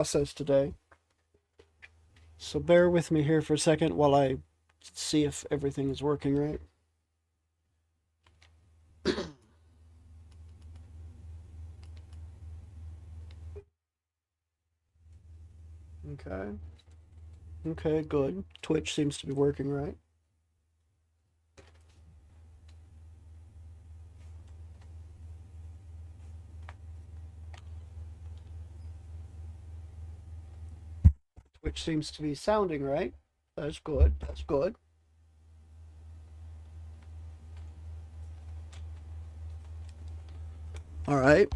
process today. So bear with me here for a second while I see if everything is working right. Okay. Okay, good. Twitch seems to be working right. Twitch seems to be sounding right. That's good. That's good. All right.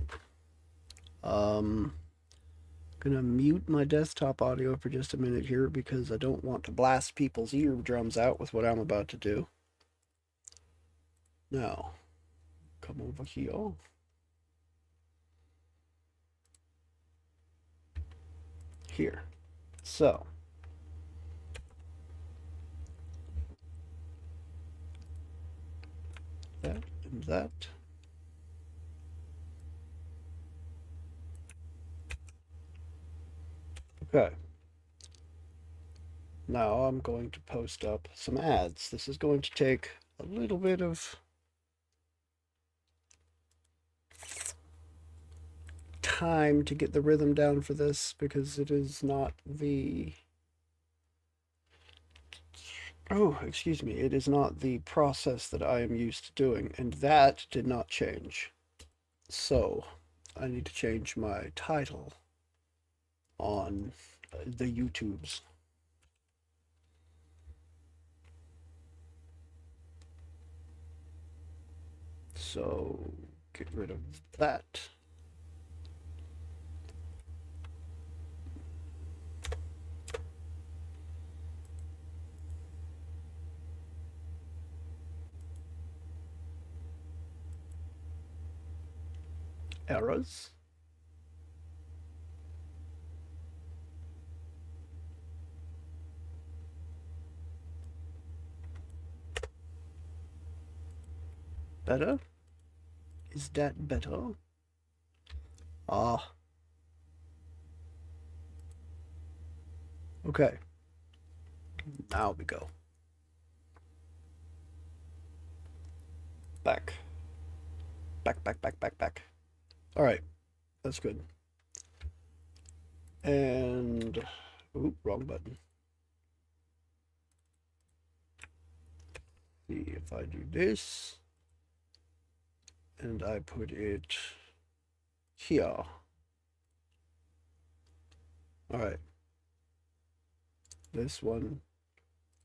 Gonna mute my desktop audio for just a minute here because I don't want to blast people's eardrums out with what I'm about to do. Now, come over here. Here. So, that and that. Okay. Now I'm going to post up some ads. This is going to take a little bit of time to get the rhythm down for this because it is not the excuse me, it is not the process that I am used to doing, and that did not change. So I need to change my title on the YouTubes. So get rid of that. Errors. Better? Is that better? Ah. Okay. Now we go. Back. Back. All right. That's good. And, ooh, wrong button. See if I do this and I put it here. All right. This one,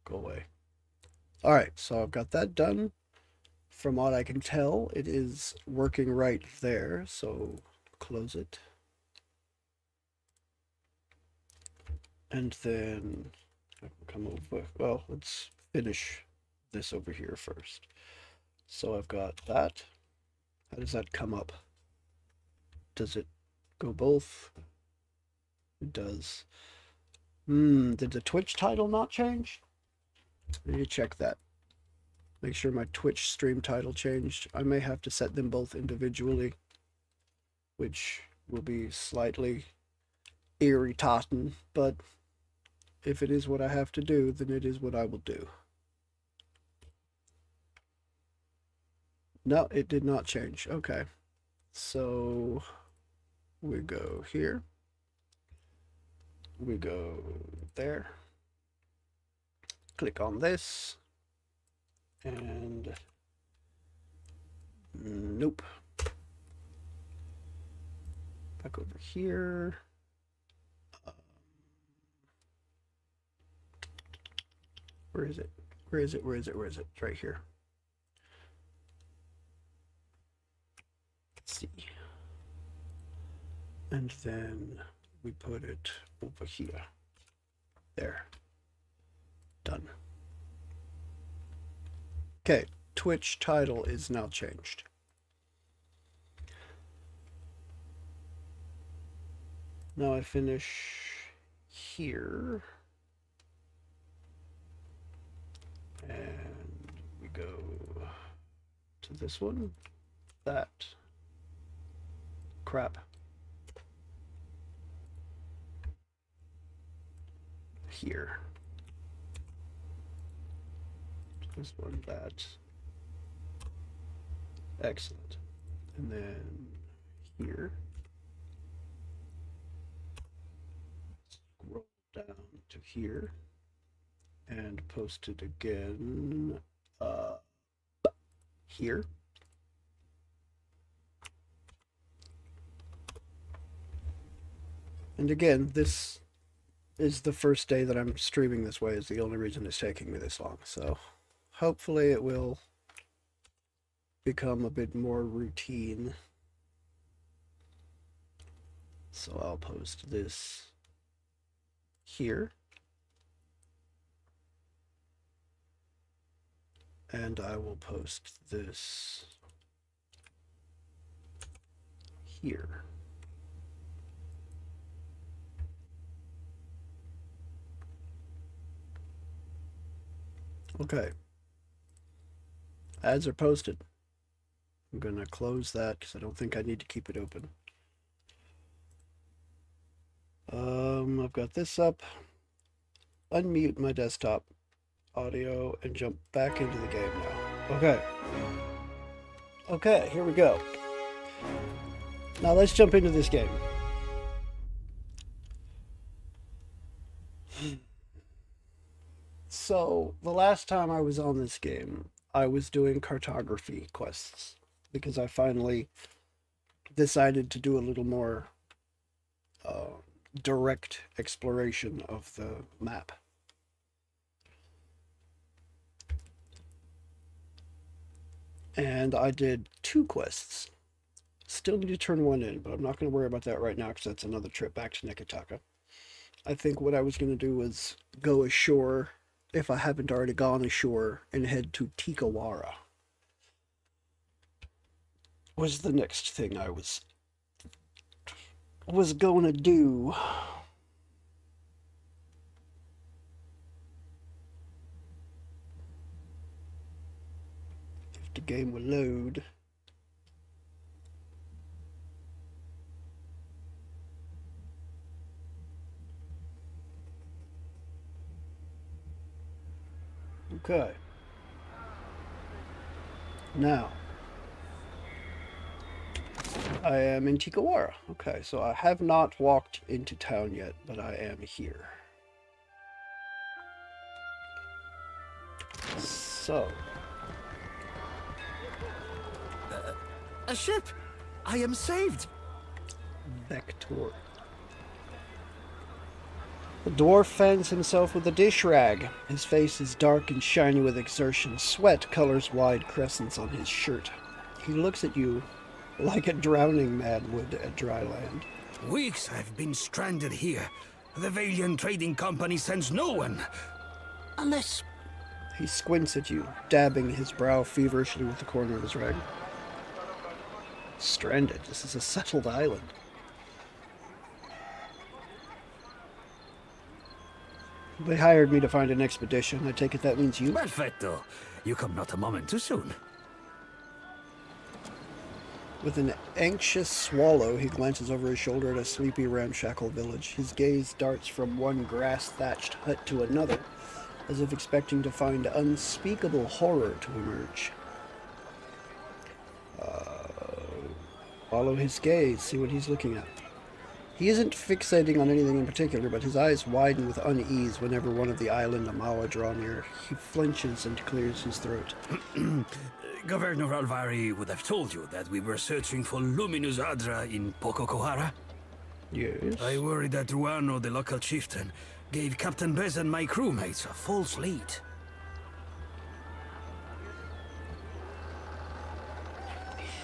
go away. All right, so I've got that done. From what I can tell, it is working right there, so close it. And then come over, well, let's finish this over here first. So I've got that. How does that come up? Does it go both? It does. Did the Twitch title not change? I need to check that. Make sure my Twitch stream title changed. I may have to set them both individually, which will be slightly irritating, but if it is what I have to do, then it is what I will do. No, it did not change. Okay. So we go here. We go there. Click on this. And nope. Back over here. Where is it? Where is it? It's right here. Let's see. And then we put it over here. There. Done. Okay, Twitch title is now changed. Now I finish here. And we go to this one. That. Crap. here. This one, that. Excellent. And then here. Scroll down to here. And post it again here. And again, this is the first day that I'm streaming this way, is the only reason it's taking me this long. So hopefully it will become a bit more routine. So I'll post this here. And I will post this here. Okay. Ads are posted. I'm going to close that because I don't think I need to keep it open. I've got this up. Unmute my desktop audio and jump back into the game now. Okay. Okay, here we go. Now let's jump into this game. So, the last time I was on this game, I was doing cartography quests because I finally decided to do a little more direct exploration of the map. And I did 2 quests. Still need to turn one in, but I'm not going to worry about that right now because that's another trip back to Nekataka. I think what I was going to do was go ashore, if I haven't already gone ashore, and head to Tikawara. Was the next thing I was going to do. If the game will load. Okay. Now, I am in Tikawara. Okay, so I have not walked into town yet, but I am here. So. A ship! I am saved! Vector. The dwarf fans himself with a dish rag. His face is dark and shiny with exertion. Sweat colors wide crescents on his shirt. He looks at you like a drowning man would at dry land. Weeks I've been stranded here. The Valiant Trading Company sends no one. Unless... He squints at you, dabbing his brow feverishly with the corner of his rag. Stranded. This is a settled island. They hired me to find an expedition. I take it that means you? Perfecto. You come not a moment too soon. With an anxious swallow, he glances over his shoulder at a sleepy, ramshackle village. His gaze darts from one grass-thatched hut to another, as if expecting to find unspeakable horror to emerge. Follow his gaze, see what he's looking at. He isn't fixating on anything in particular, but his eyes widen with unease whenever one of the island Amawa draw near. He flinches and clears his throat. Governor Alvari would have told you that we were searching for Luminous Adra in Pococohara. Yes? I worry that Ruano, the local chieftain, gave Captain Bez and my crewmates a false lead.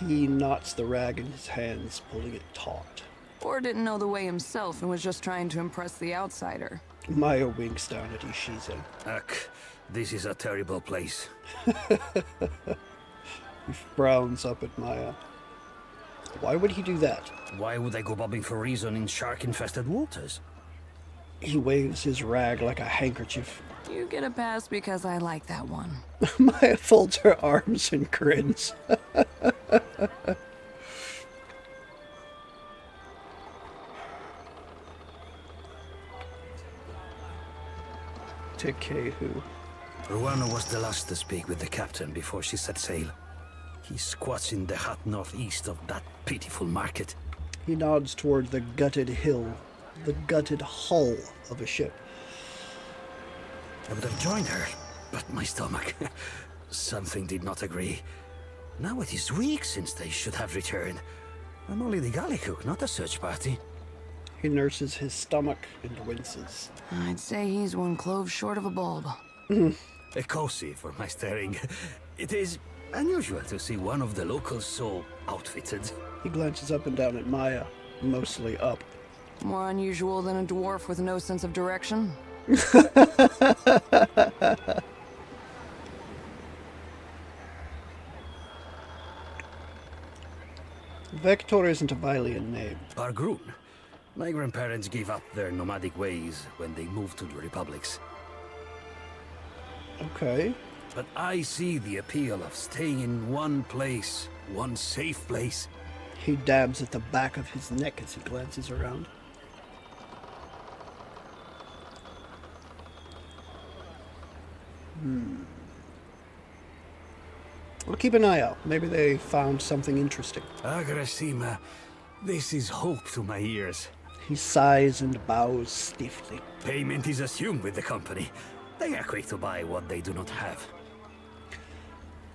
He knots the rag in his hands, pulling it taut. Or didn't know the way himself and was just trying to impress the outsider. Maya winks down at Ishiza. Ugh, this is a terrible place. He frowns up at Maya. Why would he do that? Why would I go bobbing for reason in shark-infested waters? He waves his rag like a handkerchief. You get a pass because I like that one. Maya folds her arms and grins. Tekehu. Ruano was the last to speak with the captain before she set sail. He squats in the hot northeast of that pitiful market. He nods toward the gutted hill, the gutted hull of a ship. I would have joined her, but my stomach... something did not agree. Now it is weeks since they should have returned. I'm only the galley cook, not a search party. He nurses his stomach and winces. I'd say he's one clove short of a bulb. A cozy for my staring. It is unusual to see one of the locals so outfitted. He glances up and down at Maya, mostly up. More unusual than a dwarf with no sense of direction. Vector isn't a Vylian name. Bargroon. My grandparents gave up their nomadic ways when they moved to the Republics. Okay. But I see the appeal of staying in one place, one safe place. He dabs at the back of his neck as he glances around. We'll keep an eye out. Maybe they found something interesting. Agrasima, this is hope to my ears. He sighs and bows stiffly. Payment is assumed with the company. They are quick to buy what they do not have.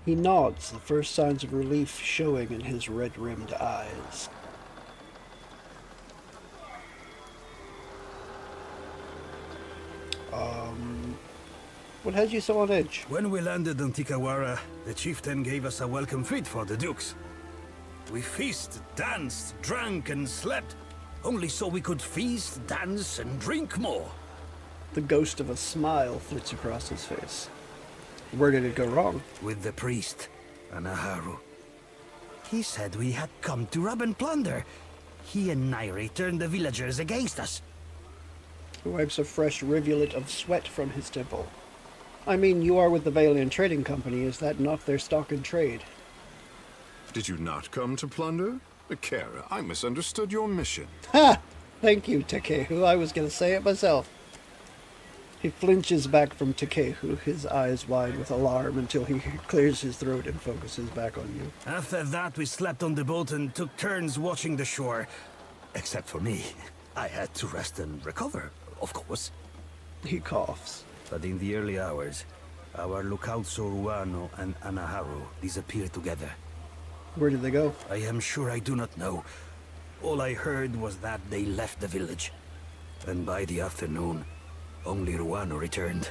He nods, the first signs of relief showing in his red-rimmed eyes. What had you so on edge? When we landed on Tikawara, the chieftain gave us a welcome feast for the dukes. We feasted, danced, drank, and slept, only so we could feast, dance, and drink more. The ghost of a smile flits across his face. Where did it go wrong? With the priest, Anaharu. He said we had come to rob and plunder. He and Nairi turned the villagers against us. He wipes a fresh rivulet of sweat from his temple. I mean, you are with the Valian Trading Company. Is that not their stock in trade? Did you not come to plunder? Kara, I misunderstood your mission. Ha! Thank you, Tekehu. I was going to say it myself. He flinches back from Tekehu, his eyes wide with alarm, until he clears his throat and focuses back on you. After that, we slept on the boat and took turns watching the shore. Except for me. I had to rest and recover, of course. He coughs. But in the early hours, our lookouts Ruano and Anaharu disappeared together. Where did they go? I am sure I do not know. All I heard was that they left the village. And by the afternoon, only Ruano returned.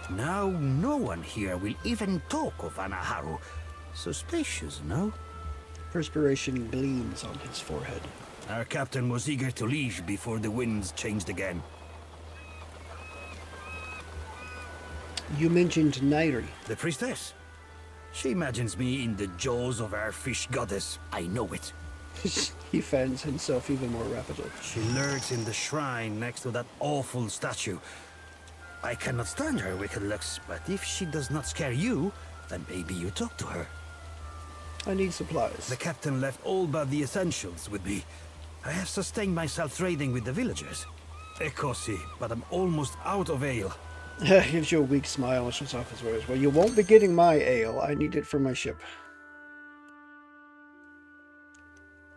Now no one here will even talk of Anaharu. Suspicious, no? Perspiration gleams on his forehead. Our captain was eager to leave before the winds changed again. You mentioned Nairi. The priestess. She imagines me in the jaws of our fish goddess. I know it. He fans himself even more rapidly. She lurks in the shrine next to that awful statue. I cannot stand her wicked looks, but if she does not scare you, then maybe you talk to her. I need supplies. The captain left all but the essentials with me. I have sustained myself trading with the villagers. Ekosi, but I'm almost out of ale. Gives you a weak smile and shuts off his words. Well, you won't be getting my ale. I need it for my ship.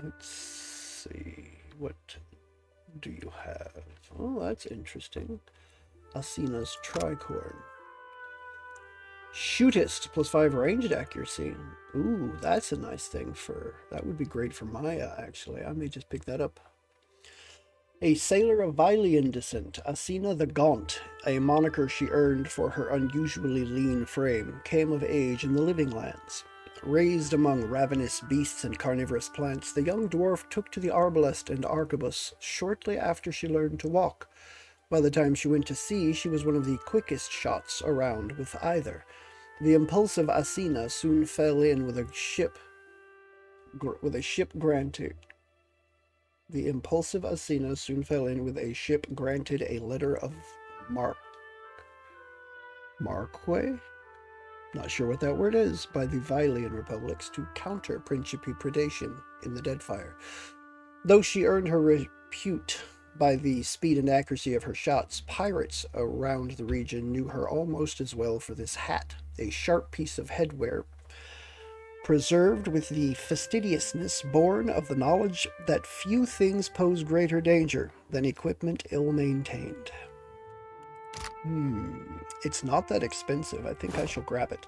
Let's see. What do you have? Oh, that's interesting. Asina's tricorn. Shootist, +5 ranged accuracy. Ooh, that's a nice thing for... That would be great for Maya, actually. I may just pick that up. A sailor of Vylian descent, Asina the Gaunt, a moniker she earned for her unusually lean frame, came of age in the Living Lands. Raised among ravenous beasts and carnivorous plants, the young dwarf took to the arbalest and arquebus shortly after she learned to walk. By the time she went to sea, she was one of the quickest shots around with either. The impulsive Asina soon fell in with a ship granted. The impulsive Asina soon fell in with a ship granted a letter of marque? Not sure what that word is, by the Vylian republics to counter Principe predation in the Deadfire. Though she earned her repute by the speed and accuracy of her shots, pirates around the region knew her almost as well for this hat, a sharp piece of headwear preserved with the fastidiousness born of the knowledge that few things pose greater danger than equipment ill-maintained. It's not that expensive. I think I shall grab it.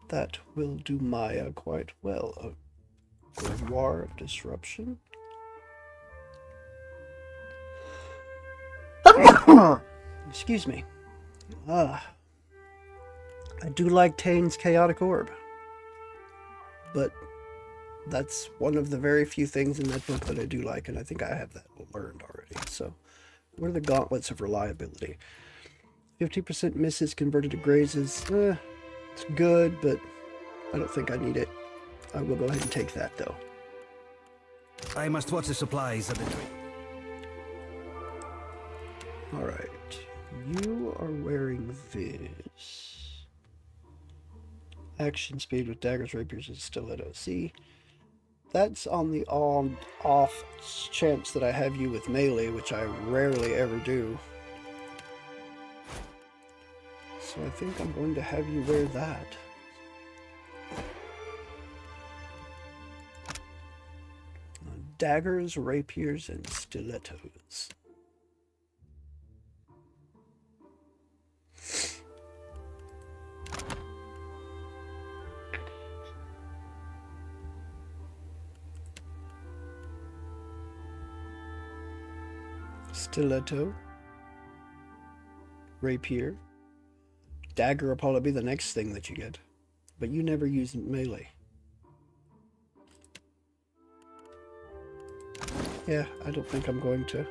That will do Maya quite well. A grimoire of disruption. Excuse me. I do like Tane's chaotic orb, but that's one of the very few things in that book that I do like, and I think I have that learned already. So, what are the gauntlets of reliability? 50% misses converted to grazes. It's good, but I don't think I need it. I will go ahead and take that, though. I must watch the supplies at the tree. Alright. You are wearing this. Action speed with daggers, rapiers, and stilettos. See, that's on the on-off chance that I have you with melee, which I rarely ever do. So I think I'm going to have you wear that. Daggers, rapiers, and stilettos. Stiletto, rapier, dagger will probably be the next thing that you get, but you never use melee. Yeah, I don't think I'm going to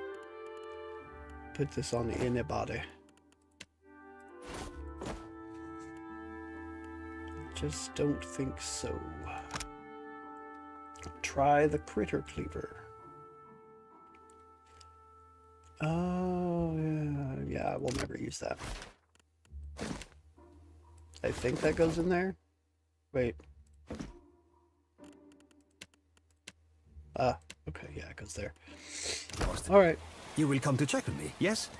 put this on anybody. Just don't think so. Try the critter cleaver. Oh, yeah, we'll never use that. I think that goes in there. Wait. Okay, yeah, it goes there. Alright. You will come to check on me, yes?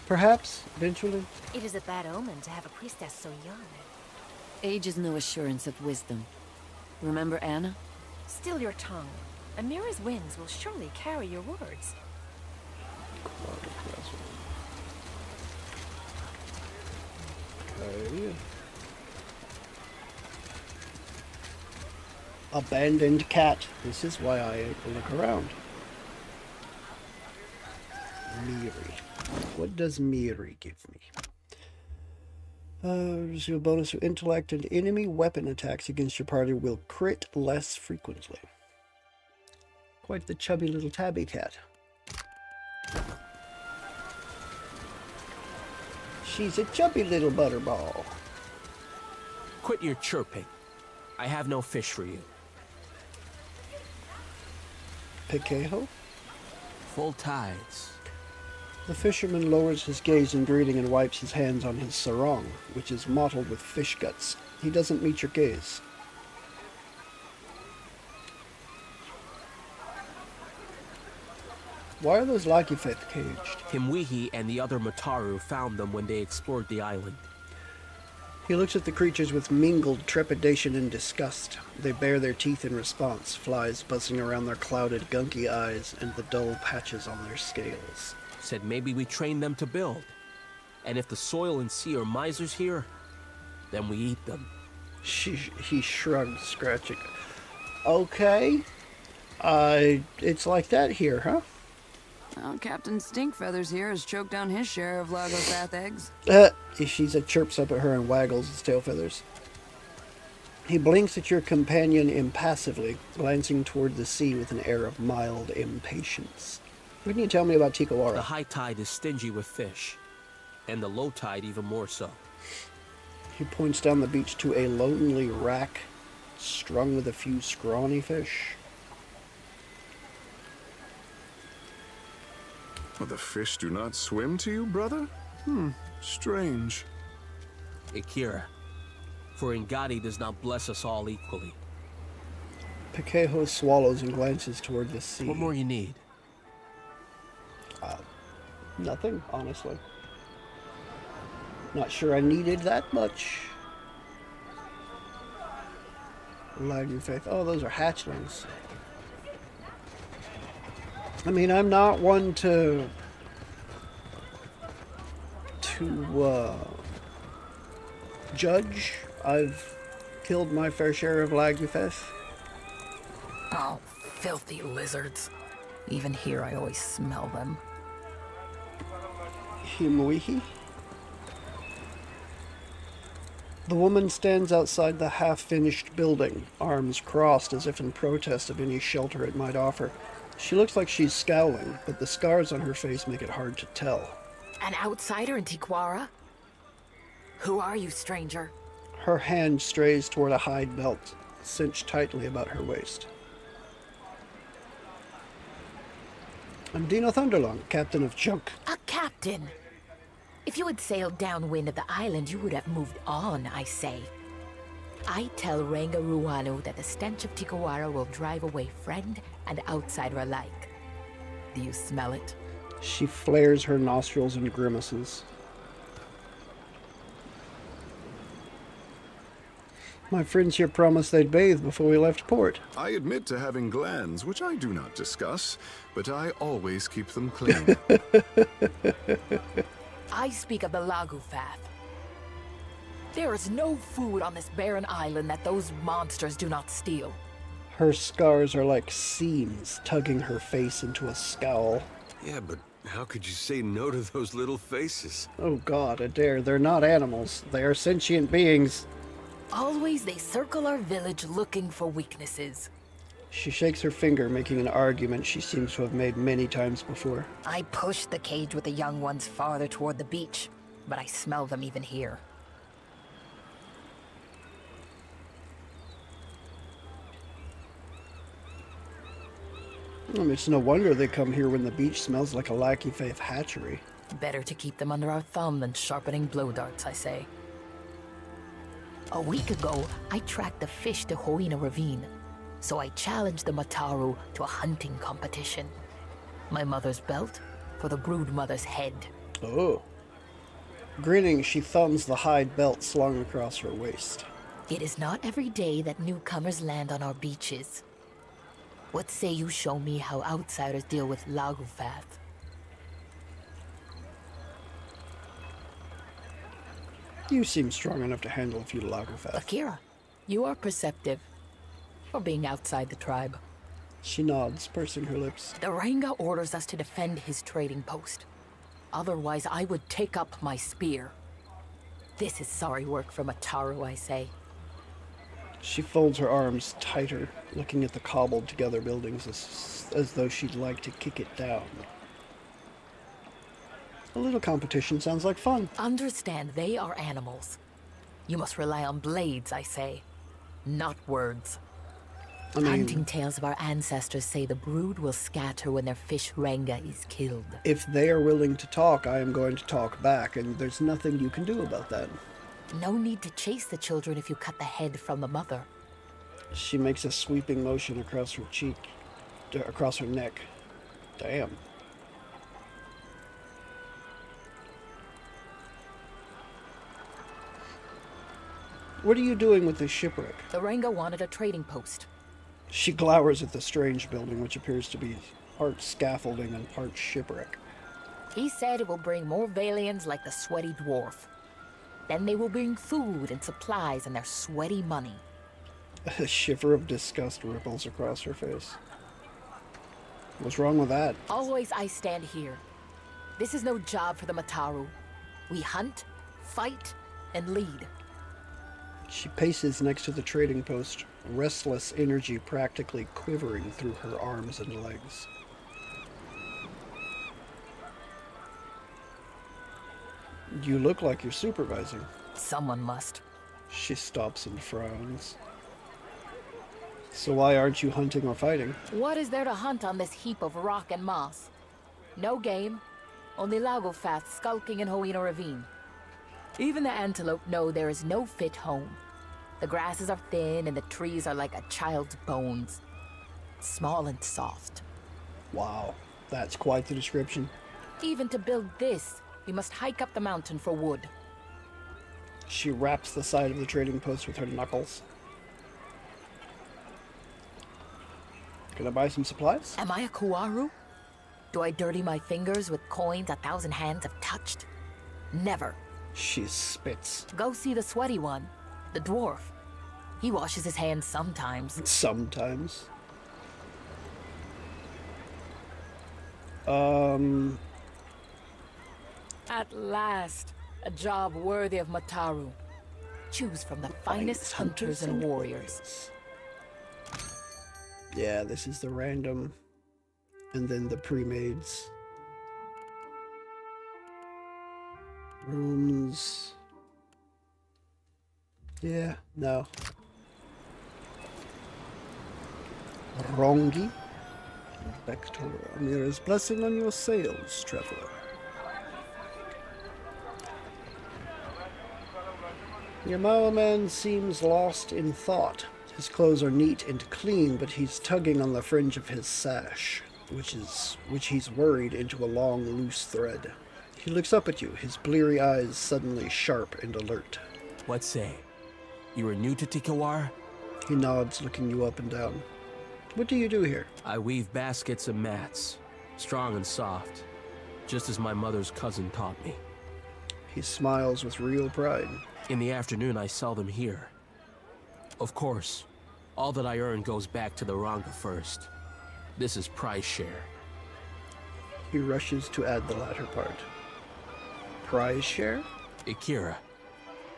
Perhaps, eventually. It is a bad omen to have a priestess so young. Age is no assurance of wisdom. Remember Anna? Still your tongue. Amira's winds will surely carry your words. Okay. Abandoned cat. This is why I look around. Miri. What does Miri give me? Receive a bonus to intellect, and enemy weapon attacks against your party will crit less frequently. Quite the chubby little tabby cat. She's a chubby little butterball. Quit your chirping. I have no fish for you. Pequejo? Full tides. The fisherman lowers his gaze in greeting and wipes his hands on his sarong, which is mottled with fish guts. He doesn't meet your gaze. Why are those Lakifeth caged? Himwihi and the other Mataru found them when they explored the island. He looks at the creatures with mingled trepidation and disgust. They bare their teeth in response, flies buzzing around their clouded, gunky eyes and the dull patches on their scales. Said maybe we train them to build. And if the soil and sea are misers here, then we eat them. He shrugged, scratching. Okay. It's like that here, huh? Well, Captain Stinkfeathers here has choked down his share of Lagofath eggs. Ishiza chirps up at her and waggles his tail feathers. He blinks at your companion impassively, glancing toward the sea with an air of mild impatience. What can you tell me about Tikawara? The high tide is stingy with fish, and the low tide even more so. He points down the beach to a lonely rack, strung with a few scrawny fish. Well, the fish do not swim to you, brother? Strange. Akira, for Ingadi does not bless us all equally. Pequejo swallows and glances toward the sea. What more you need? Nothing, honestly. Not sure I needed that much. Lagging faith. Oh, those are hatchlings. I mean, I'm not one to judge. I've killed my fair share of Lagufaith. Oh, filthy lizards. Even here I always smell them. Himuihi. The woman stands outside the half-finished building, arms crossed as if in protest of any shelter it might offer. She looks like she's scowling, but the scars on her face make it hard to tell. An outsider in Tiquara? Who are you, stranger? Her hand strays toward a hide belt, cinched tightly about her waist. I'm Dino Thunderlong, captain of Junk. A captain! If you had sailed downwind of the island, you would have moved on, I say. I tell Ranga Ruano that the stench of Tiquara will drive away friend and outsider alike. Do you smell it? She flares her nostrils and grimaces. My friends here promised they'd bathe before we left port. I admit to having glands, which I do not discuss, but I always keep them clean. I speak of the Lagufath. There is no food on this barren island that those monsters do not steal. Her scars are like seams tugging her face into a scowl. Yeah, but how could you say no to those little faces? Oh god, Adair, they're not animals. They are sentient beings. Always they circle our village looking for weaknesses. She shakes her finger, making an argument she seems to have made many times before. I push the cage with the young ones farther toward the beach, but I smell them even here. It's no wonder they come here when the beach smells like a Lackey Faith hatchery. Better to keep them under our thumb than sharpening blow darts, I say. A week ago, I tracked the fish to Hoina Ravine, so I challenged the Mataru to a hunting competition. My mother's belt for the brood mother's head. Oh. Grinning, she thumbs the hide belt slung across her waist. It is not every day that newcomers land on our beaches. What say you show me how outsiders deal with Lagufath? You seem strong enough to handle a few Lagufath. Akira, you are perceptive for being outside the tribe. She nods, pursing her lips. The Ranga orders us to defend his trading post. Otherwise, I would take up my spear. This is sorry work for Mataru, I say. She folds her arms tighter, looking at the cobbled-together buildings as though she'd like to kick it down. A little competition sounds like fun. Understand, they are animals. You must rely on blades, I say, not words. I mean, Hunting tales of our ancestors say the brood will scatter when their fish Ranga is killed. if they are willing to talk, I am going to talk back, and there's nothing you can do about that. No need to chase the children if you cut the head from the mother. She makes a sweeping motion across her cheek, across her neck. Damn. What are you doing with this shipwreck? The Ranga wanted a trading post. She glowers at the strange building, which appears to be part scaffolding and part shipwreck. He said it will bring more Valians like the sweaty dwarf. Then they will bring food and supplies and their sweaty money. A shiver of disgust ripples across her face. What's wrong with that? Always I stand here. This is no job for the Mataru. We hunt, fight, and lead. She paces next to the trading post, restless energy practically quivering through her arms and legs. You look like you're supervising. Someone must. She stops and frowns. So why aren't you hunting or fighting? What is there to hunt on this heap of rock and moss? No game. Only Lagofath skulking in Hoina Ravine. Even the antelope know there is no fit home. The grasses are thin and the trees are like a child's bones. small and soft. Wow, that's quite the description. Even to build this, we must hike up the mountain for wood. She wraps the side of the trading post with her knuckles. Can I buy some supplies? Am I a Kuaru? Do I dirty my fingers with coins 1,000 hands have touched? Never. She spits. Go see the sweaty one, the dwarf. He washes his hands sometimes. Sometimes. At last, a job worthy of Mataru. Choose from the finest hunters and warriors. Yeah, this is the random. And then the pre-mades. Rooms. Yeah, no. Rongi. Vector Amira's blessing on your sails, traveler. Yamao man seems lost in thought. His clothes are neat and clean, but he's tugging on the fringe of his sash, which he's worried into a long, loose thread. He looks up at you, his bleary eyes suddenly sharp and alert. What say? You are new to Tikawar? He nods, looking you up and down. What do you do here? I weave baskets and mats, strong and soft, just as my mother's cousin taught me. He smiles with real pride. In the afternoon, I sell them here. Of course, all that I earn goes back to the Ranga first. This is prize share. He rushes to add the latter part. Prize share? Akira,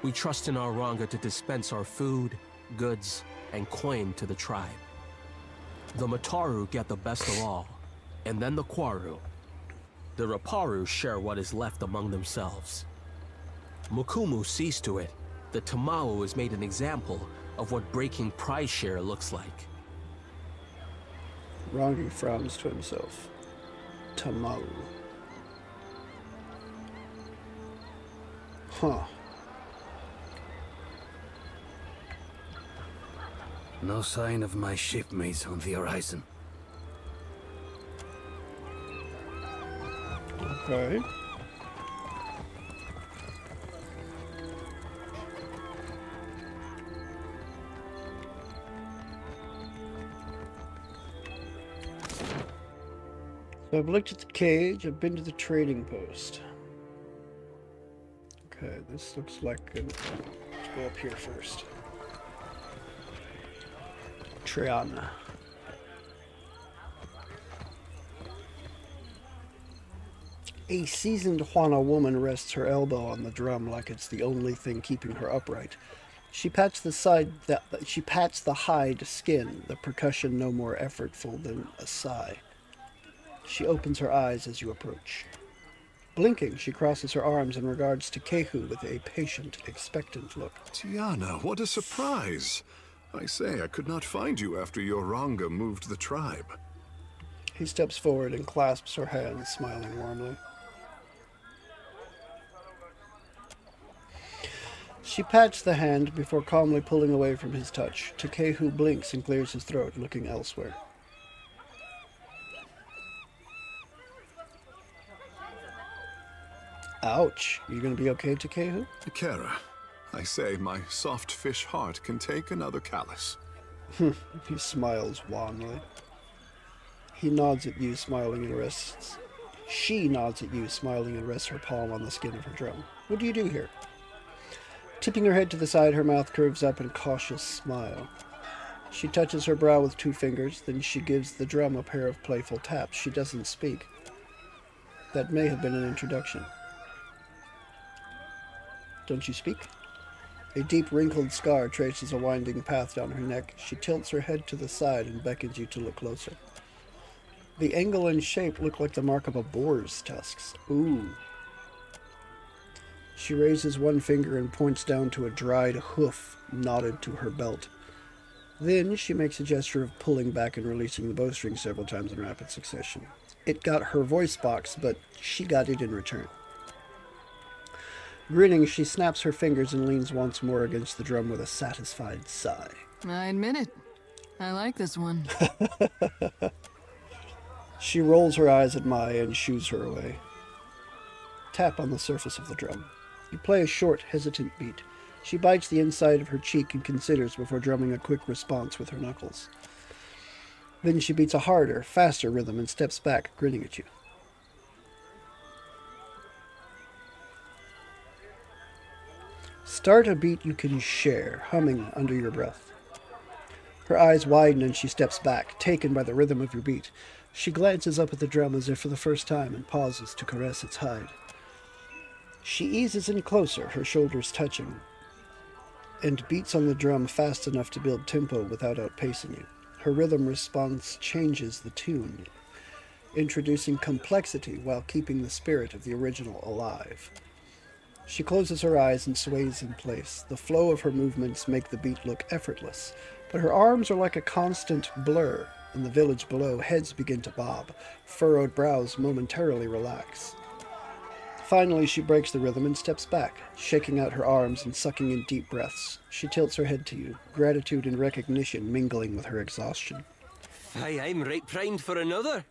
we trust in our Ranga to dispense our food, goods, and coin to the tribe. The Mataru get the best of all, and then the Kwaru. The Raparu share what is left among themselves. Mukumu sees to it that Tamao is made an example of what breaking prize share looks like. Rangi frowns to himself. Tamau. Huh. No sign of my shipmates on the horizon. Okay. So I've looked at the cage, I've been to the trading post. Okay, this looks like let's go up here first. Triana. A seasoned Juana woman rests her elbow on the drum like it's the only thing keeping her upright. She pats the hide skin, the percussion no more effortful than a sigh. She opens her eyes as you approach. Blinking, she crosses her arms and regards Takehu with a patient, expectant look. Tiana, what a surprise! I say, I could not find you after your Ranga moved the tribe. He steps forward and clasps her hand, smiling warmly. She pats the hand before calmly pulling away from his touch. Takehu blinks and clears his throat, looking elsewhere. Ouch. You gonna be okay, Takehu? Kara, I say, my soft fish heart can take another callus. He smiles wanly. He nods at you, smiling, and rests. She nods at you, smiling, and rests her palm on the skin of her drum. What do you do here? Tipping her head to the side, her mouth curves up in a cautious smile. She touches her brow with 2 fingers, then she gives the drum a pair of playful taps. She doesn't speak. That may have been an introduction. Don't you speak? A deep wrinkled scar traces a winding path down her neck. She tilts her head to the side and beckons you to look closer. The angle and shape look like the mark of a boar's tusks. Ooh. She raises one finger and points down to a dried hoof knotted to her belt. Then she makes a gesture of pulling back and releasing the bowstring several times in rapid succession. It got her voice box, but she got it in return. Grinning, she snaps her fingers and leans once more against the drum with a satisfied sigh. I admit it. I like this one. She rolls her eyes at Maya and shoos her away. Tap on the surface of the drum. You play a short, hesitant beat. She bites the inside of her cheek and considers before drumming a quick response with her knuckles. Then she beats a harder, faster rhythm and steps back, grinning at you. Start a beat you can share, humming under your breath. Her eyes widen and she steps back, taken by the rhythm of your beat. She glances up at the drum as if for the first time and pauses to caress its hide. She eases in closer, her shoulders touching, and beats on the drum fast enough to build tempo without outpacing you. Her rhythm response changes the tune, introducing complexity while keeping the spirit of the original alive. She closes her eyes and sways in place. The flow of her movements make the beat look effortless, but her arms are like a constant blur. In the village below, heads begin to bob. Furrowed brows momentarily relax. Finally, she breaks the rhythm and steps back, shaking out her arms and sucking in deep breaths. She tilts her head to you, gratitude and recognition mingling with her exhaustion. Aye, I'm right primed for another.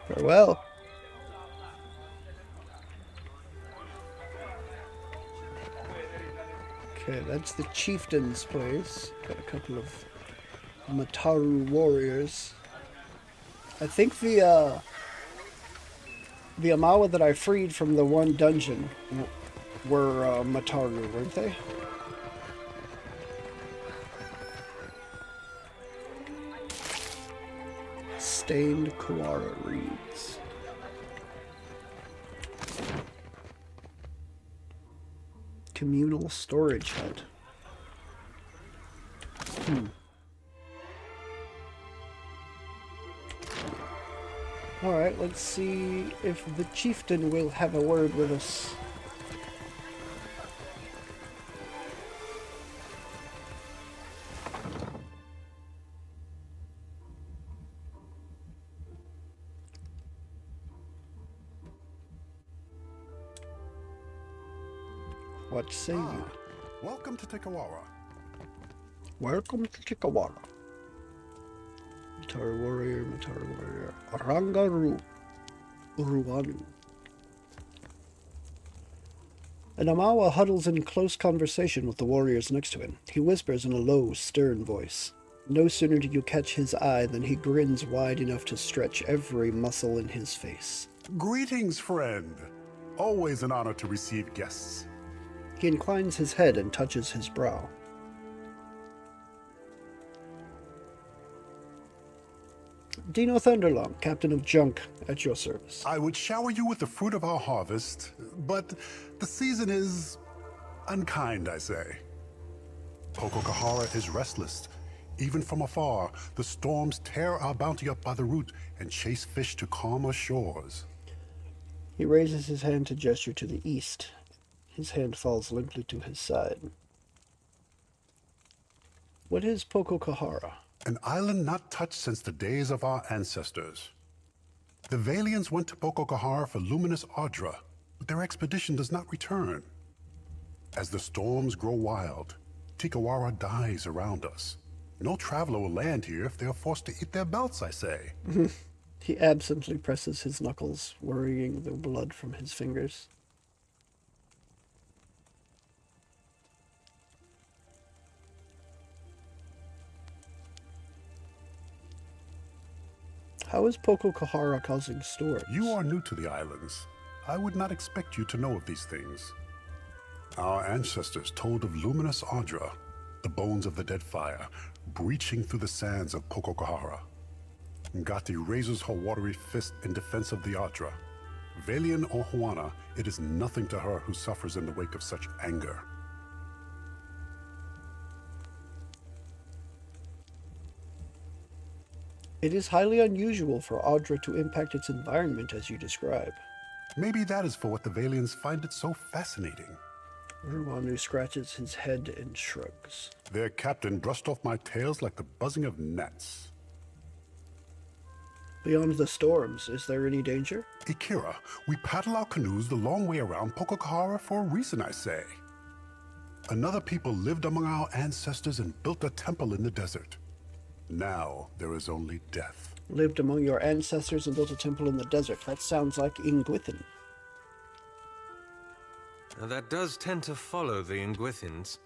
Farewell. Okay, that's the chieftain's place. Got a couple of Mataru warriors. I think the Amawa that I freed from the one dungeon were Mataru, weren't they? Stained Kawara reeds. Communal storage hut. Alright, let's see if the chieftain will have a word with us. What say you? Welcome to Tikawara. Welcome to Tikawara. Mataru warrior, Rangaru Uruwanu. An Amawa huddles in close conversation with the warriors next to him. He whispers in a low, stern voice. No sooner do you catch his eye than he grins wide enough to stretch every muscle in his face. Greetings, friend. Always an honor to receive guests. He inclines his head and touches his brow. Dino Thunderlong, captain of Junk, at your service. I would shower you with the fruit of our harvest, but the season is unkind, I say. Pokokahara is restless. Even from afar, the storms tear our bounty up by the root and chase fish to calmer shores. He raises his hand to gesture to the east. His hand falls limply to his side. What is Pokokahara? An island not touched since the days of our ancestors. The Valians went to Pokokahara for luminous Audra, but their expedition does not return. As the storms grow wild, Tikawara dies around us. No traveler will land here if they are forced to eat their belts, I say. He absently presses his knuckles, worrying the blood from his fingers. How is Pokokahara causing storms? You are new to the islands. I would not expect you to know of these things. Our ancestors told of luminous Audra, the bones of the Deadfire, breaching through the sands of Pokokahara. Ngati raises her watery fist in defense of the Audra. Valian or Huana, it is nothing to her who suffers in the wake of such anger. It is highly unusual for Audra to impact its environment as you describe. Maybe that is for what the Valians find it so fascinating. Uruwanu scratches his head and shrugs. Their captain brushed off my tails like the buzzing of gnats. Beyond the storms, is there any danger? Ikira, we paddle our canoes the long way around Pokokahara for a reason, I say. Another people lived among our ancestors and built a temple in the desert. Now there is only death. Lived among your ancestors and built a temple in the desert. That sounds like Ingwithin. Now that does tend to follow the Ingwithins.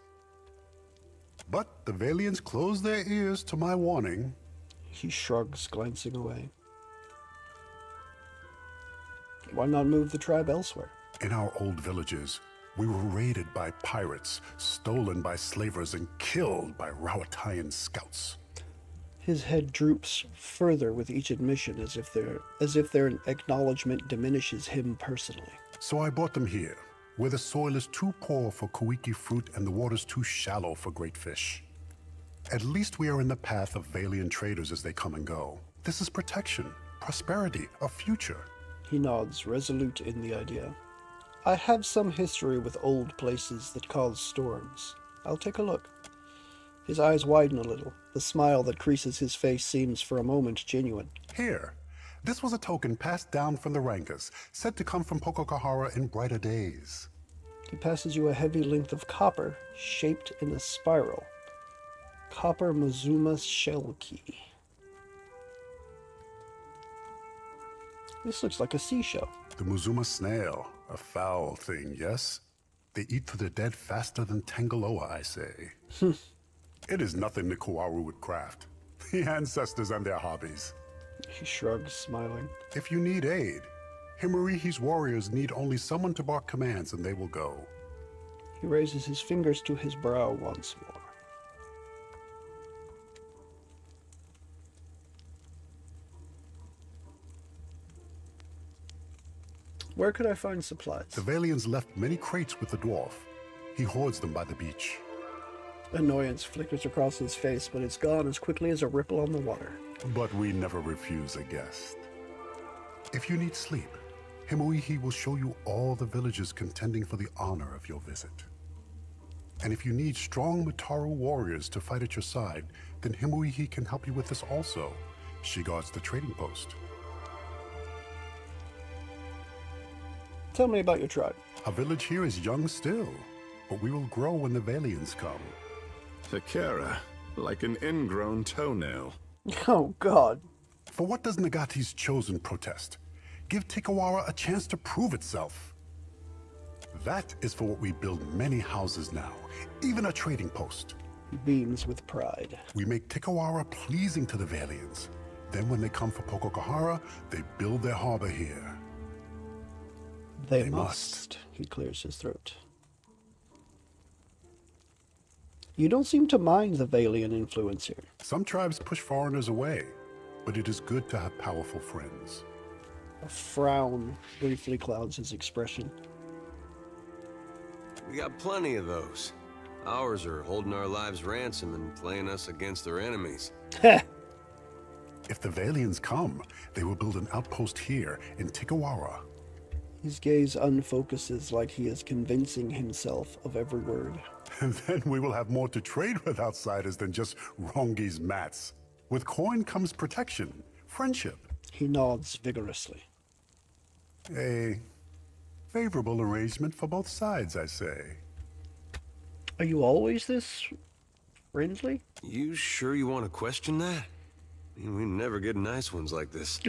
But the Valians closed their ears to my warning. He shrugs, glancing away. Why not move the tribe elsewhere? In our old villages, we were raided by pirates, stolen by slavers, and killed by Rawatayan scouts. His head droops further with each admission, as if their acknowledgement diminishes him personally. So I brought them here, where the soil is too poor for kuiki fruit and the waters too shallow for great fish. At least we are in the path of Valian traders as they come and go. This is protection, prosperity, a future. He nods, resolute in the idea. I have some history with old places that cause storms. I'll take a look. His eyes widen a little. The smile that creases his face seems for a moment genuine. Here, this was a token passed down from the Rankas, said to come from Pococahara in brighter days. He passes you a heavy length of copper, shaped in a spiral. Copper Mazuma shell key. This looks like a seashell. The Muzuma snail, a foul thing, yes? They eat through the dead faster than Tangaloa, I say. It is nothing the Kawaru would craft. The ancestors and their hobbies. He shrugs, smiling. If you need aid, Himurihi's warriors need only someone to bark commands and they will go. He raises his fingers to his brow once more. Where could I find supplies? The Valians left many crates with the dwarf. He hoards them by the beach. Annoyance flickers across his face, but it's gone as quickly as a ripple on the water. But we never refuse a guest. If you need sleep, Himuihi will show you all the villages contending for the honor of your visit. And if you need strong Mataru warriors to fight at your side, then Himuihi can help you with this also. She guards the trading post. Tell me about your tribe. Our village here is young still, but we will grow when the Valians come. Takara, like an ingrown toenail. Oh, God. For what does Nagati's chosen protest? Give Tikawara a chance to prove itself. That is for what we build many houses now, even a trading post. He beams with pride. We make Tikawara pleasing to the Valians. Then when they come for Pococahara, they build their harbor here. They must. He clears his throat. You don't seem to mind the Valian influence here. Some tribes push foreigners away, but it is good to have powerful friends. A frown briefly clouds his expression. We got plenty of those. Ours are holding our lives ransom and playing us against their enemies. If the Valians come, they will build an outpost here in Tikawara. His gaze unfocuses like he is convincing himself of every word. And then we will have more to trade with outsiders than just Rongi's mats. With coin comes protection, friendship. He nods vigorously. A favorable arrangement for both sides, I say. Are you always this friendly? You sure you want to question that? We never get nice ones like this.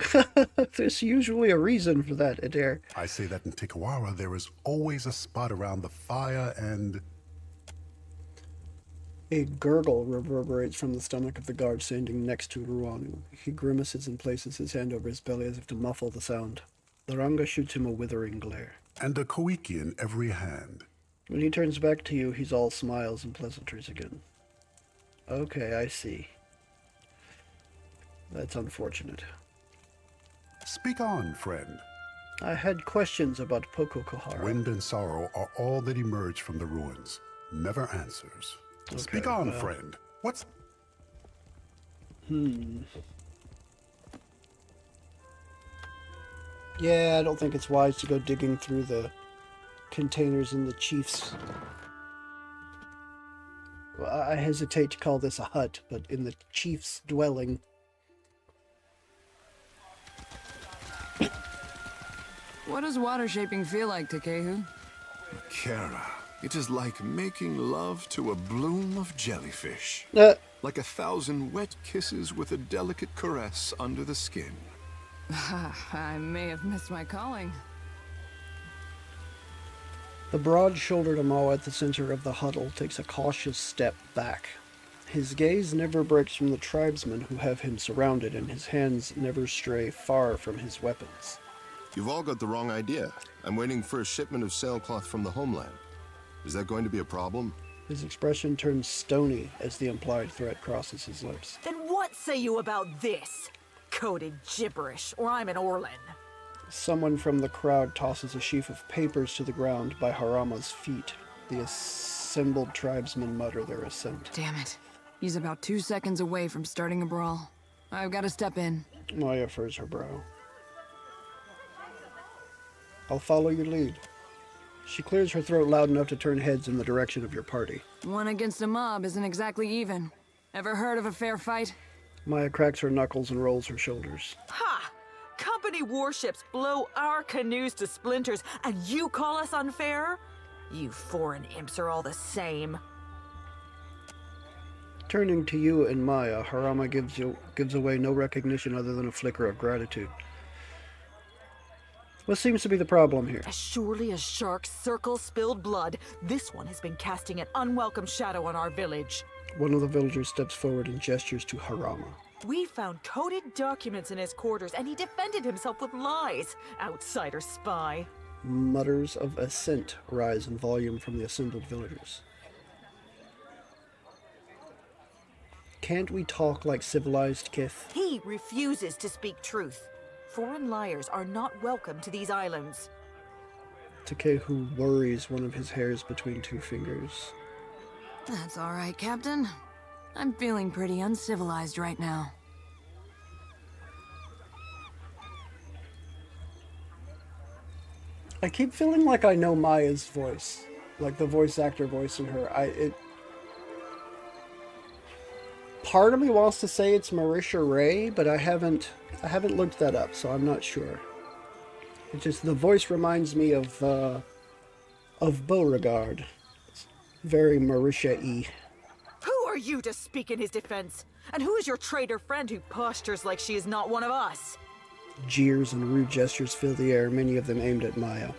There's usually a reason for that, Adair. I say that in Tikawara there is always a spot around the fire and... A gurgle reverberates from the stomach of the guard standing next to Ruanu. He grimaces and places his hand over his belly as if to muffle the sound. The Ranga shoots him a withering glare. And a koiki in every hand. When he turns back to you, he's all smiles and pleasantries again. Okay, I see. That's unfortunate. Speak on, friend. I had questions about Pococahara. Wind and sorrow are all that emerge from the ruins. Never answers. Okay, Speak on, friend. What's... Yeah, I don't think it's wise to go digging through the containers in the chief's... Well, I hesitate to call this a hut, but in the chief's dwelling. What does water shaping feel like, Takehu? Kara, It is like making love to a bloom of jellyfish. Like 1,000 wet kisses with a delicate caress under the skin. I may have missed my calling. The broad-shouldered Amal at the center of the huddle takes a cautious step back. His gaze never breaks from the tribesmen who have him surrounded, and his hands never stray far from his weapons. You've all got the wrong idea. I'm waiting for a shipment of sailcloth from the homeland. Is that going to be a problem? His expression turns stony as the implied threat crosses his lips. Then what say you about this? Coded gibberish, or I'm an Orlin. Someone from the crowd tosses a sheaf of papers to the ground by Harama's feet. The assembled tribesmen mutter their assent. Damn it. He's about 2 seconds away from starting a brawl. I've got to step in. Maya furrows her brow. I'll follow your lead. She clears her throat loud enough to turn heads in the direction of your party. One against a mob isn't exactly even. Ever heard of a fair fight? Maya cracks her knuckles and rolls her shoulders. Ha! Company warships blow our canoes to splinters, and you call us unfair? You foreign imps are all the same. Turning to you and Maya, Harama gives away no recognition other than a flicker of gratitude. What seems to be the problem here? As surely as sharks circle spilled blood, this one has been casting an unwelcome shadow on our village. One of the villagers steps forward and gestures to Harama. We found coded documents in his quarters, and he defended himself with lies. Outsider spy. Mutters of assent rise in volume from the assembled villagers. Can't we talk like civilized kith? He refuses to speak truth. Foreign liars are not welcome to these islands. Takehu worries one of his hairs between two fingers. That's all right, Captain. I'm feeling pretty uncivilized right now. I keep feeling like I know Maya's voice. Like the voice actor voice in her. Part of me wants to say it's Marisha Ray, but I haven't looked that up, so I'm not sure. It just, the voice reminds me of Beauregard. It's very Marisha-y. Who are you to speak in his defense? And who is your traitor friend who postures like she is not one of us? Jeers and rude gestures fill the air, many of them aimed at Maya.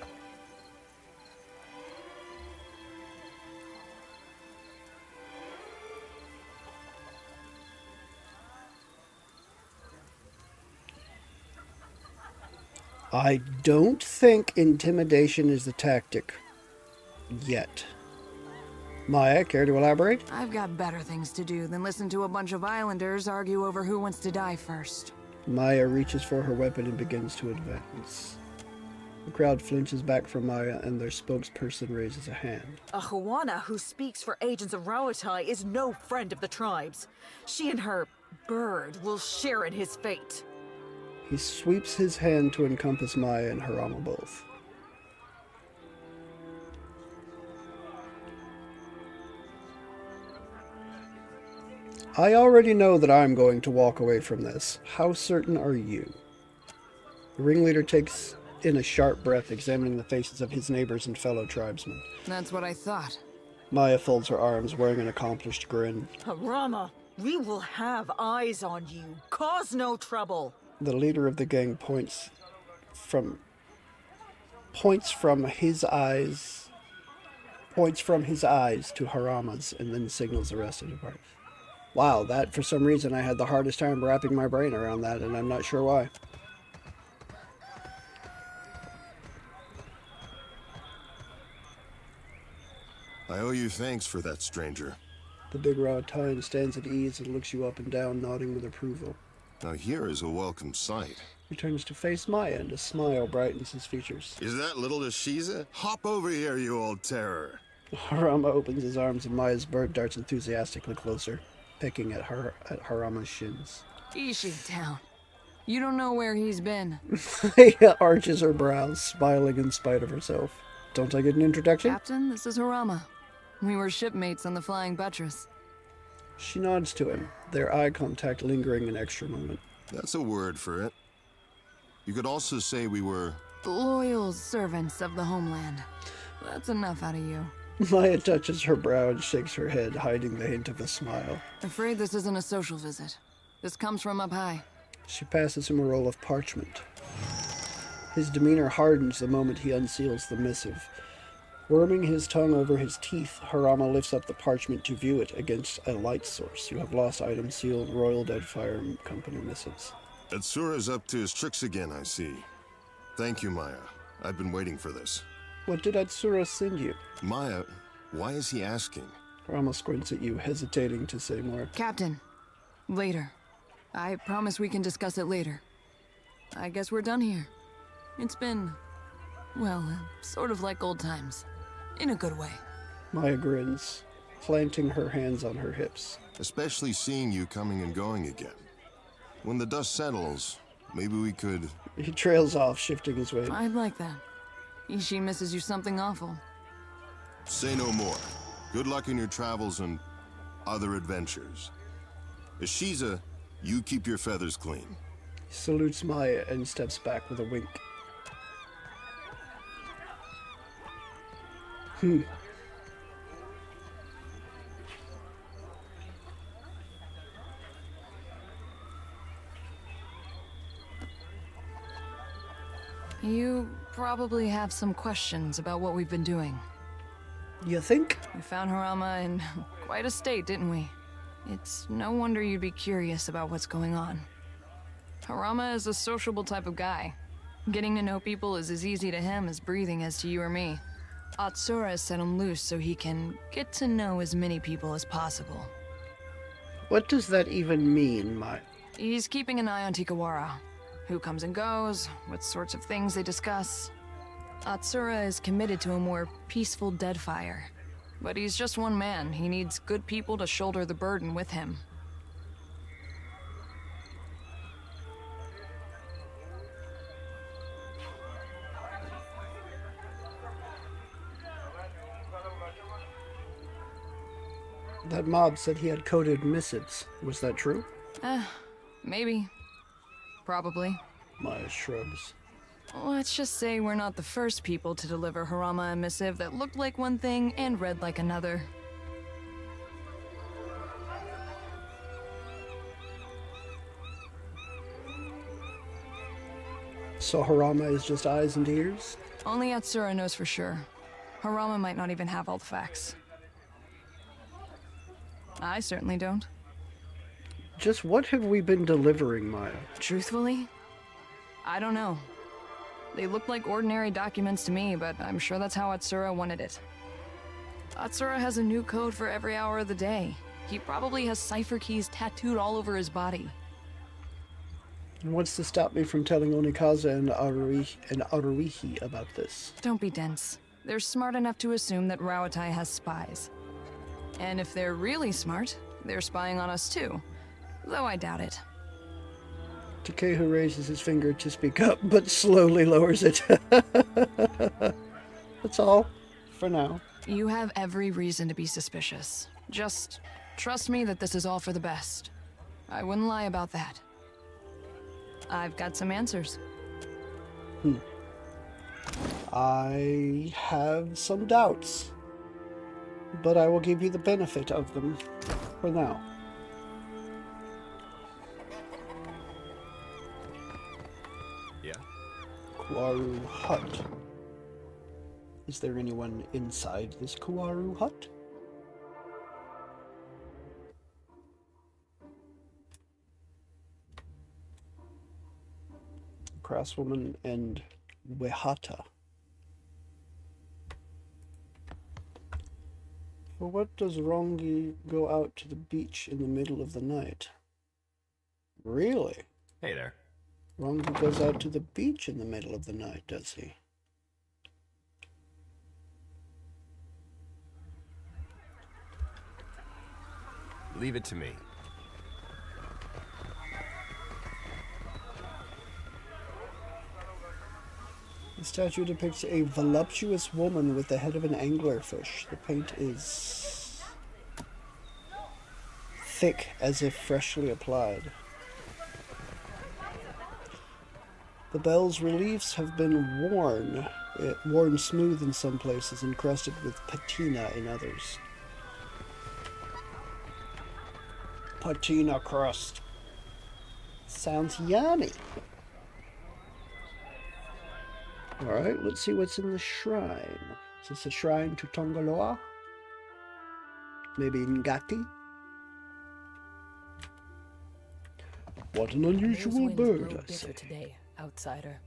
I don't think intimidation is the tactic. Yet. Maya, care to elaborate? I've got better things to do than listen to a bunch of islanders argue over who wants to die first. Maya reaches for her weapon and begins to advance. The crowd flinches back from Maya, and their spokesperson raises a hand. A Huana who speaks for agents of Rauatai is no friend of the tribes. She and her bird will share in his fate. He sweeps his hand to encompass Maya and Harama both. I already know that I'm going to walk away from this. How certain are you? The ringleader takes in a sharp breath, examining the faces of his neighbors and fellow tribesmen. That's what I thought. Maya folds her arms, wearing an accomplished grin. Harama, we will have eyes on you. Cause no trouble. The leader of the gang points from his eyes to Harama's, and then signals the rest of the party. Wow, that, for some reason, I had the hardest time wrapping my brain around that, and I'm not sure why. I owe you thanks for that, stranger. The big Rauataian stands at ease and looks you up and down, nodding with approval. Now here is a welcome sight. He turns to face Maya, and a smile brightens his features. Is that little Ashiza? Hop over here, you old terror. Harama opens his arms, and Maya's bird darts enthusiastically closer, pecking at Harama's shins. Ishi down. You don't know where he's been. Maya arches her brows, smiling in spite of herself. Don't I get an introduction? Captain, this is Harama. We were shipmates on the Flying Buttress. She nods to him, their eye contact lingering an extra moment. That's a word for it. You could also say we were... loyal servants of the homeland. That's enough out of you. Maya touches her brow and shakes her head, hiding the hint of a smile. Afraid this isn't a social visit. This comes from up high. She passes him a roll of parchment. His demeanor hardens the moment he unseals the missive. Worming his tongue over his teeth, Harama lifts up the parchment to view it against a light source. You have lost item sealed Royal Deadfire Company missives. Atsura's up to his tricks again, I see. Thank you, Maya. I've been waiting for this. What did Atsura send you? Maya, why is he asking? Harama squints at you, hesitating to say more. Captain, later. I promise we can discuss it later. I guess we're done here. It's been, well, sort of like old times. In a good way. Maya grins, planting her hands on her hips. Especially seeing you coming and going again. When the dust settles, maybe we could... He trails off, shifting his weight. I'd like that. Ishi misses you something awful. Say no more. Good luck in your travels and other adventures. Ishiza, you keep your feathers clean. He salutes Maya and steps back with a wink. You probably have some questions about what we've been doing. You think? We found Harama in quite a state, didn't we? It's no wonder you'd be curious about what's going on. Harama is a sociable type of guy. Getting to know people is as easy to him as breathing is to you or me. Atsura set him loose so he can get to know as many people as possible. What does that even mean, Maya? He's keeping an eye on Tikawara. Who comes and goes, what sorts of things they discuss. Atsura is committed to a more peaceful Deadfire. But he's just one man. He needs good people to shoulder the burden with him. That mob said he had coded missives. Was that true? Maybe. Probably. Maya shrugs. Let's just say we're not the first people to deliver Harama a missive that looked like one thing and read like another. So Harama is just eyes and ears? Only Atsura knows for sure. Harama might not even have all the facts. I certainly don't. Just what have we been delivering, Maya? Truthfully? I don't know. They look like ordinary documents to me, but I'm sure that's how Atsura wanted it. Atsura has a new code for every hour of the day. He probably has cipher keys tattooed all over his body. And what's to stop me from telling Onikaza and Aruihi about this? Don't be dense. They're smart enough to assume that Rawatai has spies. And if they're really smart, they're spying on us too. Though I doubt it. Takehu raises his finger to speak up, but slowly lowers it. That's all, for now. You have every reason to be suspicious. Just trust me that this is all for the best. I wouldn't lie about that. I've got some answers. I have some doubts, but I will give you the benefit of them for now. Yeah? Kuaru Hut. Is there anyone inside this Kuaru Hut? Craftswoman and Wehata. For what does Rongi go out to the beach in the middle of the night? Really? Hey there. Rongi goes out to the beach in the middle of the night, does he? Leave it to me. The statue depicts a voluptuous woman with the head of an anglerfish. The paint is thick as if freshly applied. The bell's reliefs have been worn smooth in some places, encrusted with patina in others. Patina crust. Sounds yummy. Alright, let's see what's in the shrine. Is this a shrine to Tongaloa? Maybe Ngati? What an unusual bird, I say. Today, outsider.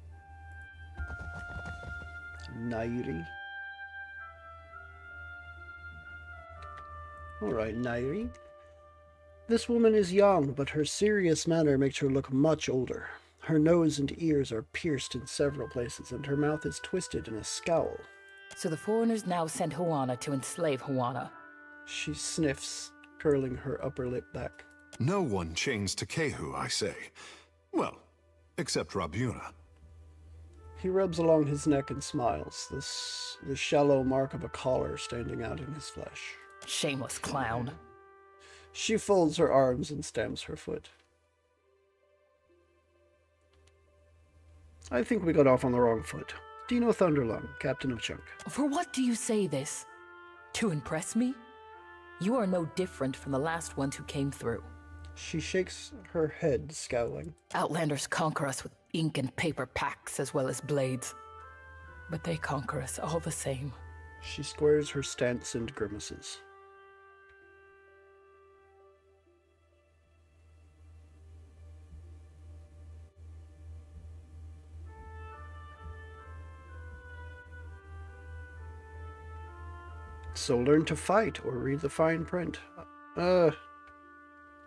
Nairi. Alright, Nairi. This woman is young, but her serious manner makes her look much older. Her nose and ears are pierced in several places, and her mouth is twisted in a scowl. So the foreigners now sent Huana to enslave Huana. She sniffs, curling her upper lip back. No one chains to Kehu, I say. Well, except Rabuna. He rubs along his neck and smiles, the shallow mark of a collar standing out in his flesh. Shameless clown. She folds her arms and stamps her foot. I think we got off on the wrong foot. Dino Thunderlung, Captain of Chunk. For what do you say this? To impress me? You are no different from the last ones who came through. She shakes her head, scowling. Outlanders conquer us with ink and paper packs as well as blades. But they conquer us all the same. She squares her stance and grimaces. So learn to fight or read the fine print. I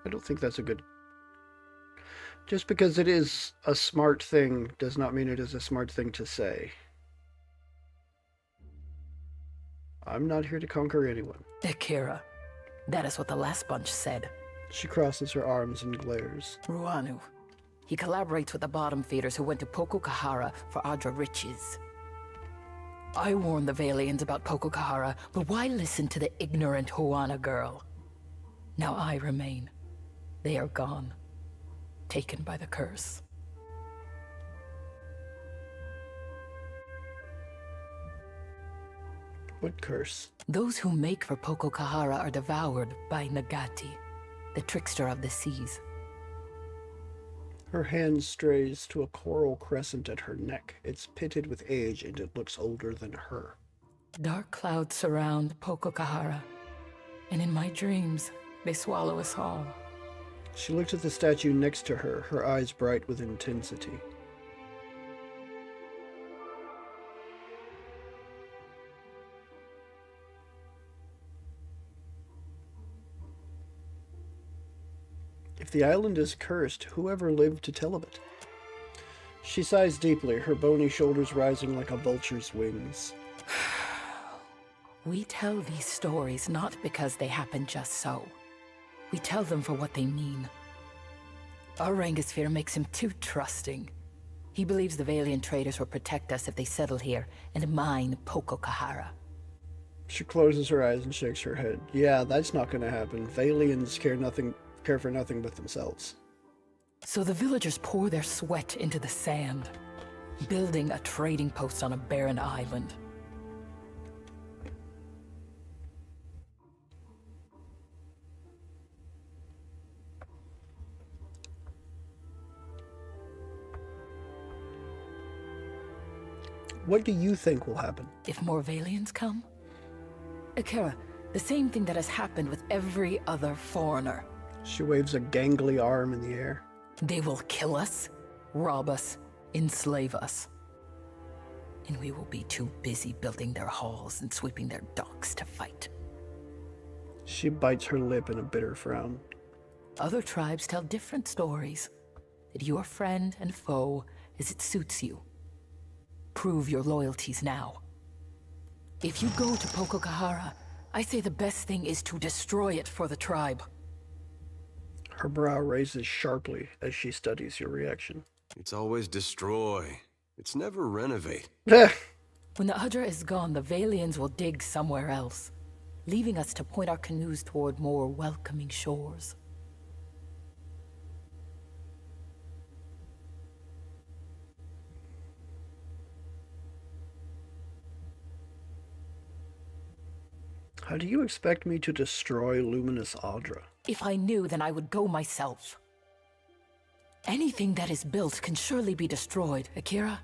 don't think that's a good... Just because it is a smart thing does not mean it is a smart thing to say. I'm not here to conquer anyone. Akira. That is what the last bunch said. She crosses her arms and glares. Ruanu. He collaborates with the bottom feeders who went to Pokokahara for Adra riches. I warned the Valians about Pokokahara, but why listen to the ignorant Huana girl? Now I remain. They are gone. Taken by the curse. What curse? Those who make for Pokokahara are devoured by Nagati, the trickster of the seas. Her hand strays to a coral crescent at her neck. It's pitted with age, and it looks older than her. Dark clouds surround Pokokahara, and in my dreams, they swallow us all. She looked at the statue next to her, her eyes bright with intensity. If the island is cursed, whoever lived to tell of it? She sighs deeply, her bony shoulders rising like a vulture's wings. We tell these stories not because they happen just so. We tell them for what they mean. Our Rangosphere makes him too trusting. He believes the Valiant traders will protect us if they settle here and mine Pokokahara. She closes her eyes and shakes her head. Yeah, that's not going to happen. Valians care for nothing but themselves. So the villagers pour their sweat into the sand, building a trading post on a barren island. What do you think will happen? If more Valians come? Akira, the same thing that has happened with every other foreigner. She waves a gangly arm in the air. They will kill us, rob us, enslave us. And we will be too busy building their halls and sweeping their docks to fight. She bites her lip in a bitter frown. Other tribes tell different stories. That you are friend and foe as it suits you. Prove your loyalties now. If you go to Pokokahara, I say the best thing is to destroy it for the tribe. Her brow raises sharply as she studies your reaction. It's always destroy. It's never renovate. When the Hydra is gone, the Valians will dig somewhere else, leaving us to point our canoes toward more welcoming shores. How do you expect me to destroy Luminous Audra? If I knew, then I would go myself. Anything that is built can surely be destroyed, Akira.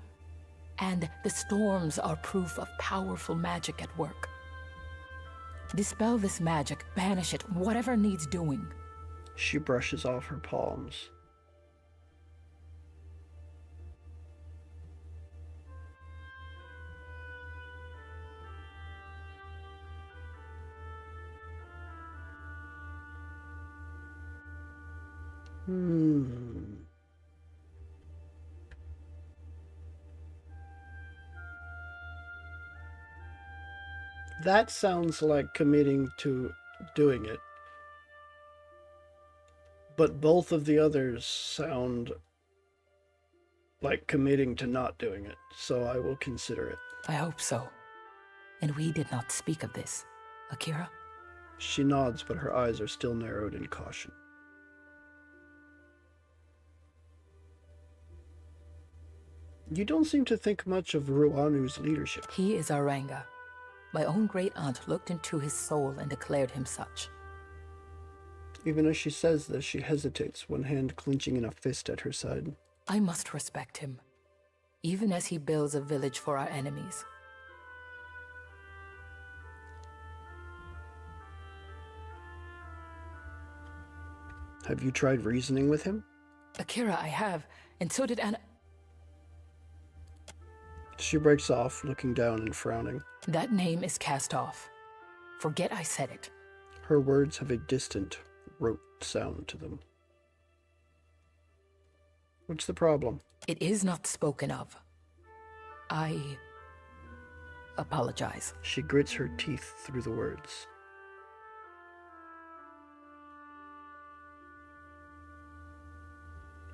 And the storms are proof of powerful magic at work. Dispel this magic, banish it, whatever needs doing. She brushes off her palms. That sounds like committing to doing it. But both of the others sound like committing to not doing it, so I will consider it. I hope so. And we did not speak of this, Akira? She nods, but her eyes are still narrowed in caution. You don't seem to think much of Ruanu's leadership. He is our Ranga. My own great-aunt looked into his soul and declared him such. Even as she says this, she hesitates, one hand clenching in a fist at her side. I must respect him, even as he builds a village for our enemies. Have you tried reasoning with him? Akira, I have, and so did Anna. She breaks off, looking down and frowning. That name is cast off. Forget I said it. Her words have a distant, rote sound to them. What's the problem? It is not spoken of. I apologize. She grits her teeth through the words.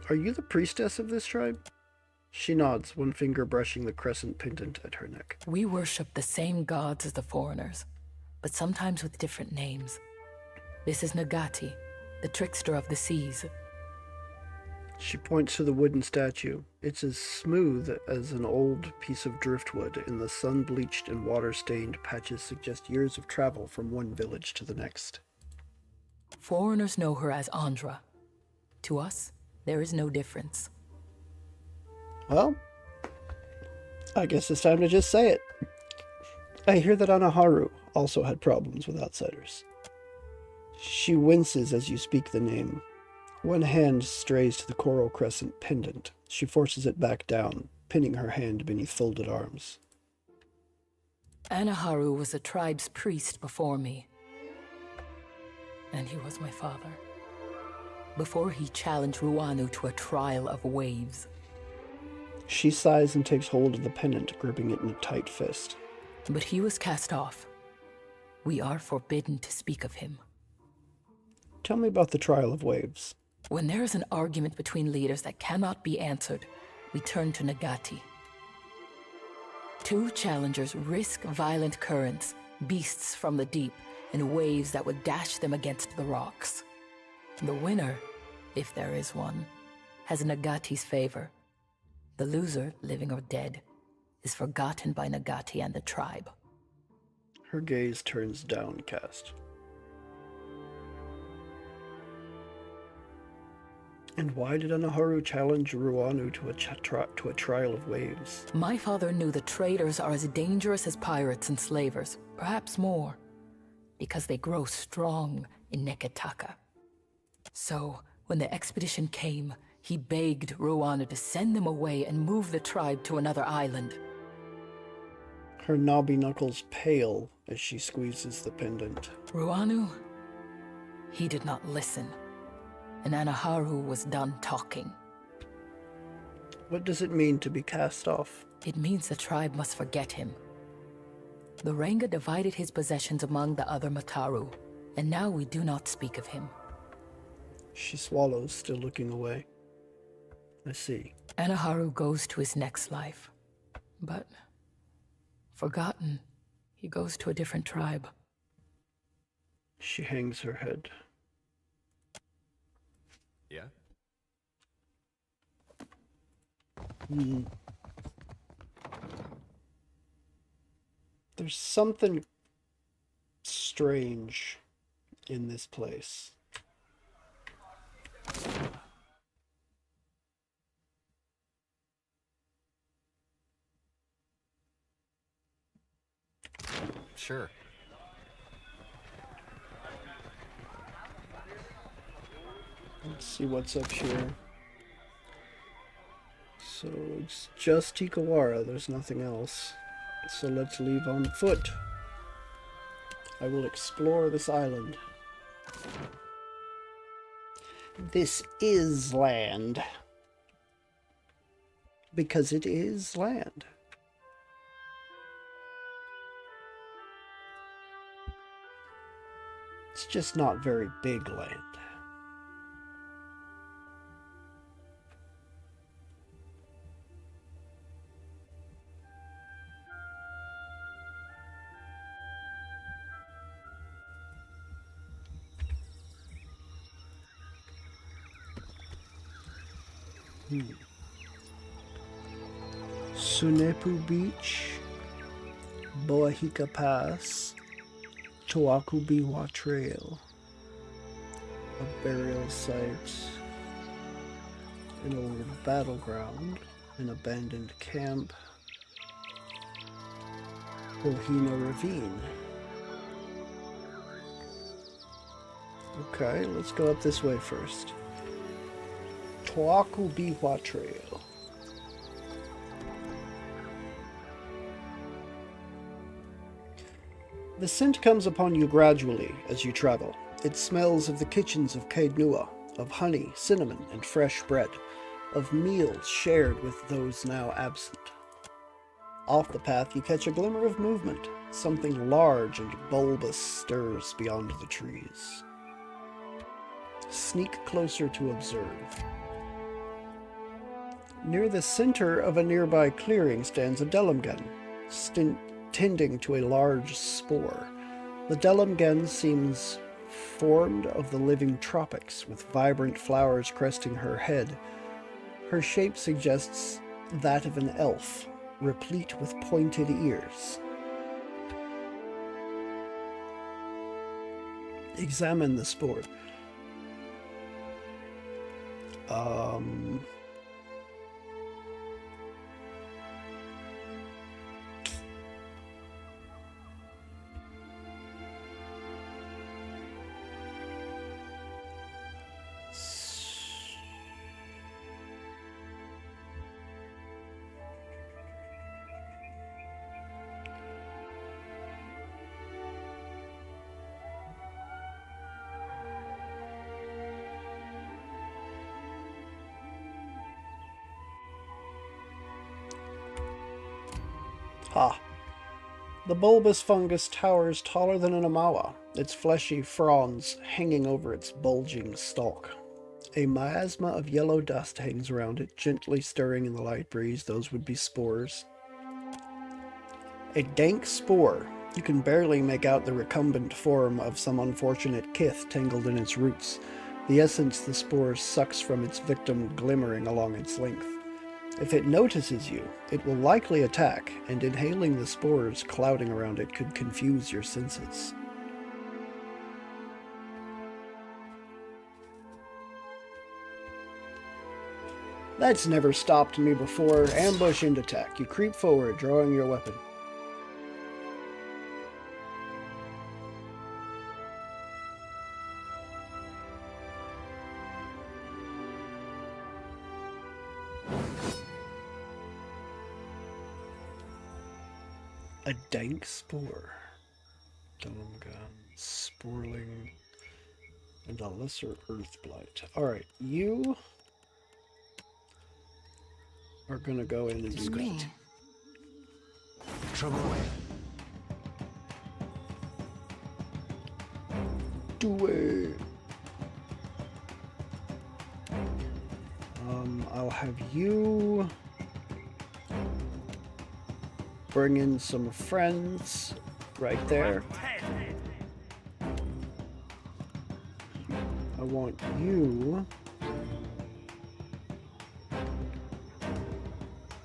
Are you the priestess of this tribe? She nods, one finger brushing the crescent pendant at her neck. We worship the same gods as the foreigners, but sometimes with different names. This is Nagati, the trickster of the seas. She points to the wooden statue. It's as smooth as an old piece of driftwood, and the sun-bleached and water-stained patches suggest years of travel from one village to the next. Foreigners know her as Andra. To us, there is no difference. Well, I guess it's time to just say it. I hear that Anaharu also had problems with outsiders. She winces as you speak the name. One hand strays to the coral crescent pendant. She forces it back down, pinning her hand beneath folded arms. Anaharu was a tribe's priest before me. And he was my father. Before he challenged Ruanu to a trial of waves. She sighs and takes hold of the pendant, gripping it in a tight fist. But he was cast off. We are forbidden to speak of him. Tell me about the trial of waves. When there is an argument between leaders that cannot be answered, we turn to Nagati. Two challengers risk violent currents, beasts from the deep, and waves that would dash them against the rocks. The winner, if there is one, has Nagati's favor. The loser, living or dead, is forgotten by Nagati and the tribe. Her gaze turns downcast. And why did Anaharu challenge Ruanu to a trial of waves? My father knew the traders are as dangerous as pirates and slavers, perhaps more, because they grow strong in Neketaka. So, when the expedition came, he begged Ruanu to send them away and move the tribe to another island. Her knobby knuckles pale as she squeezes the pendant. Ruanu, he did not listen. And Anaharu was done talking. What does it mean to be cast off? It means the tribe must forget him. The Ranga divided his possessions among the other Mataru, and now we do not speak of him. She swallows, still looking away. I see. Anaharu goes to his next life. But, forgotten, he goes to a different tribe. She hangs her head. Yeah? There's something strange in this place. Sure. Let's see what's up here. So it's just Tikawara, there's nothing else. So let's leave on foot. I will explore this island. This is land. Because it is land. It's just not very big land. Sunepu Beach, Boahika Pass, Choakubiwa Trail, a burial site, an old battleground, an abandoned camp, Ohina Ravine. Okay, let's go up this way first. Choakubiwa Trail. The scent comes upon you gradually as you travel. It smells of the kitchens of Kaidnua, of honey, cinnamon, and fresh bread, of meals shared with those now absent. Off the path you catch a glimmer of movement. Something large and bulbous stirs beyond the trees. Sneak closer to observe. Near the center of a nearby clearing stands a Delumgen, tending to a large spore. The Delumgen seems formed of the living tropics, with vibrant flowers cresting her head. Her shape suggests that of an elf, replete with pointed ears. Examine the spore. Ha! The bulbous fungus towers taller than an amawa, its fleshy fronds hanging over its bulging stalk. A miasma of yellow dust hangs around it, gently stirring in the light breeze. Those would be spores. A dank spore. You can barely make out the recumbent form of some unfortunate kith tangled in its roots, the essence the spore sucks from its victim glimmering along its length. If it notices you, it will likely attack, and inhaling the spores clouding around it could confuse your senses. That's never stopped me before. Ambush and attack. You creep forward, drawing your weapon. A dank spore. Delumgen, sporling, and a lesser earth blight. Alright, you are gonna go in and do that. Trouble. Do it. I'll have you bring in some friends right there. I want you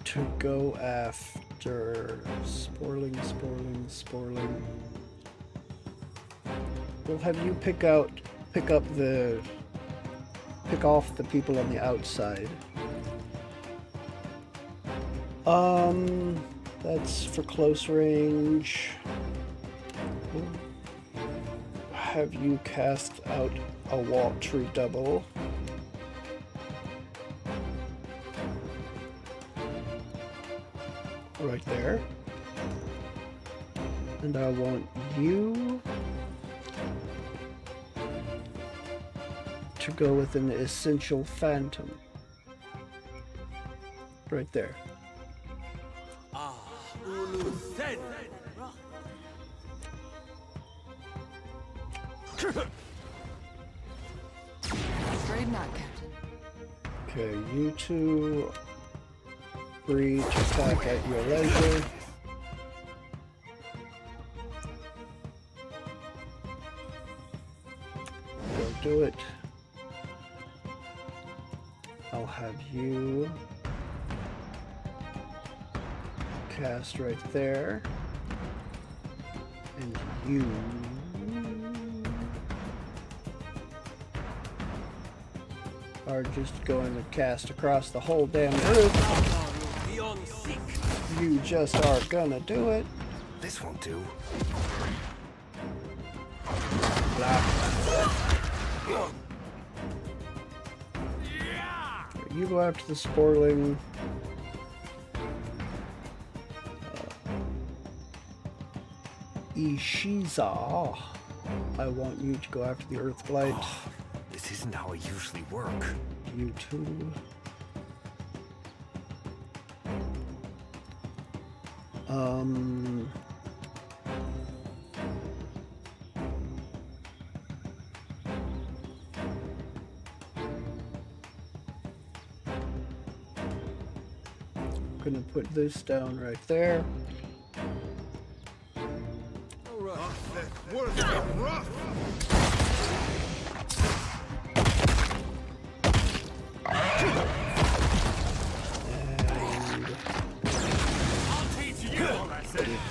to go after Sporling. we'll have you pick off the people on the outside. That's for close range. Have you cast out a wall tree double. Right there. And I want you to go with an essential phantom. Right there. Afraid not, Captain. Okay, you two free to attack at your leisure. Go do it. I'll have you cast right there. And you are just going to cast across the whole damn group. You just are gonna do it. This won't do. You go after the Sporling. Ishiza. I want you to go after the Earthblight. Oh, this isn't how I usually work. You too. Gonna put this down right there.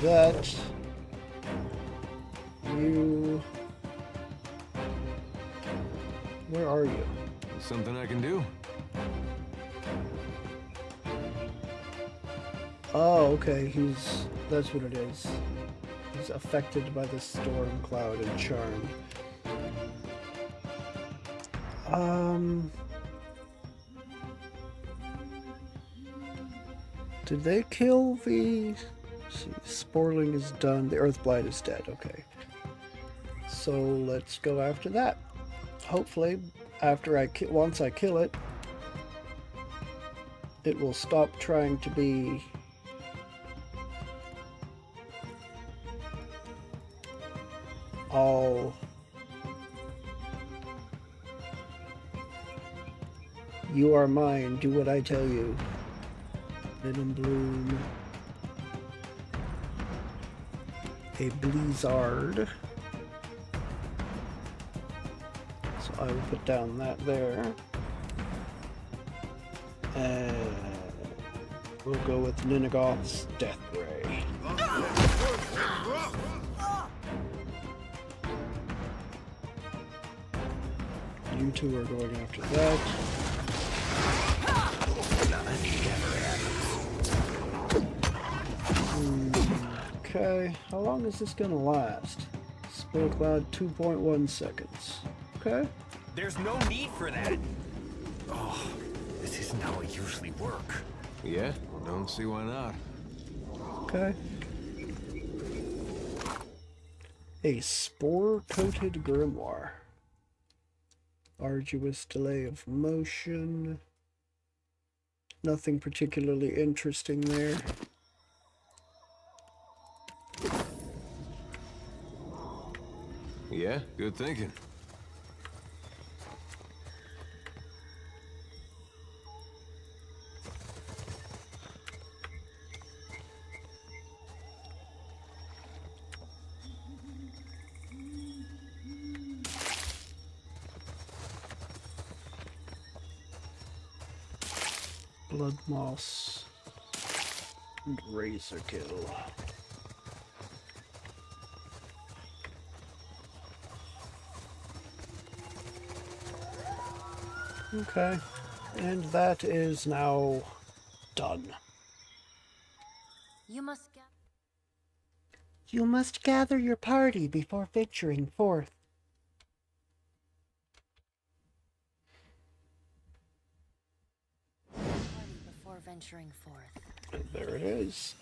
That you, where are you? Something I can do? Oh, okay, that's what it is. He's affected by the storm cloud and charmed. Did they kill the... See, Sporling is done. The Earthblight is dead. Okay. So let's go after that. Hopefully, after once I kill it, it will stop trying to be all you are mine, do what I tell you. Venom Bloom. A Blizzard. So I will put down that there. And we'll go with Ninagoth's Death Ray. You two are going after that. Okay, how long is this gonna last? Spell cloud 2.1 seconds. Okay. There's no need for that. Oh, this isn't how I usually work. Yeah, don't see why not. Okay. A spore-coated grimoire. Arduous delay of motion. Nothing particularly interesting there. Yeah, good thinking. Blood Moss and Razor Kill. Okay. And that is now done. You must You must gather your party before venturing forth. before venturing forth. And there it is.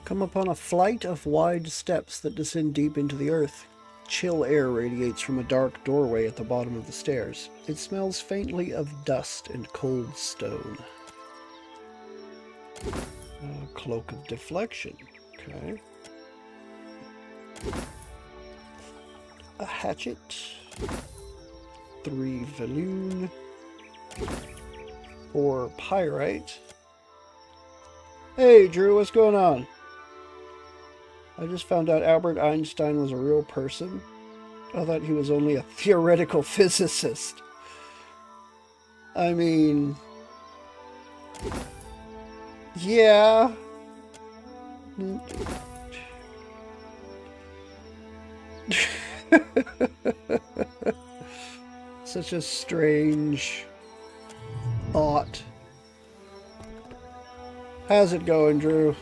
Come upon a flight of wide steps that descend deep into the earth. Chill air radiates from a dark doorway at the bottom of the stairs. It smells faintly of dust and cold stone. A cloak of deflection. Okay. A hatchet. 3 Valoon. 4 Pyrite. Hey, Drew, what's going on? I just found out Albert Einstein was a real person. I thought he was only a theoretical physicist. I mean... yeah. Such a strange thought. How's it going, Drew?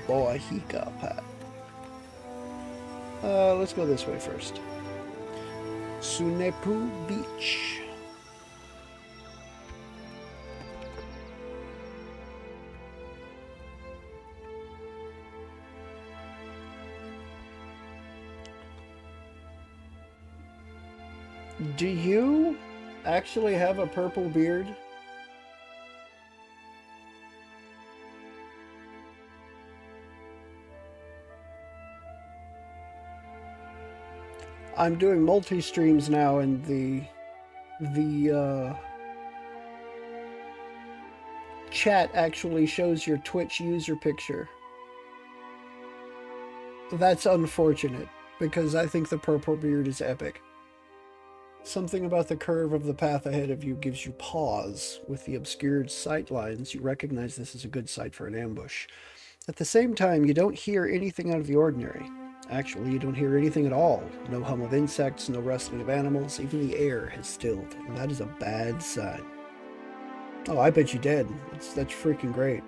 Boy, he got Pat. Let's go this way first. Sunepu Beach. Do you actually have a purple beard? I'm doing multi-streams now, and the chat actually shows your Twitch user picture. That's unfortunate, because I think the purple beard is epic. Something about the curve of the path ahead of you gives you pause. With the obscured sight lines, you recognize this is a good site for an ambush. At the same time, you don't hear anything out of the ordinary. Actually, you don't hear anything at all. No hum of insects, no rustling of animals, even the air has stilled, and that is a bad sign. Oh, I bet you did. That's freaking great.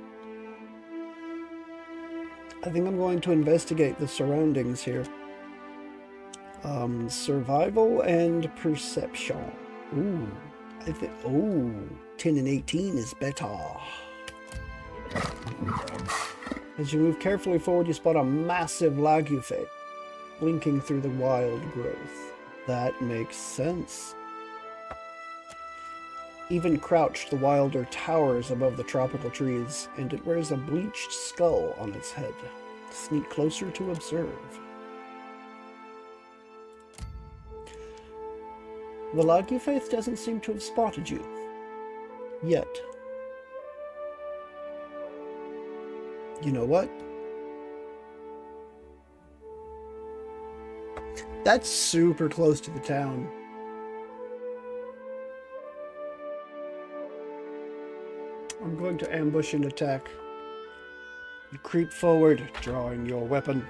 I think I'm going to investigate the surroundings here. Survival and perception. Ooh, I think. Oh, 10 and 18 is better. As you move carefully forward, you spot a massive lagufe blinking through the wild growth. That makes sense. Even crouched, the wilder towers above the tropical trees, and it wears a bleached skull on its head. Sneak closer to observe. The lagufe doesn't seem to have spotted you. Yet. You know what? That's super close to the town. I'm going to ambush and attack. You creep forward, drawing your weapon.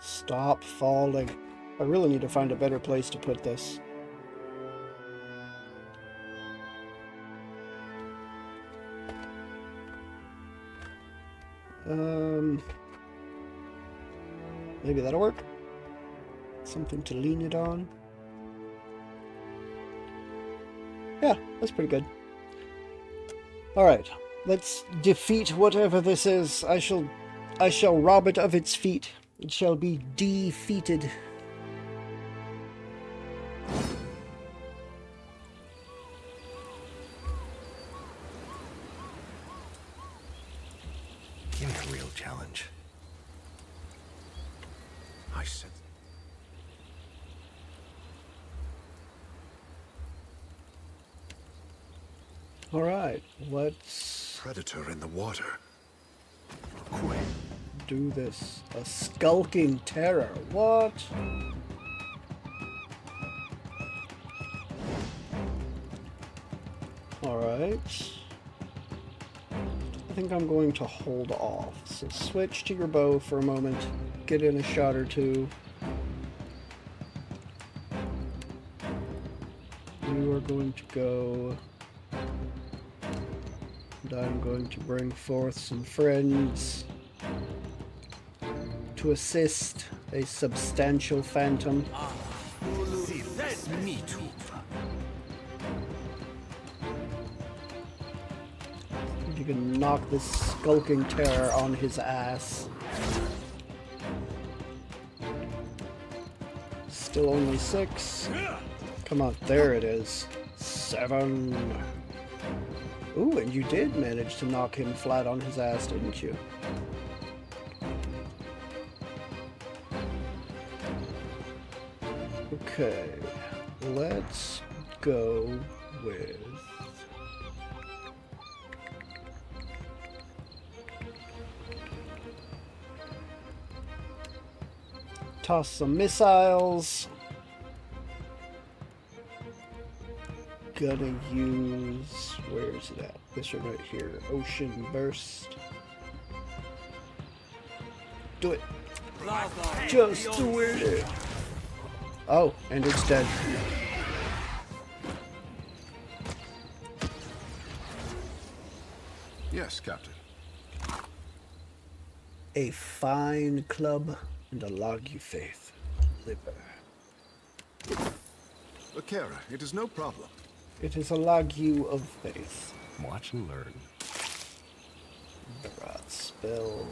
Stop falling. I really need to find a better place to put this. Maybe that'll work. Something to lean it on. Yeah, that's pretty good. Alright, let's defeat whatever this is. I shall rob it of its feet. It shall be defeated. Give me a real challenge. I said. All right, let's Predator in the water. do this. A skulking terror. What? Alright. I think I'm going to hold off. So switch to your bow for a moment. Get in a shot or two. You are going to go. And I'm going to bring forth some friends to assist a substantial phantom. Me too. You can knock this skulking terror on his ass. Still only 6. Come on, there it is. 7. Ooh, and you did manage to knock him flat on his ass, didn't you? Okay, let's go with... Toss some missiles. Gonna use... Where is it at? This one right here. Ocean Burst. Do it. Just do it. Oh, and it's dead. Yes, Captain. A fine club and a log you faith. Liver. Akira, it is no problem. It is a lagu of faith. Watch and learn. Barat spell.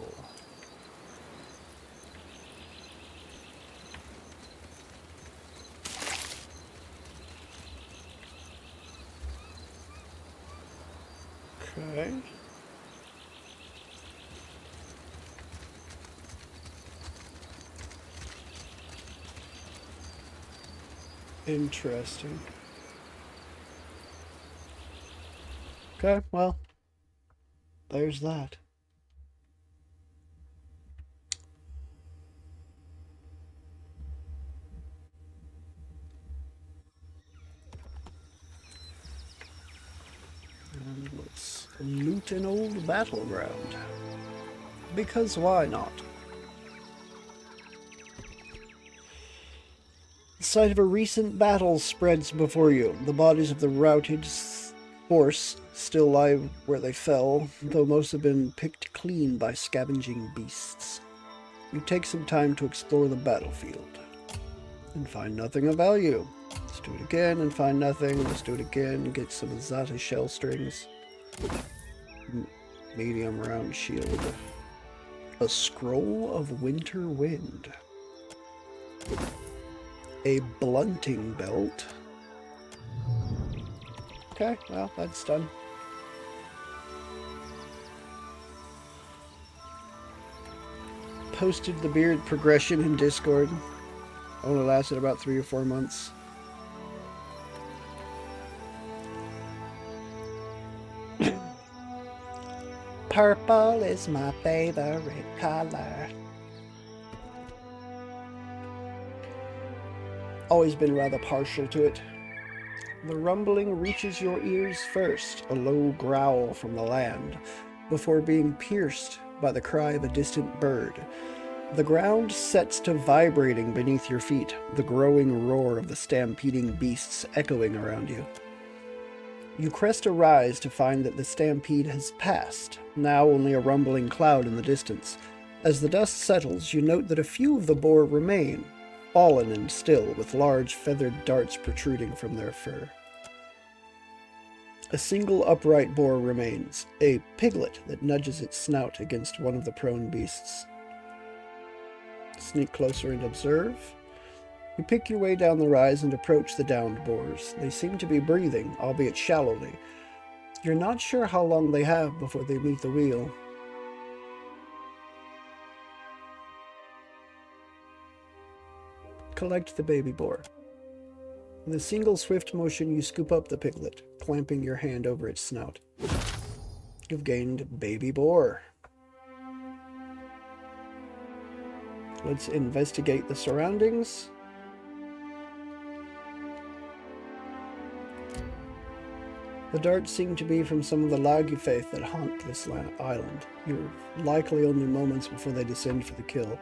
Okay. Interesting. Okay, well, there's that. And let's loot an old battleground. Because why not? The site of a recent battle spreads before you. The bodies of the routed force still lie where they fell, though most have been picked clean by scavenging beasts. You take some time to explore the battlefield and find nothing of value. Let's do it again and find nothing. Let's do it again. Get some Zata shell strings. Medium round shield. A scroll of winter wind. A blunting belt. Okay, well, that's done. Posted the beard progression in Discord. Only lasted about 3 or 4 months. Purple is my favorite color. Always been rather partial to it. The rumbling reaches your ears first, a low growl from the land, before being pierced by the cry of a distant bird. The ground sets to vibrating beneath your feet, the growing roar of the stampeding beasts echoing around you. You crest a rise to find that the stampede has passed, now only a rumbling cloud in the distance. As the dust settles, you note that a few of the boar remain, fallen and still, with large feathered darts protruding from their fur. A single upright boar remains, a piglet that nudges its snout against one of the prone beasts. Sneak closer and observe. You pick your way down the rise and approach the downed boars. They seem to be breathing, albeit shallowly. You're not sure how long they have before they meet the wheel. Collect the baby boar. In a single swift motion, you scoop up the piglet, clamping your hand over its snout. You've gained baby boar. Let's investigate the surroundings. The darts seem to be from some of the Lagufaith that haunt this island. You're likely only moments before they descend for the kill.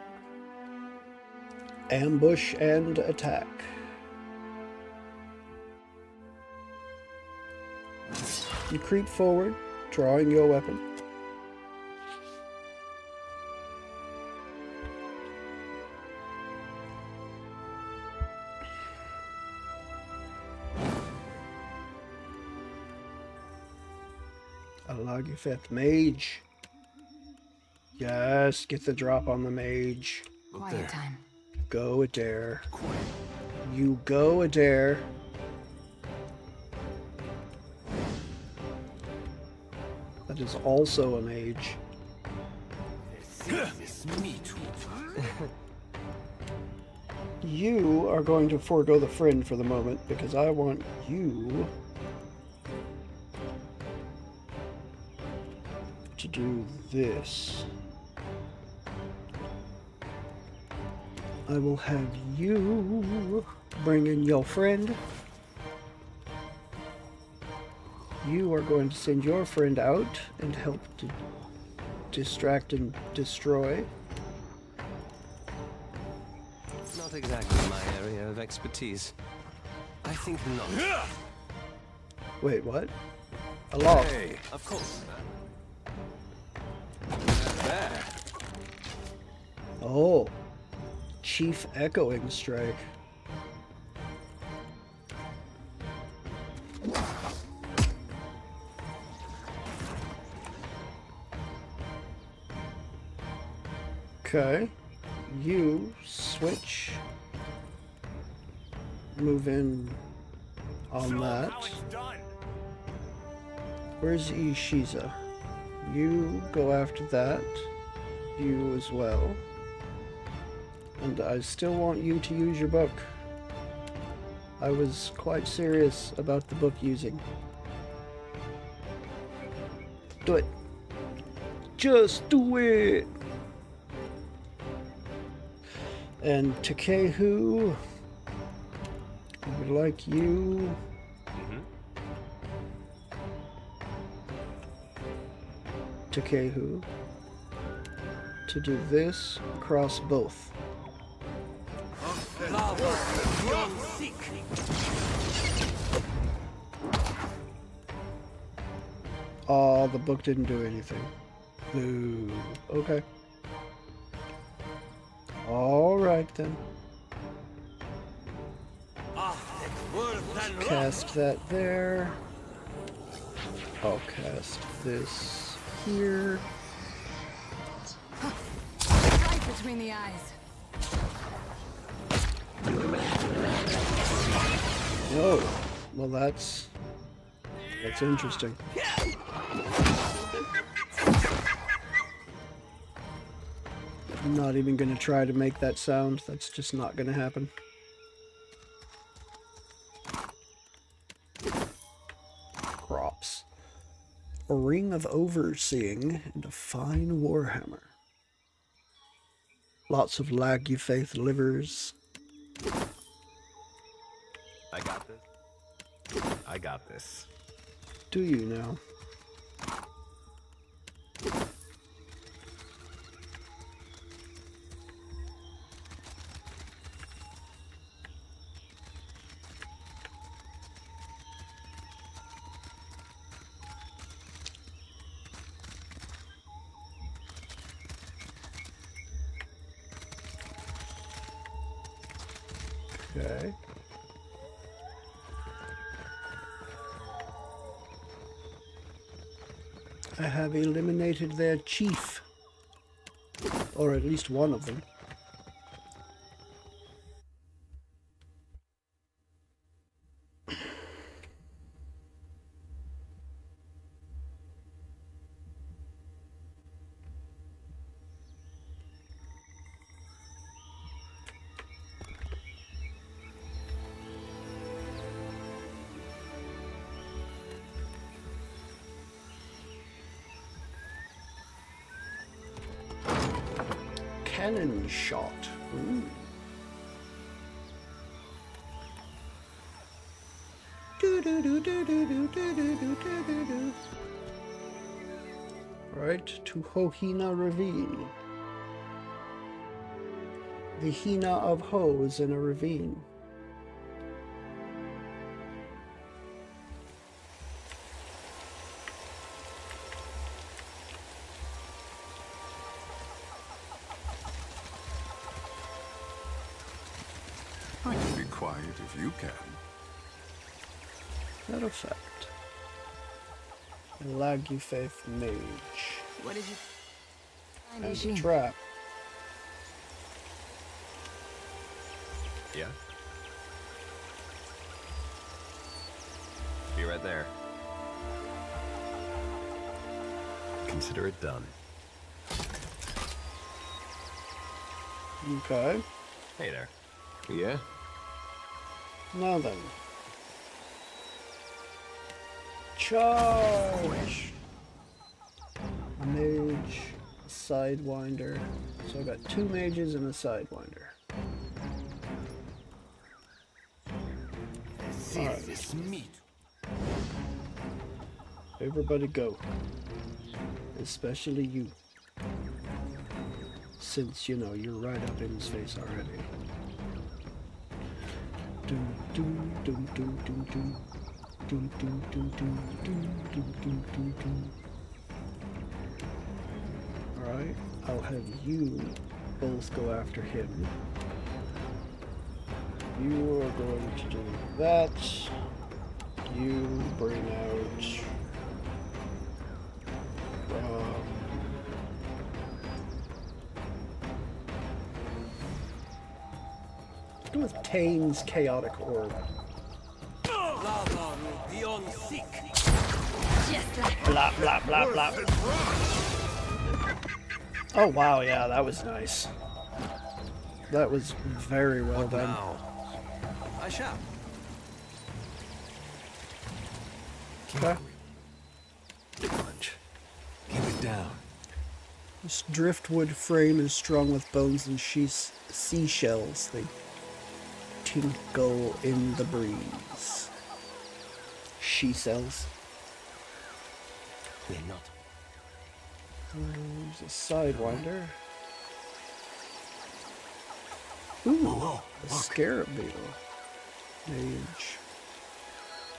Ambush and attack. You creep forward, drawing your weapon. A Lagufaith mage. Yes, get the drop on the mage. Quiet time. Go Adair. You go Adair. That is also a mage. You are going to forego the friend for the moment because I want you to do this. I will have you bring in your friend. You are going to send your friend out and help to distract and destroy. Not exactly my area of expertise. I think not. Wait, what? A lock. Hey, of course. There. Oh. Chief Echoing Strike. Okay. You switch. Move in on that. Where's Ishiza? You go after that. You as well. And I still want you to use your book. I was quite serious about the book using. Do it. Just do it. And Takehu, I would like you Takehu to do this across both. Oh, the book didn't do anything. Boo. Okay. Alright then. Cast that there. I'll cast this here. Right between the eyes. Oh, well that's interesting. I'm not even gonna try to make that sound. That's just not gonna happen. Crops. A ring of overseeing and a fine warhammer. Lots of Lagufaith livers. I got this. I got this. Do you now? Okay. I have eliminated their chief. Or at least one of them. cannon shot. Ooh. Right, to Hohina Ravine. The Hina of Ho is in a ravine. I can be quiet if you can. That effect. Laggy Faith Mage. What did you find, And Ishi? a trap. Yeah? Be right there. Consider it done. Okay. Hey there. Yeah? Now then. Charge! Mage, Sidewinder. So I got 2 mages and a Sidewinder. This meat. Everybody go. Especially you. Since, you know, you're right up in his face already. Doom, doom, doom, doom, doom, doom. Doom, doom, doom, doom, doom, doom, doom, doom, doom. Alright, I'll have you both go after him. You are going to do that. You bring out let's go with Tane's Chaotic Orb. Blah blah blah blah. Oh wow, yeah, that was nice. That was very well done. I shall. Okay. Punch. Keep it down. This driftwood frame is strung with bones and seashells. They tinkle in the breeze. She sells. We're not. There's a Sidewinder. Ooh, a Scarab Beetle. Mage.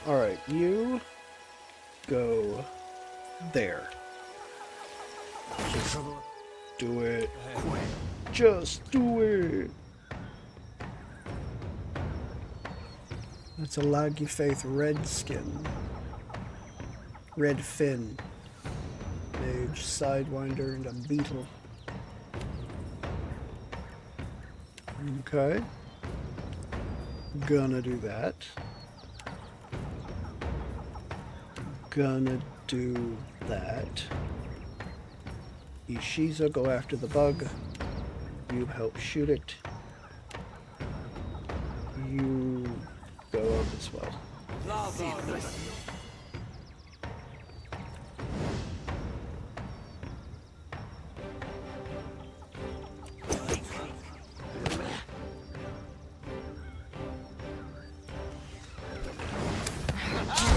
Alright, you go there. Just do it. Just do it. That's a Laggy Faith Redskin. Red Fin. Mage, Sidewinder, and a Beetle. Okay. Gonna do that. Gonna do that. Ishiza, go after the bug. You help shoot it. You go up as well.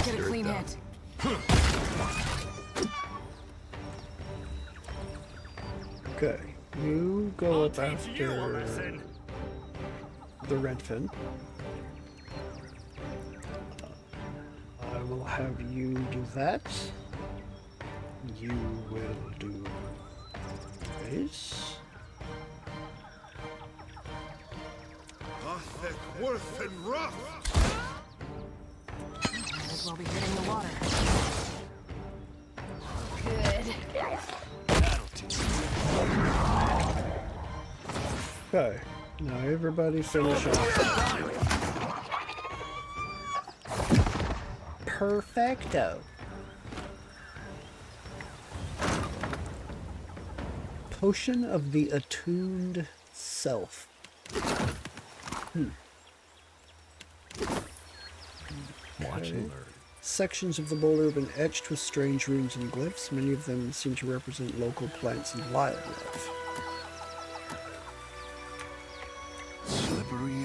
Get a clean hit. Okay, you go up after the Redfin. I will have you do that. You will do this. Gothic, worth and rough. Might as well be hitting the water. Okay, now everybody finish off. Perfecto. Potion of the Attuned Self. Watch and learn. Sections of the boulder have been etched with strange runes and glyphs. Many of them seem to represent local plants and wildlife.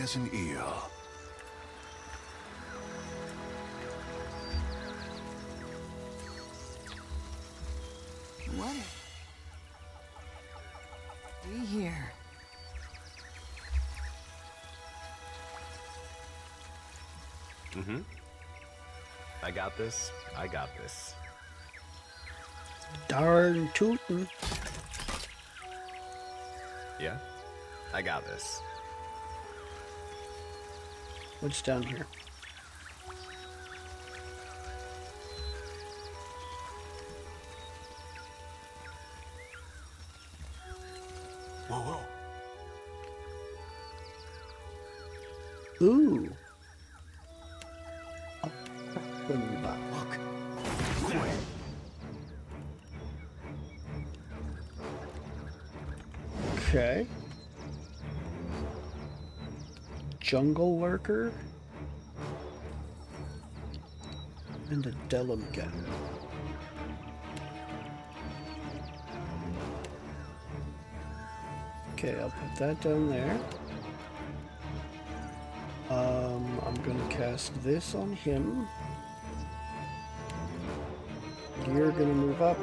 as an eel. What are we here? Mm-hmm. I got this. I got this. Darn tootin'. Yeah? I got this. What's down here? Whoa, whoa. Ooh. Look. Okay. Jungle lurker. And a Delum gun. Okay, I'll put that down there. I'm gonna cast this on him. You're gonna move up.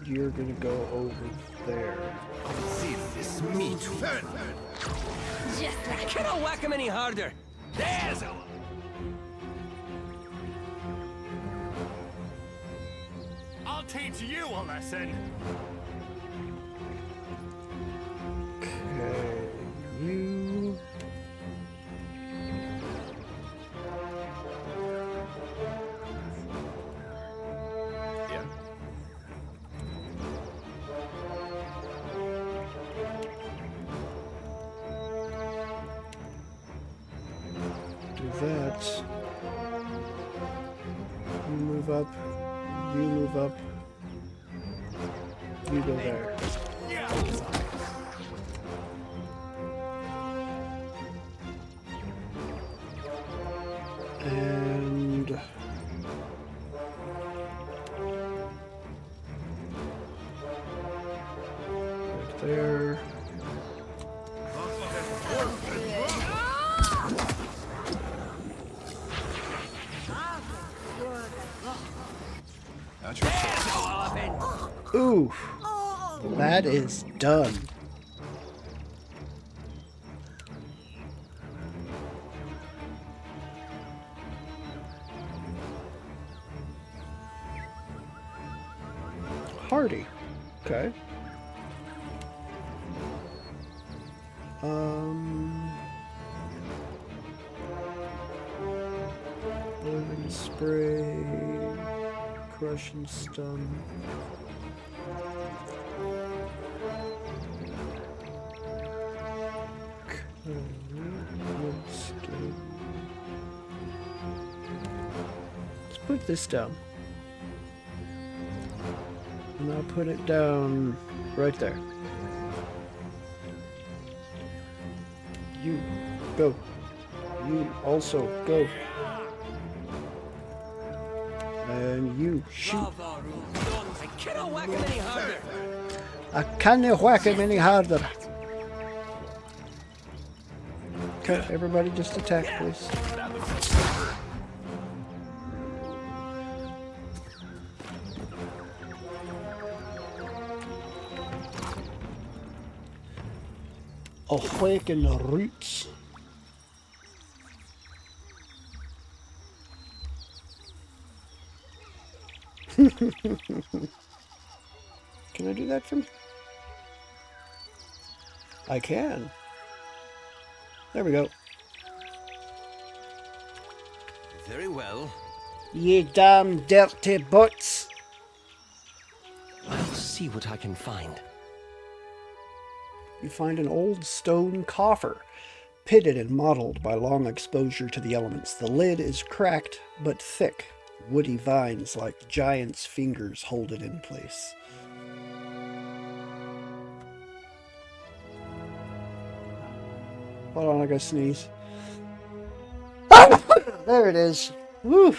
You're gonna go over there. This meat. I cannot whack him any harder. There's a... I'll teach you a lesson. Okay, you. Yeah. Do that. You move up. You move up. You go there. And right there. Ooh, that is done. Hardy. Okay. Living spray, crush and stun. Okay, let's put this down. And I'll put it down right there. You go. You also go. And you shoot. I cannot whack him any harder. I can't whack him any harder. Okay, everybody just attack, please. Awaken the roots. Can I do that from? I can. There we go. Very well. Ye damn dirty butts. I'll see what I can find. You find an old stone coffer, pitted and mottled by long exposure to the elements. The lid is cracked but thick. Woody vines like giant's fingers hold it in place. Hold on, I gotta sneeze. There it is. Woo!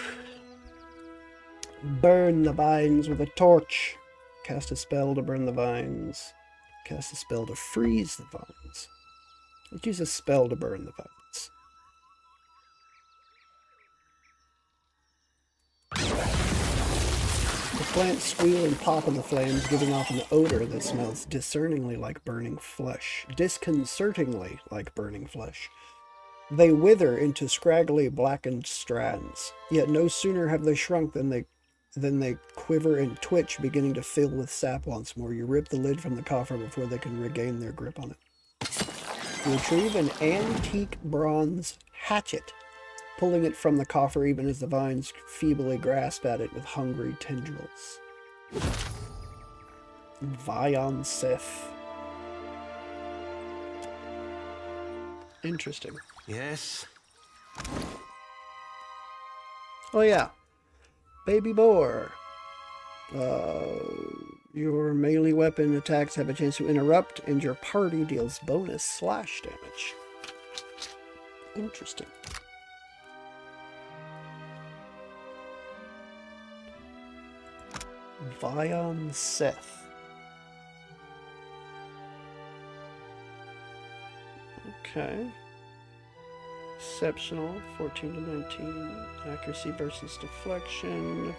Burn the vines with a torch. Cast a spell to burn the vines. Cast a spell to freeze the vines. Let's use a spell to burn the vines. The plants squeal and pop in the flames, giving off an odor that smells discerningly like burning flesh, disconcertingly like burning flesh. They wither into scraggly, blackened strands, yet no sooner have they shrunk than they quiver and twitch, beginning to fill with sap once more. You rip the lid from the coffer before they can regain their grip on it. You retrieve an antique bronze hatchet, pulling it from the coffer even as the vines feebly grasp at it with hungry tendrils. Vion Sith. Interesting. Yes? Oh yeah. Baby boar. Your melee weapon attacks have a chance to interrupt, and your party deals bonus slash damage. Interesting. Vion Seth. Okay. Exceptional, 14 to 19. Accuracy versus deflection.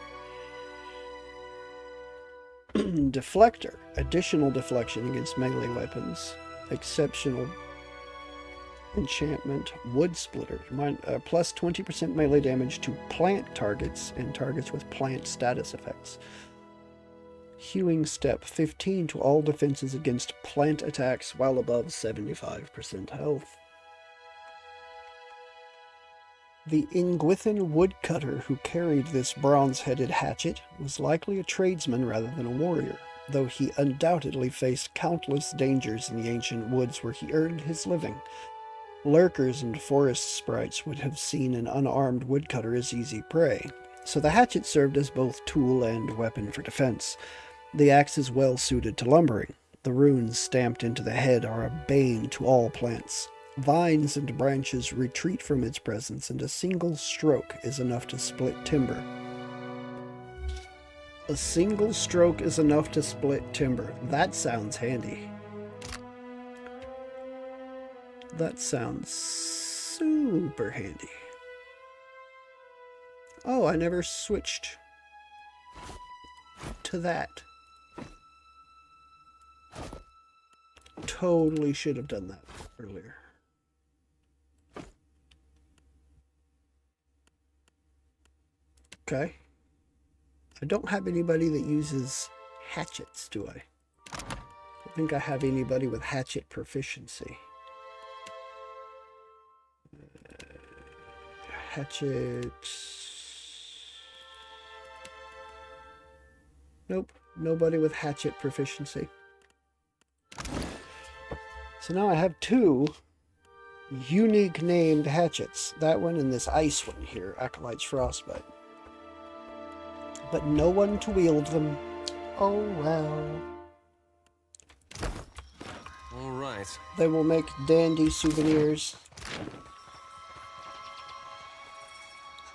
Deflector. Additional deflection against melee weapons. Exceptional enchantment. Wood Splitter. Plus 20% melee damage to plant targets and targets with plant status effects. Hewing Step. 15 to all defenses against plant attacks while above 75% health. The Ingwithan woodcutter who carried this bronze-headed hatchet was likely a tradesman rather than a warrior, though he undoubtedly faced countless dangers in the ancient woods where he earned his living. Lurkers and forest sprites would have seen an unarmed woodcutter as easy prey, so the hatchet served as both tool and weapon for defense. The axe is well suited to lumbering. The runes stamped into the head are a bane to all plants. Vines and branches retreat from its presence, and a single stroke is enough to split timber. A single stroke is enough to split timber. That sounds handy. That sounds super handy. Oh, I never switched to that. Totally should have done that earlier. Okay. I don't have anybody that uses hatchets, do I? I think I have anybody with hatchet proficiency. Hatchet. Nope, nobody with hatchet proficiency. So now I have two unique named hatchets. That one and this ice one here, Acolyte's Frostbite. But no one to wield them. Oh well. All right. They will make dandy souvenirs.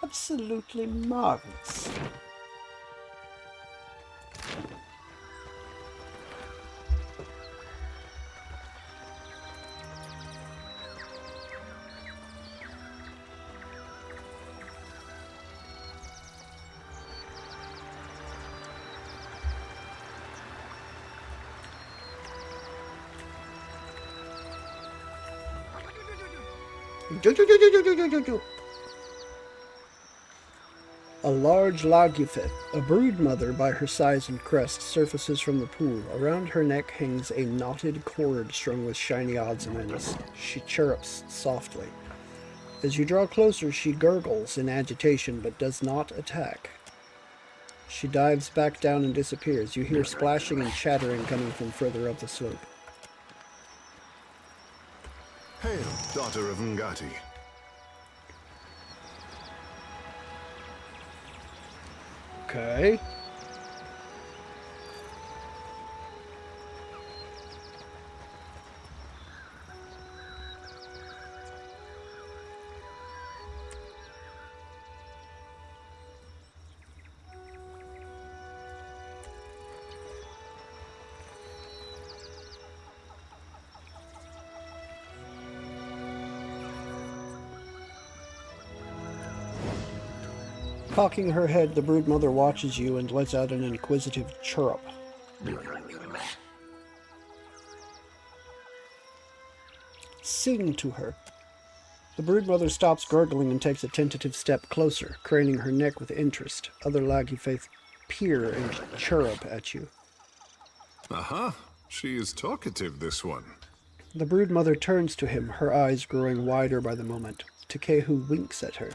Absolutely marvelous. A large lagufet, a broodmother by her size and crest, surfaces from the pool. Around her neck hangs a knotted cord strung with shiny odds and ends. She chirrups softly. As you draw closer, she gurgles in agitation, but does not attack. She dives back down and disappears. You hear splashing and chattering coming from further up the slope. Hail, daughter of Ngati. Okay. Cocking her head, the broodmother watches you and lets out an inquisitive chirrup. Sing to her. The broodmother stops gurgling and takes a tentative step closer, craning her neck with interest. Other Lagufaith peer and chirrup at you. Aha! She is talkative, this one. The broodmother turns to him, her eyes growing wider by the moment. Tekehu winks at her.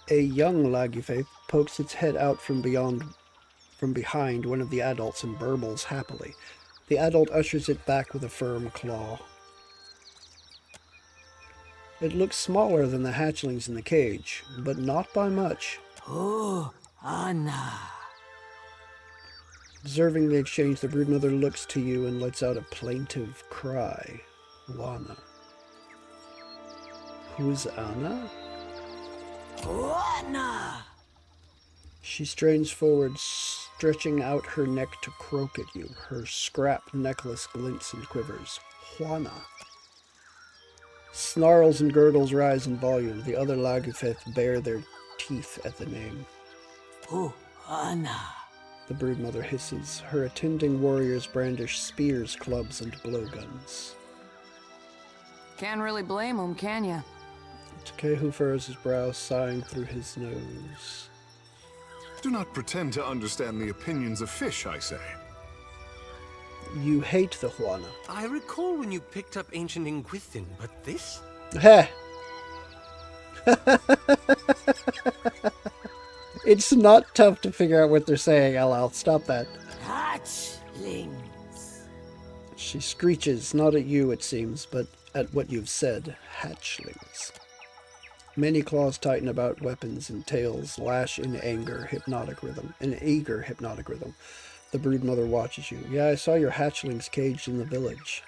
A young Lagufaith pokes its head out from behind one of the adults and burbles happily. The adult ushers it back with a firm claw. It looks smaller than the hatchlings in the cage, but not by much. Oh, Anna. Observing the exchange, the broodmother looks to you and lets out a plaintive cry. Wana. Who's Anna? Anna! She strains forward, stretching out her neck to croak at you. Her scrap necklace glints and quivers. Juana. Snarls and gurgles rise in volume. The other Lagufaith bare their teeth at the name. Oh, Anna. The broodmother hisses. Her attending warriors brandish spears, clubs, and blowguns. Can't really blame him, can ya? Tekehu furrows his brow, sighing through his nose. Do not pretend to understand the opinions of fish, I say. You hate the Juana. I recall when you picked up ancient Inquisition, but this? Heh! It's not tough to figure out what they're saying, LL. Stop that. Hatchlings. She screeches, not at you, it seems, but at what you've said. Hatchlings. Many claws tighten about weapons and tails lash in eager hypnotic rhythm. The broodmother watches you. Yeah, I saw your hatchlings caged in the village.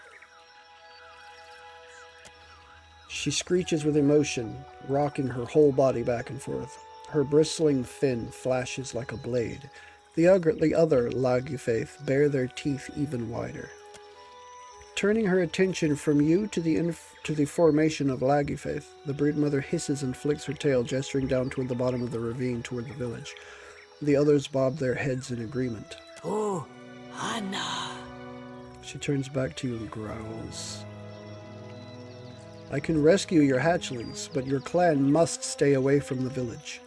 She screeches with emotion, rocking her whole body back and forth. Her bristling fin flashes like a blade. The other Lagufaith bare their teeth even wider. Turning her attention from you to the formation of Lagufaith, the broodmother hisses and flicks her tail, gesturing down toward the bottom of the ravine toward the village. The others bob their heads in agreement. Oh, Anna. She turns back to you and growls. I can rescue your hatchlings, but your clan must stay away from the village.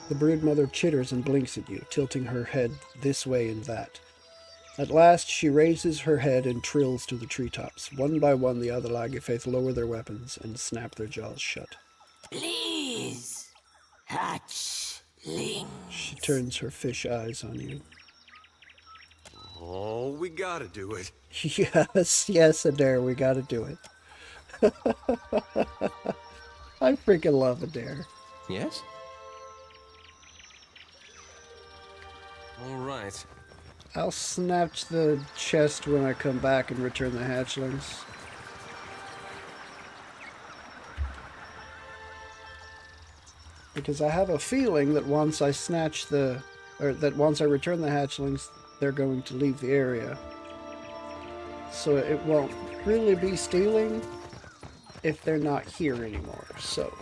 The broodmother chitters and blinks at you, tilting her head this way and that. At last, she raises her head and trills to the treetops. One by one, the other Lagufaith lower their weapons and snap their jaws shut. Please, hatchlings. She turns her fish eyes on you. Oh, we gotta do it. Yes, Adair, we gotta do it. I freaking love Adair. Yes? All right. I'll snatch the chest when I come back and return the hatchlings. Because I have a feeling that once I return the hatchlings, they're going to leave the area. So it won't really be stealing if they're not here anymore, so...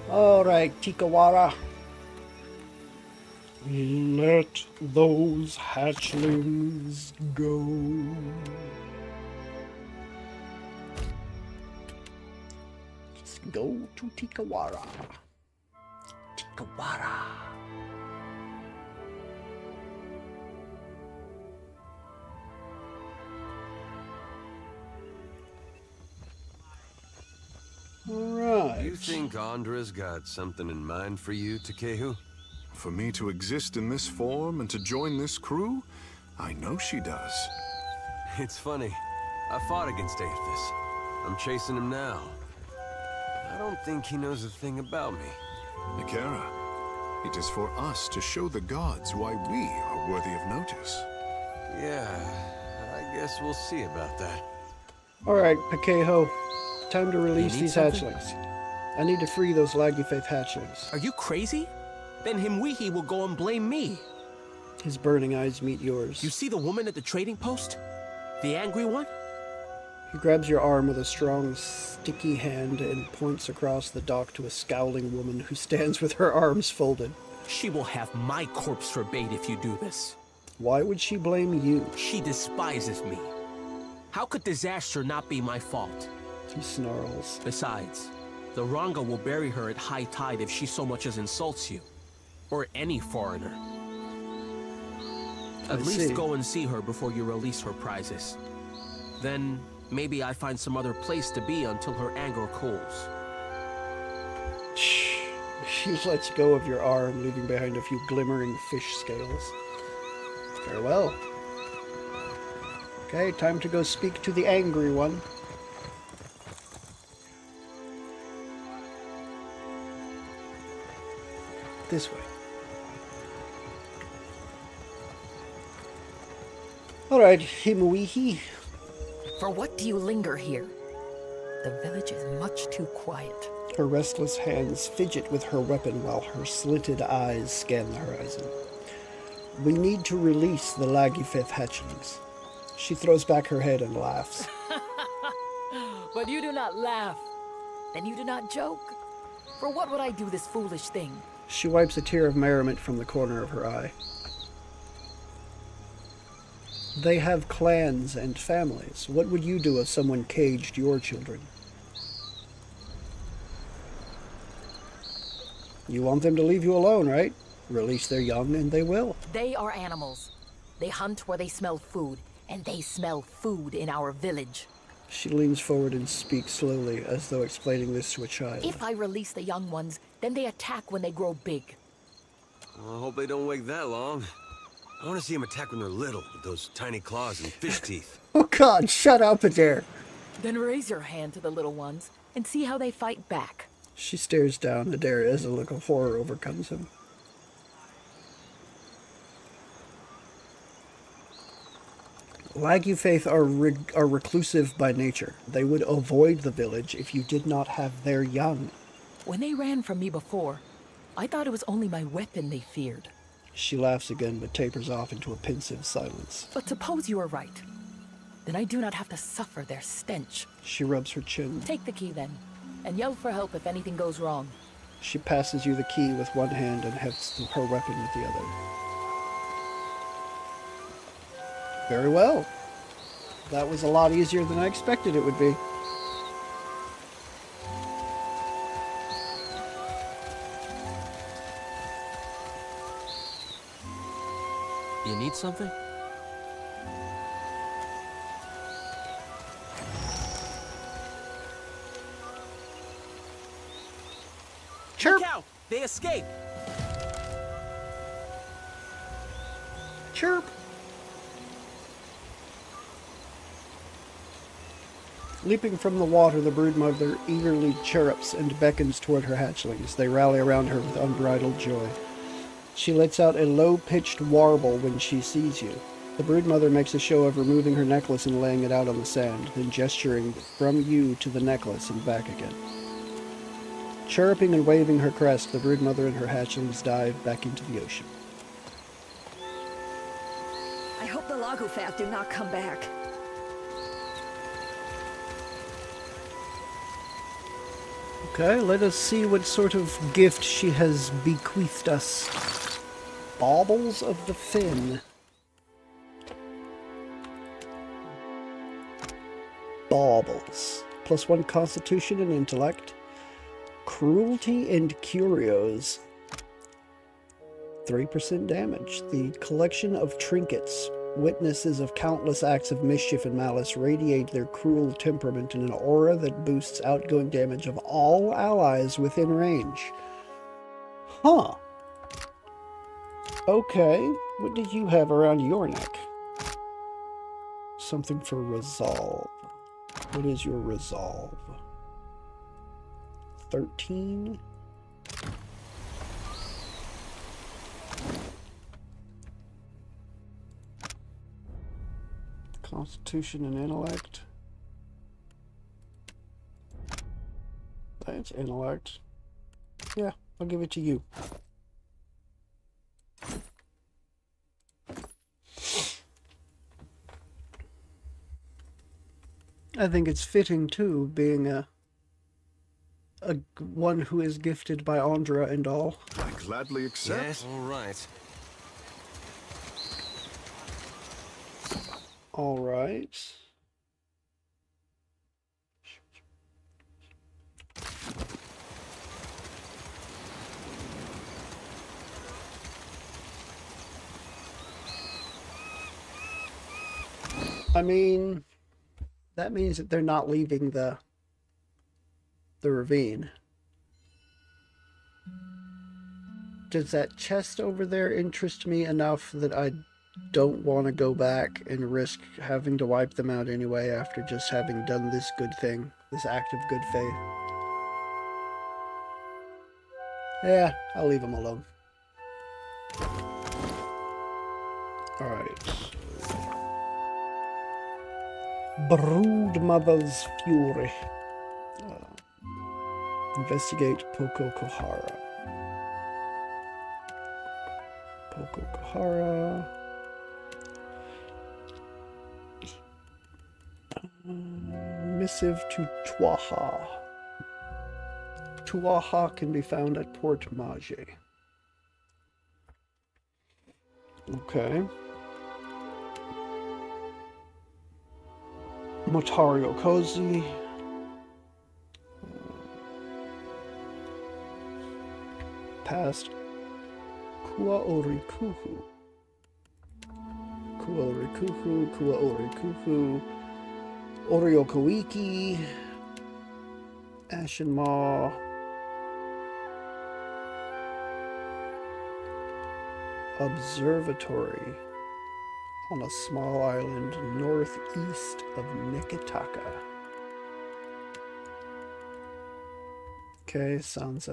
Alright, Tikawara. Let those hatchlings go. Just go to Tikawara. Tikawara. Alright. You think Andra's got something in mind for you, Tekehu? For me to exist in this form and to join this crew? I know she does. It's funny. I fought against Aethys. I'm chasing him now. I don't think he knows a thing about me. Nikera, it is for us to show the gods why we are worthy of notice. Yeah, I guess we'll see about that. Alright, Pakeho. Time to release need these something? hatchlings. I need to free those Laggy Faith hatchlings. Are you crazy? Then Himwehi will go and blame me. His burning eyes meet yours. You see the woman at the trading post? The angry one? He grabs your arm with a strong, sticky hand and points across the dock to a scowling woman who stands with her arms folded. She will have my corpse for bait if you do this. Why would she blame you? She despises me. How could disaster not be my fault? He snarls. Besides, the Ranga will bury her at high tide if she so much as insults you. Or any foreigner. At least go and see her before you release her prizes. Then, maybe I find some other place to be until her anger cools. She lets go of your arm, leaving behind a few glimmering fish scales. Farewell. Okay, time to go speak to the angry one. This way. Alright, Himwehi. For what do you linger here? The village is much too quiet. Her restless hands fidget with her weapon while her slitted eyes scan the horizon. We need to release the Laggy Fifth hatchlings. She throws back her head and laughs. But you do not laugh. Then you do not joke. For what would I do this foolish thing? She wipes a tear of merriment from the corner of her eye. They have clans and families. What would you do if someone caged your children? You want them to leave you alone, right? Release their young and they will. They are animals. They hunt where they smell food, and they smell food in our village. She leans forward and speaks slowly, as though explaining this to a child. If I release the young ones, then they attack when they grow big. I hope they don't wait that long. I want to see them attack when they're little, with those tiny claws and fish teeth. Oh God, shut up, Adair! Then raise your hand to the little ones, and see how they fight back. She stares down Adair as a look of horror overcomes him. Laggy Faith are reclusive by nature. They would avoid the village if you did not have their young. When they ran from me before, I thought it was only my weapon they feared. She laughs again, but tapers off into a pensive silence. But suppose you are right. Then I do not have to suffer their stench. She rubs her chin. Take the key then, and yell for help if anything goes wrong. She passes you the key with one hand and hefts her weapon with the other. Very well. That was a lot easier than I expected it would be. You need something? Chirp! Look out! They escape! Chirp! Leaping from the water, the broodmother eagerly chirrups and beckons toward her hatchlings. They rally around her with unbridled joy. She lets out a low-pitched warble when she sees you. The broodmother makes a show of removing her necklace and laying it out on the sand, then gesturing from you to the necklace and back again. Chirruping and waving her crest, the broodmother and her hatchlings dive back into the ocean. I hope the Lagufat do not come back. Okay, let us see what sort of gift she has bequeathed us. Baubles of the Fin. Baubles. +1 constitution and intellect. Cruelty and curios. 3% damage. The collection of trinkets. Witnesses of countless acts of mischief and malice radiate their cruel temperament in an aura that boosts outgoing damage of all allies within range. Huh. Okay, what did you have around your neck? Something for resolve. What is your resolve? 13? Constitution and intellect. That's intellect. Yeah, I'll give it to you. I think it's fitting too, being a one who is gifted by Andra and all. I gladly accept. Yes, all right. All right. I mean, that means that they're not leaving the ravine. Does that chest over there interest me enough that I don't want to go back and risk having to wipe them out anyway after just having done this good thing, this act of good faith? Yeah, I'll leave them alone. Alright. Broodmother's Fury. Investigate Poko Kohara. Poko Kohara. Missive to Tuaha. Tuaha can be found at Port Mage. Okay. Motario Kozi. Past Kua Orikuhu. Kua Orikuhu, Kua Orikuhu, Oriokoiki, Ashen Maw, Observatory on a small island northeast of Nikitaka. Okay, sounds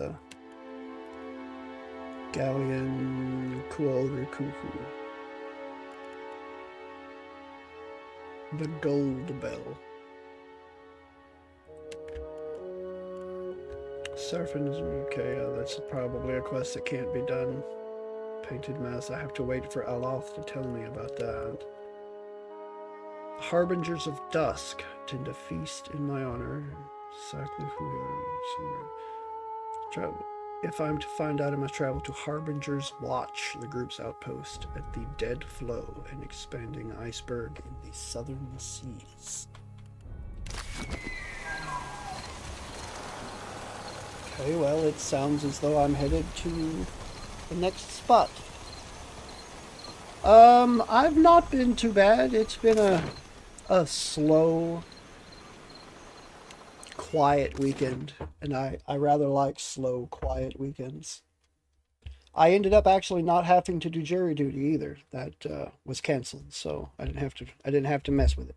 Galleon Kuorikuku. The Gold Bell. Surfing is okay, that's probably a quest that can't be done. Painted Mass, I have to wait for Aloth to tell me about that. Harbingers of Dusk tend to feast in my honor. Exactly who travel. If I'm to find out, I must travel to Harbinger's Watch, the group's outpost at the Dead Flow, an expanding iceberg in the southern seas. Okay, well, it sounds as though I'm headed to the next spot. I've not been too bad. It's been a slow, quiet weekend, and I rather like slow, quiet weekends. I ended up actually not having to do jury duty either. That was canceled, so I didn't have to mess with it.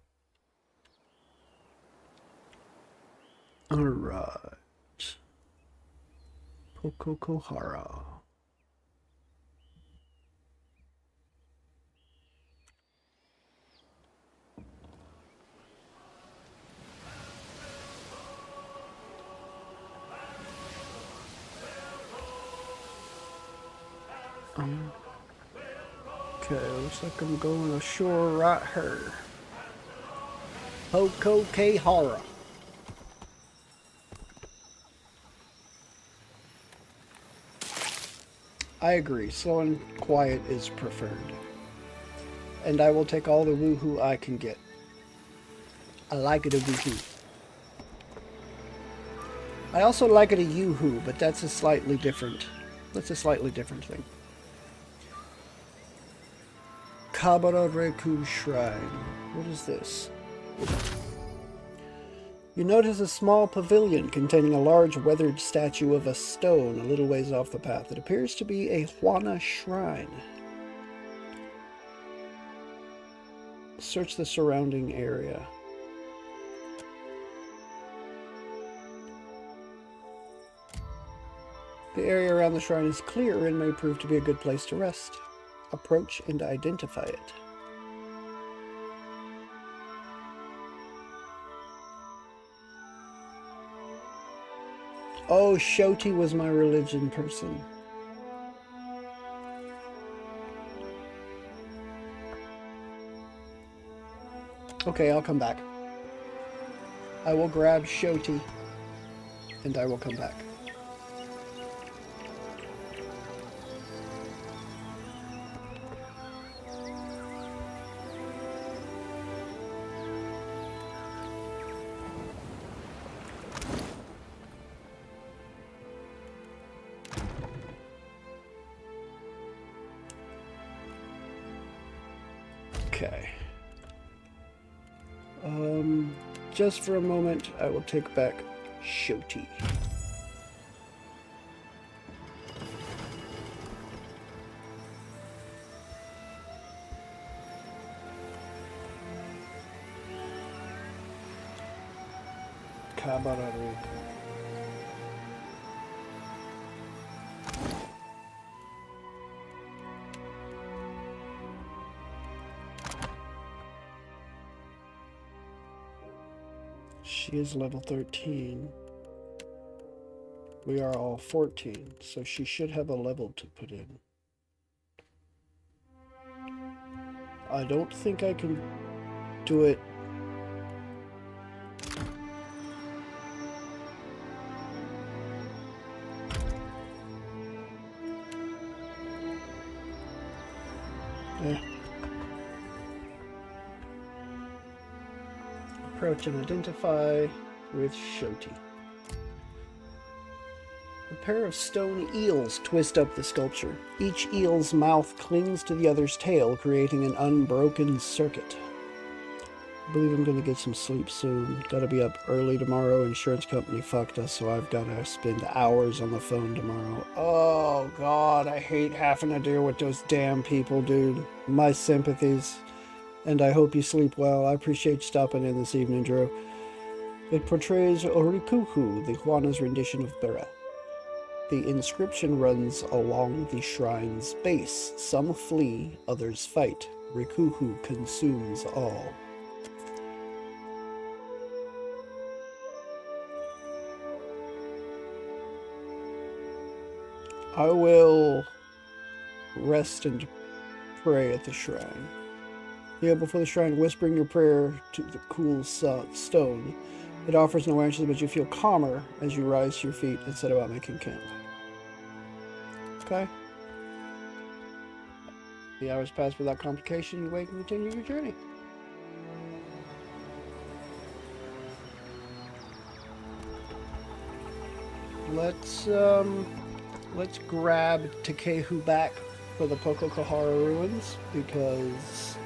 All right, Poko Kohara. Okay, looks like I'm going ashore right here. Poko Kohara. I agree, slow and quiet is preferred. And I will take all the woohoo I can get. I like it a woohoo. I also like it a yoo-hoo, but that's a slightly different thing. Kabara Reku Shrine. What is this? You notice a small pavilion containing a large weathered statue of a stone a little ways off the path. It appears to be a Huana shrine. Search the surrounding area. The area around the shrine is clear and may prove to be a good place to rest. Approach and identify it. Oh, Shoti was my religion person. Okay, I'll come back. I will grab Shoti, and I will come back. Okay. Just for a moment, I will take back Shoti. Kabararu. She is level 13. We are all 14, so she should have a level to put in. I don't think I can do it. Approach and identify with Shoti. A pair of stone eels twist up the sculpture. Each eel's mouth clings to the other's tail, creating an unbroken circuit. I believe I'm going to get some sleep soon. Gotta be up early tomorrow. Insurance company fucked us, so I've got to spend hours on the phone tomorrow. Oh, God, I hate having to deal with those damn people, dude. My sympathies. And I hope you sleep well. I appreciate you stopping in this evening, Drew. It portrays Orikuku, the Huana's rendition of Bera. The inscription runs along the shrine's base. Some flee, others fight. Rikuhu consumes all. I will rest and pray at the shrine. Kneel before the shrine, whispering your prayer to the cool stone. It offers no answers, but you feel calmer as you rise to your feet and set about making camp. Okay. The hours pass without complication. You wake and continue your journey. Let's grab Takehu back for the Pokokahara ruins, because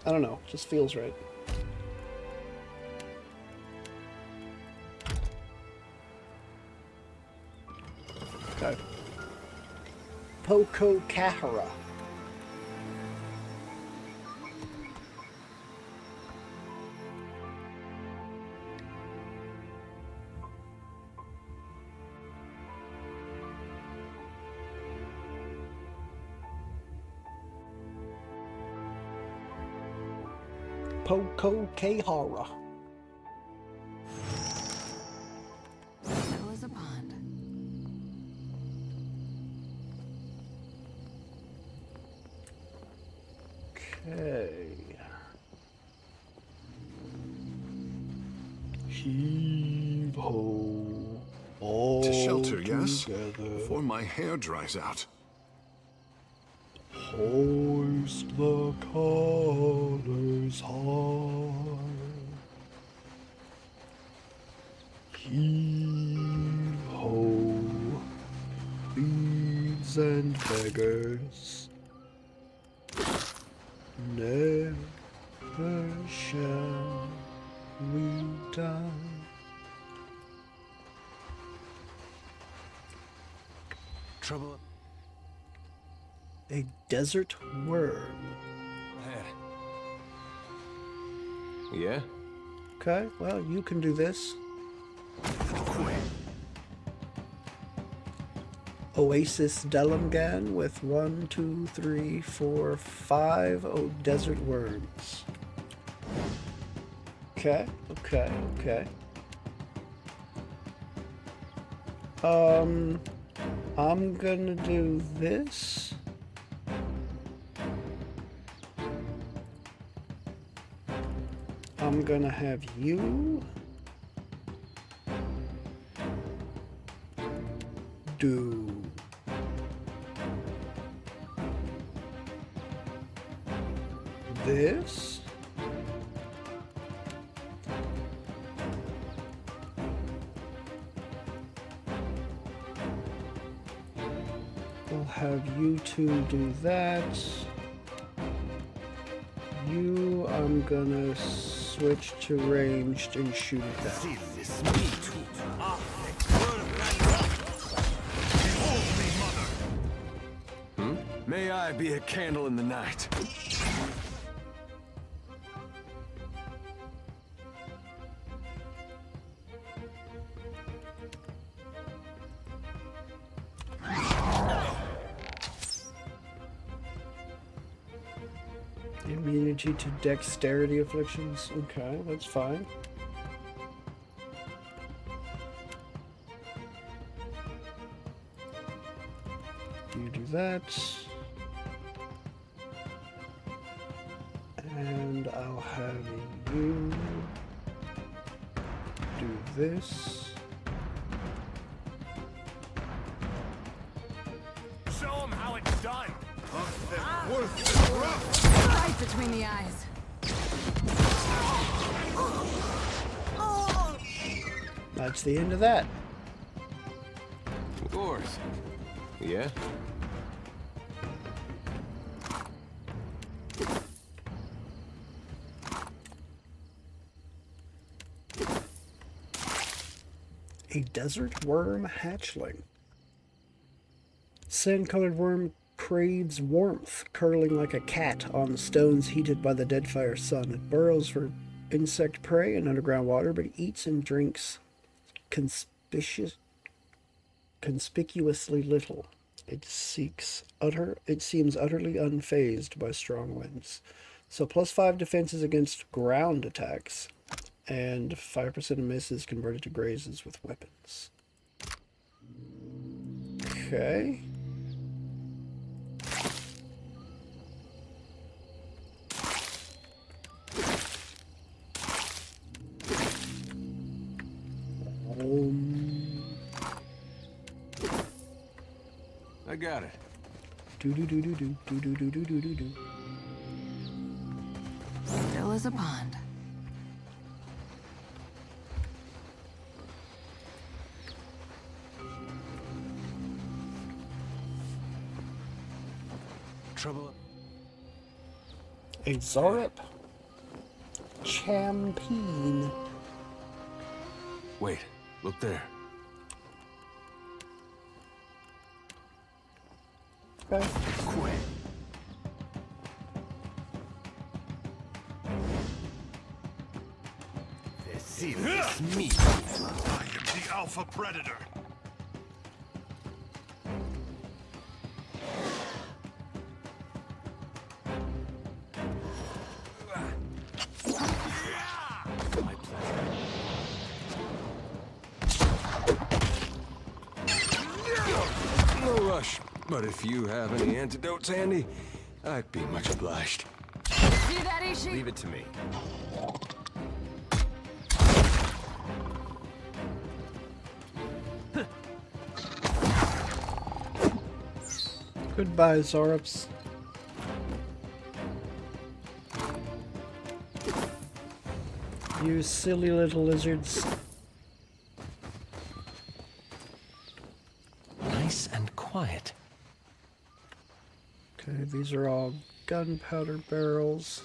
I don't know, just feels right. Okay. Pokokahara. Pokokahara. That was a pond. Okay. Heave ho. All To shelter, together. yes? Before my hair dries out. Hoist the colors high. Heave ho, thieves and beggars. Never shall we die. Trouble. A desert worm. Ahead. Yeah? Okay, well, you can do this. Oasis Delumgan with 1, 2, 3, 4, 5 desert worms. Okay. I'm gonna do this. I'm gonna have you do this. We'll have you two do that. You, I'm gonna switch to ranged and shoot it down. May I be a candle in the night. Immunity to dexterity afflictions. Okay, that's fine. You do that. And I'll have you do this. Show them how it's done. Right between the eyes. That's the end of that. Of course. Yeah? A desert worm hatchling. Sand-colored worm craves warmth, curling like a cat on stones heated by the Deadfire sun. It burrows for insect prey in underground water, but eats and drinks conspicuously little. It seems utterly unfazed by strong winds. So +5 defenses against ground attacks, and 5% of misses converted to grazes with weapons. Okay. I got it. Do. Still as a pond. Trouble. A Zorup Champeen. Wait, look there. Okay. Quit. See this meat. I am the alpha predator. My pleasure. No rush, but if you have any antidotes handy, I'd be much obliged. See that, Ishi? Leave it to me. Goodbye, Zorups. You silly little lizards. Nice and quiet. Okay, these are all gunpowder barrels.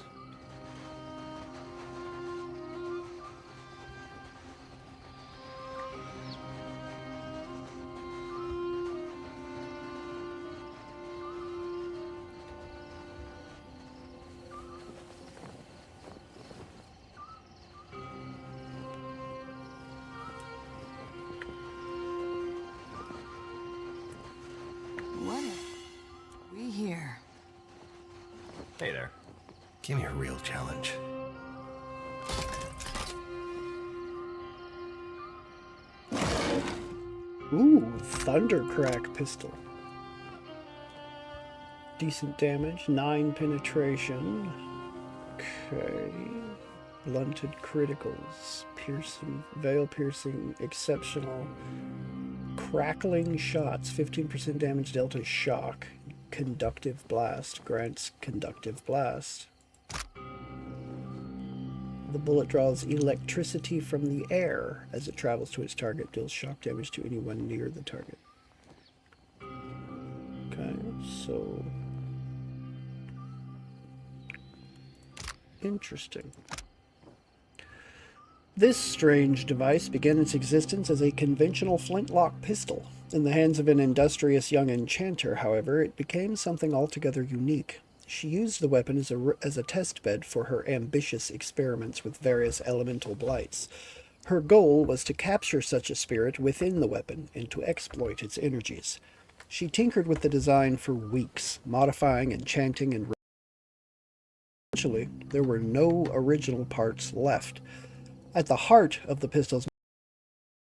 Hey there. Give me a real challenge. Ooh, Thundercrack pistol. Decent damage, 9 penetration. Okay. Blunted criticals. Piercing, veil piercing, exceptional. Crackling shots, 15% damage delta shock. Conductive blast, grants conductive blast. The bullet draws electricity from the air as it travels to its target, deals shock damage to anyone near the target. Okay, so... interesting. This strange device began its existence as a conventional flintlock pistol. In the hands of an industrious young enchanter, however, it became something altogether unique. She used the weapon as a test bed for her ambitious experiments with various elemental blights. Her goal was to capture such a spirit within the weapon and to exploit its energies. She tinkered with the design for weeks, modifying, enchanting, and eventually there were no original parts left. At the heart of the pistol's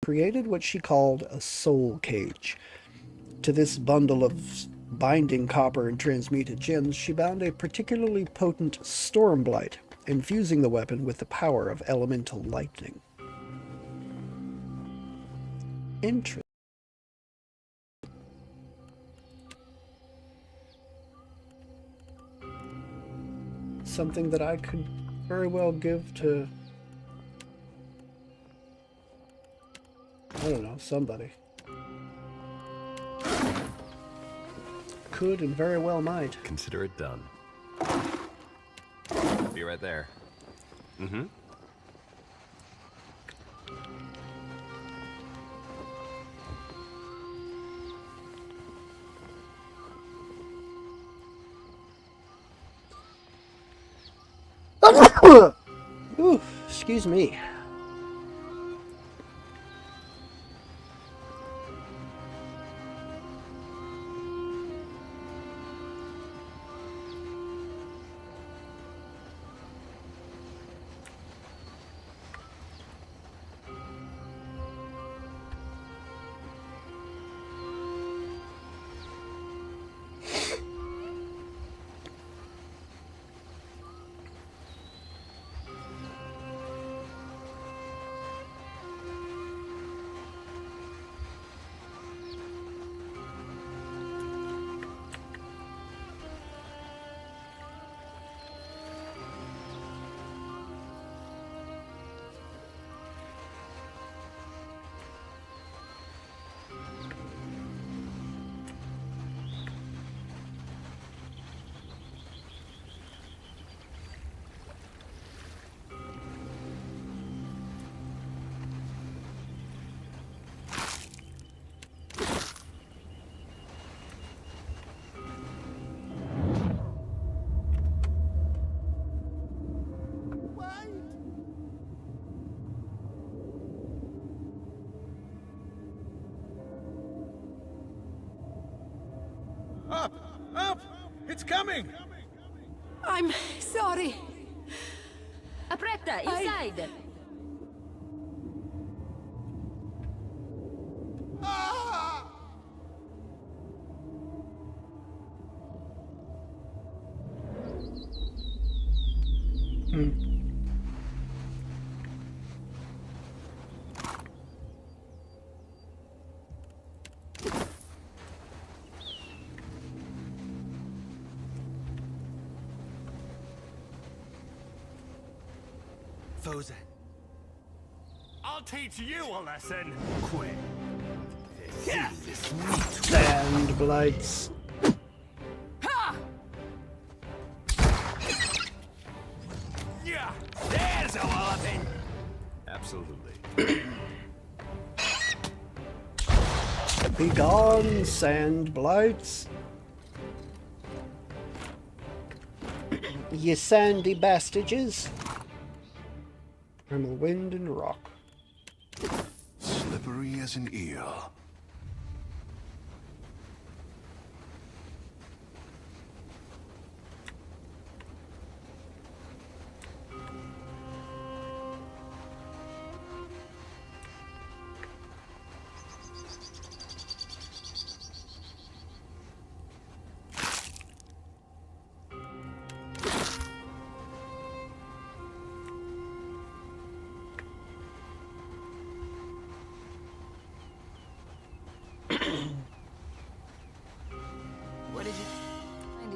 created what she called a soul cage. To this bundle of binding copper and transmuted gems, she bound a particularly potent stormblight, infusing the weapon with the power of elemental lightning. Interesting. Something that I could very well give to, I don't know, somebody. Could and very well might. Consider it done. Be right there. Mm-hmm. Ooh, excuse me. Up! Up! It's coming! I'm sorry. Apretta, inside! Foze. I'll teach you a lesson. Quit. Sand blights. Yeah, there's a walloping. Absolutely. Begone, sand blights. Ye sandy bastages. Primal wind and rock. Slippery as an eel.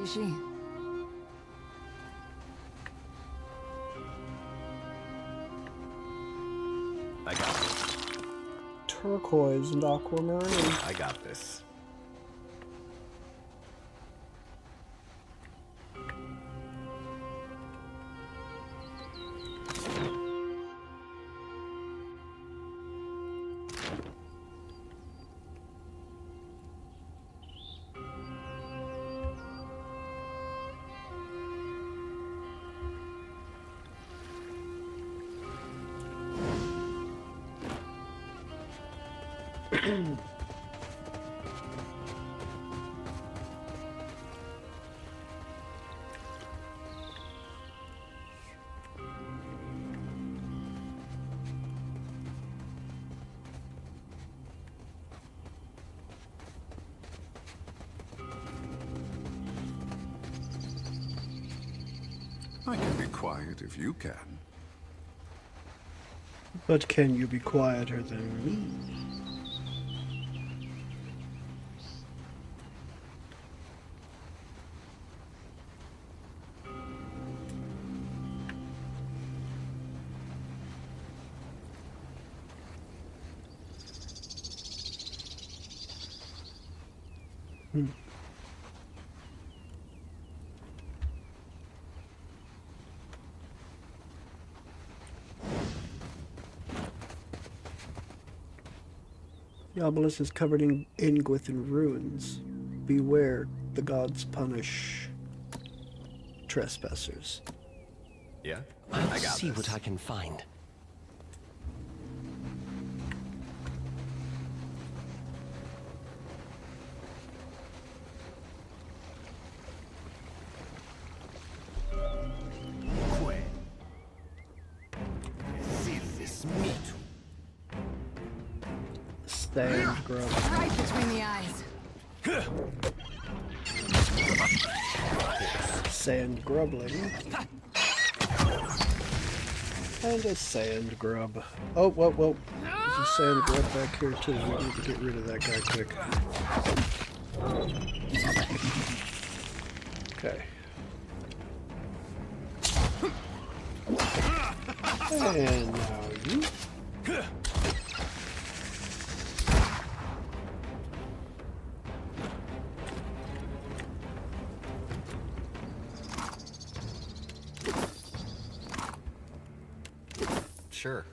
is she? I got this. Turquoise and aquamarine. I got this. I can be quiet if you can. But can you be quieter than me? The obelisk is covered in Ingwithan ruins. Beware, the gods punish trespassers. Yeah? I'll I got see this. what I can find. Sand grub. Right between the eyes. Sand grubling. And a sand grub. Oh, whoa. There's a sand grub back here too. We need to get rid of that guy quick. Okay. And now you. Sure.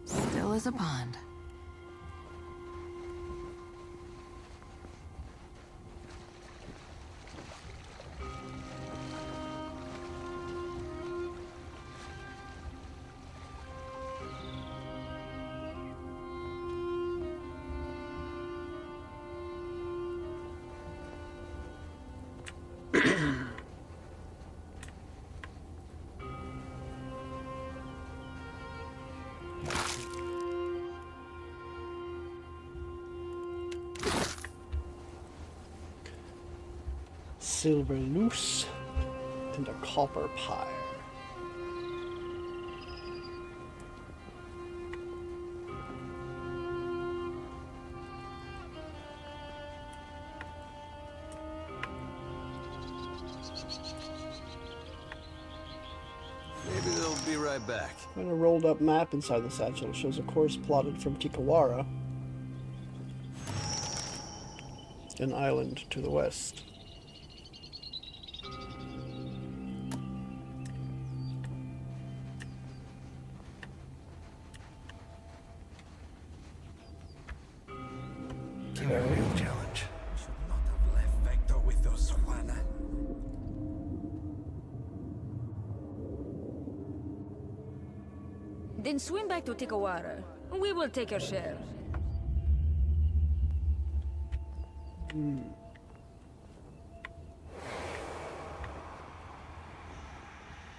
Still as a pond. Silver loose and a copper pyre. Maybe they'll be right back. And a rolled up map inside the satchel shows a course plotted from Tikawara, an island to the west. A real challenge. Should not have left Vector with those Juana. Then swim back to Tikawara. We will take your share.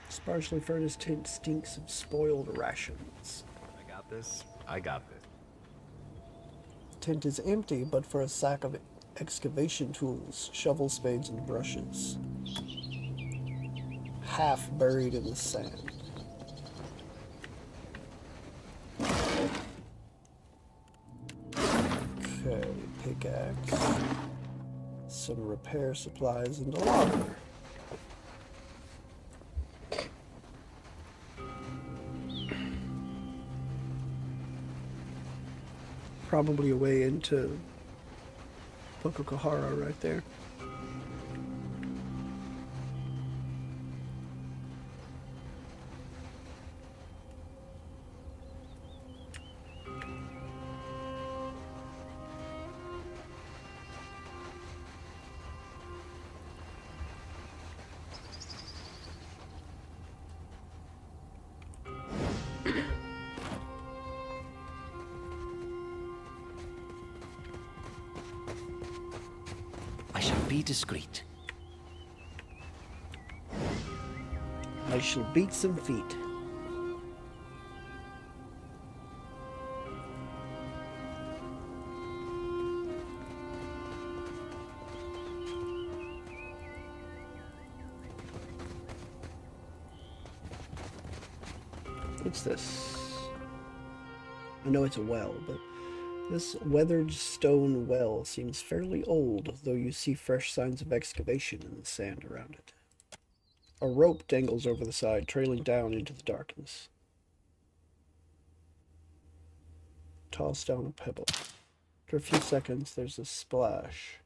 Sparsely furnished tent stinks of spoiled rations. I got this. I got this. Tent is empty, but for a sack of excavation tools, shovel spades, and brushes. Half buried in the sand. pickaxe, some repair supplies, and a logger. Probably a way into Pococahara right there. I shall be discreet. I shall beat some feet. What's this? I know it's a well, but this weathered stone well seems fairly old, though you see fresh signs of excavation in the sand around it. A rope dangles over the side, trailing down into the darkness. Toss down a pebble. After a few seconds, there's a splash.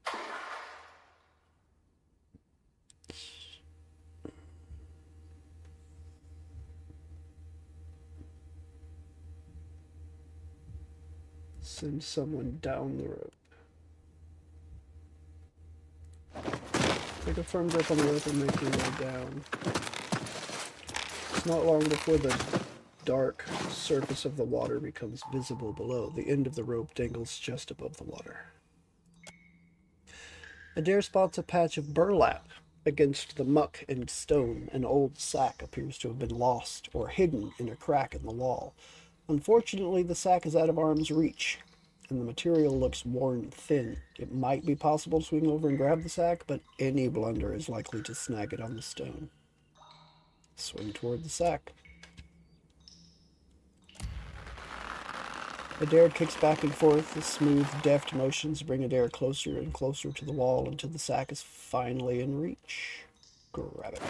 Send someone down the rope. Take a firm grip on the rope and make your way down. It's not long before the dark surface of the water becomes visible below. The end of the rope dangles just above the water. Adair spots a patch of burlap against the muck and stone. An old sack appears to have been lost or hidden in a crack in the wall. Unfortunately, the sack is out of arm's reach, and the material looks worn thin. It might be possible to swing over and grab the sack, but any blunder is likely to snag it on the stone. Swing toward the sack. Adair kicks back and forth. The smooth, deft motions bring Adair closer and closer to the wall until the sack is finally in reach. Grab it.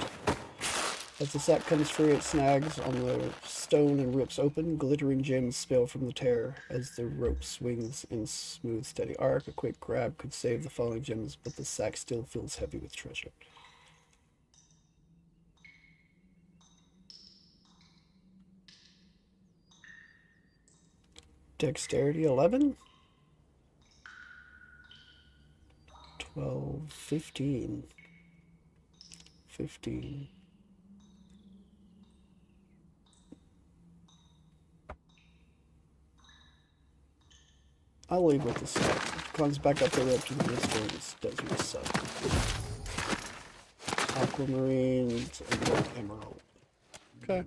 As the sack comes free, it snags on the stone and rips open. Glittering gems spill from the tear as the rope swings in smooth, steady arc. A quick grab could save the falling gems, but the sack still feels heavy with treasure. Dexterity 11? 12, 15. 15. I'll leave with the sack. It climbs back up the rope to the distance. Does me suck. Aquamarines and gold emerald. Okay.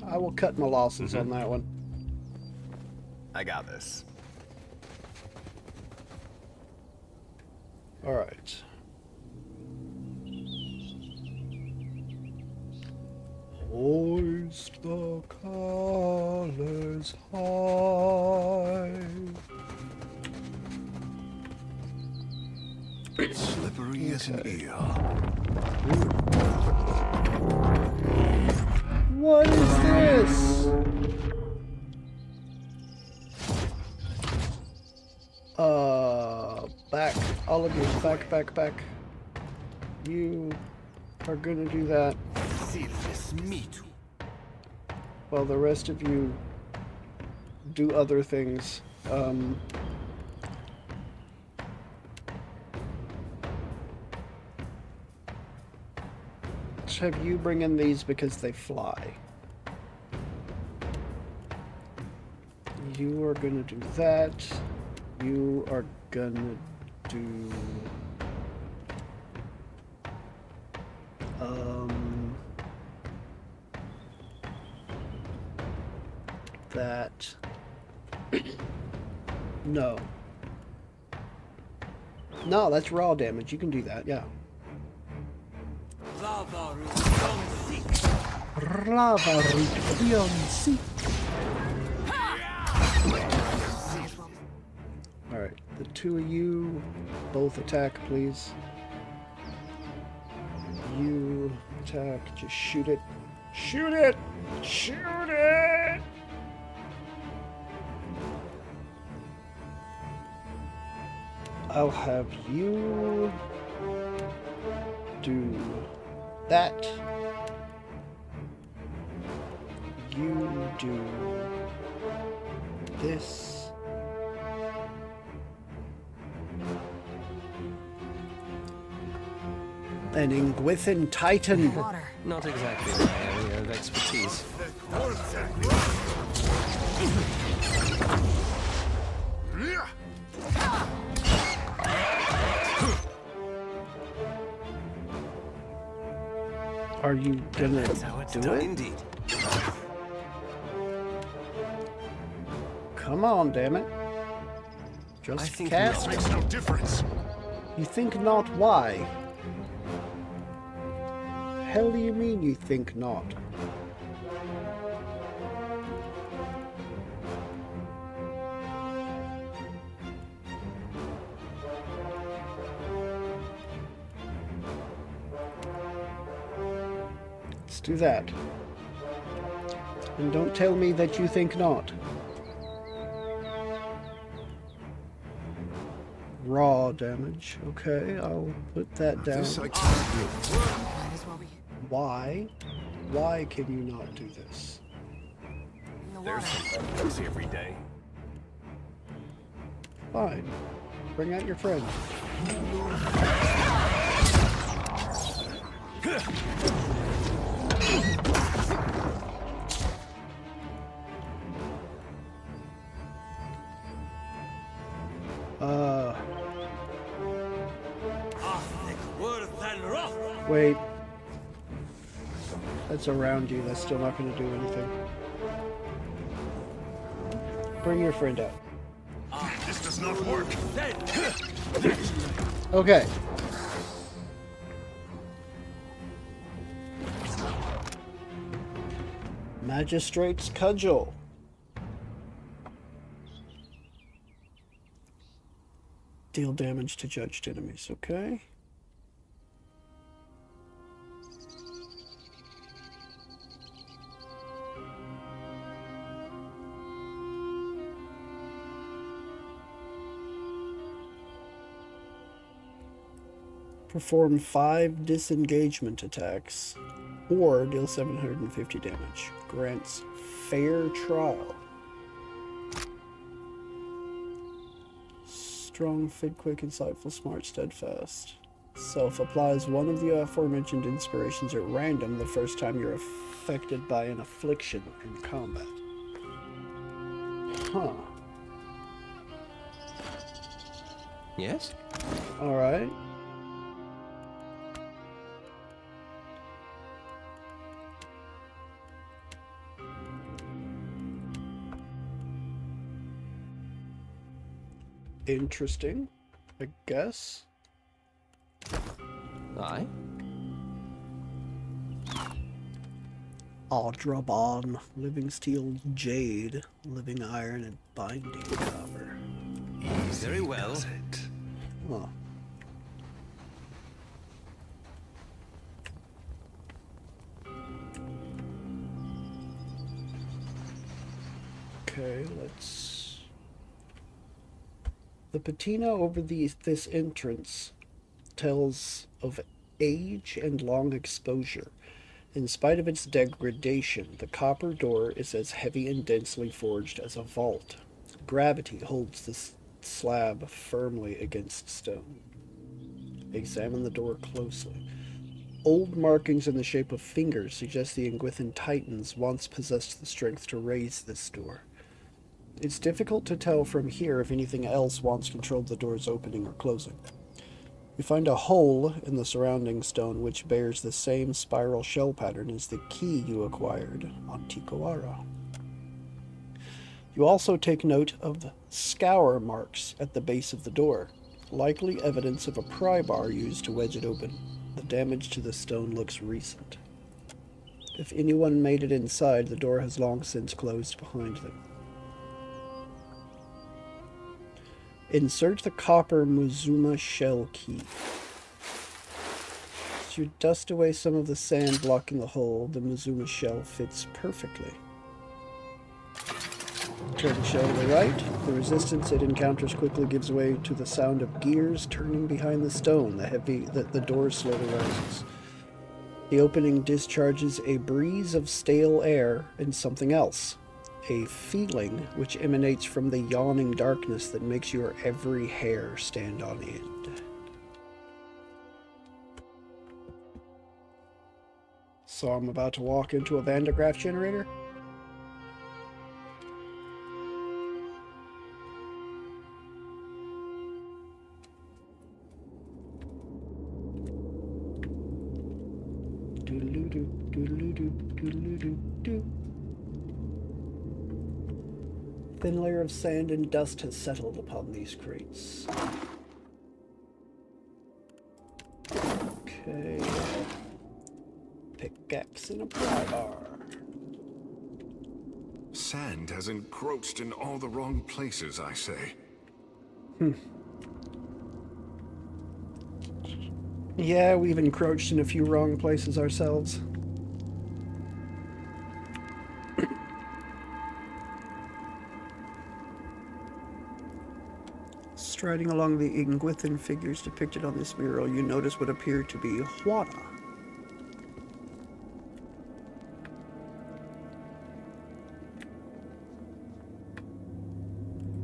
I will cut my losses on that one. I got this. All right. Hoist the colors high. Slippery as an eel. What is this? Back. All of you, back. You are gonna do that. While the rest of you do other things. Let's have you bring in these because they fly. You are gonna do that. You are gonna do that. No, that's raw damage. You can do that, yeah. Lava Alright, The two of you both attack, please. You attack. Just shoot it. Shoot it! Shoot it! I'll have you do that. You do this. An Ingwithan Titan. Water. Not exactly my area of expertise. Are you gonna do it? Indeed. Come on, damn it. I Just think cast makes no difference. You think not? Why? Hell do you mean you think not? Let's do that. And don't tell me that you think not. Raw damage. Okay, I'll put that down. This I can't do. Why? Why can you not do this? There's something every day. Fine. Bring out your friend. Wait. That's around you. That's still not going to do anything. Bring your friend out. This does not work. Okay. Magistrate's Cudgel. Deal damage to judged enemies, okay? Perform 5 disengagement attacks, or deal 750 damage. Grants fair trial. Strong, fit, quick, insightful, smart, steadfast. Self applies one of the aforementioned inspirations at random the first time you're affected by an affliction in combat. Huh. Yes? Alright. Interesting, I guess. Aye. Aldrabon, living steel jade, living iron, and binding copper. Very well. Huh. Okay, let's... The patina over this entrance tells of age and long exposure. In spite of its degradation, the copper door is as heavy and densely forged as a vault. Gravity holds this slab firmly against stone. Examine the door closely. Old markings in the shape of fingers suggest the Ingwithan Titans once possessed the strength to raise this door. It's difficult to tell from here if anything else once controlled the door's opening or closing. You find a hole in the surrounding stone which bears the same spiral shell pattern as the key you acquired on Tikawara. You also take note of the scour marks at the base of the door, likely evidence of a pry bar used to wedge it open. The damage to the stone looks recent. If anyone made it inside, the door has long since closed behind them. Insert the copper Muzuma shell key. As you dust away some of the sand blocking the hole, the Muzuma shell fits perfectly. Turn the shell to the right. The resistance it encounters quickly gives way to the sound of gears turning behind the stone. The door slowly rises. The opening discharges a breeze of stale air and something else. A feeling which emanates from the yawning darkness that makes your every hair stand on end. So I'm about to walk into a Vandegraaff generator? Doodle-doo, doodle-doo, doodle-doo. Thin layer of sand and dust has settled upon these crates. Okay. Pickaxe and a pry bar. Sand has encroached in all the wrong places, I say. Yeah, we've encroached in a few wrong places ourselves. Striding along the Ingwithan figures depicted on this mural, you notice what appear to be Huana.